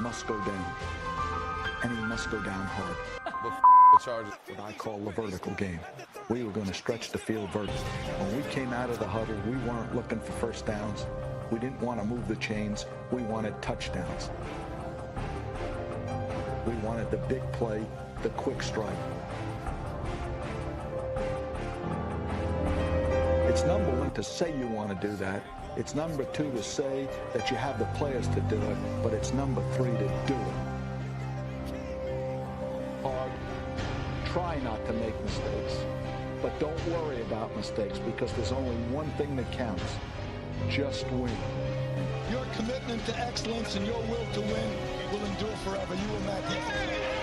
must go down, and he must go down hard. But the Chargers. What I call the vertical game. We were going to stretch the field vertically. When we came out of the huddle, we weren't looking for first downs. We didn't want to move the chains. We wanted touchdowns. We wanted the big play, the quick strike. It's number one to say you want to do that. It's number two to say that you have the players to do it, but it's number three to do it. Hard. Try not to make mistakes, but don't worry about mistakes because there's only one thing that counts. Just win. Your commitment to excellence and your will to win will endure forever. You were magnificent.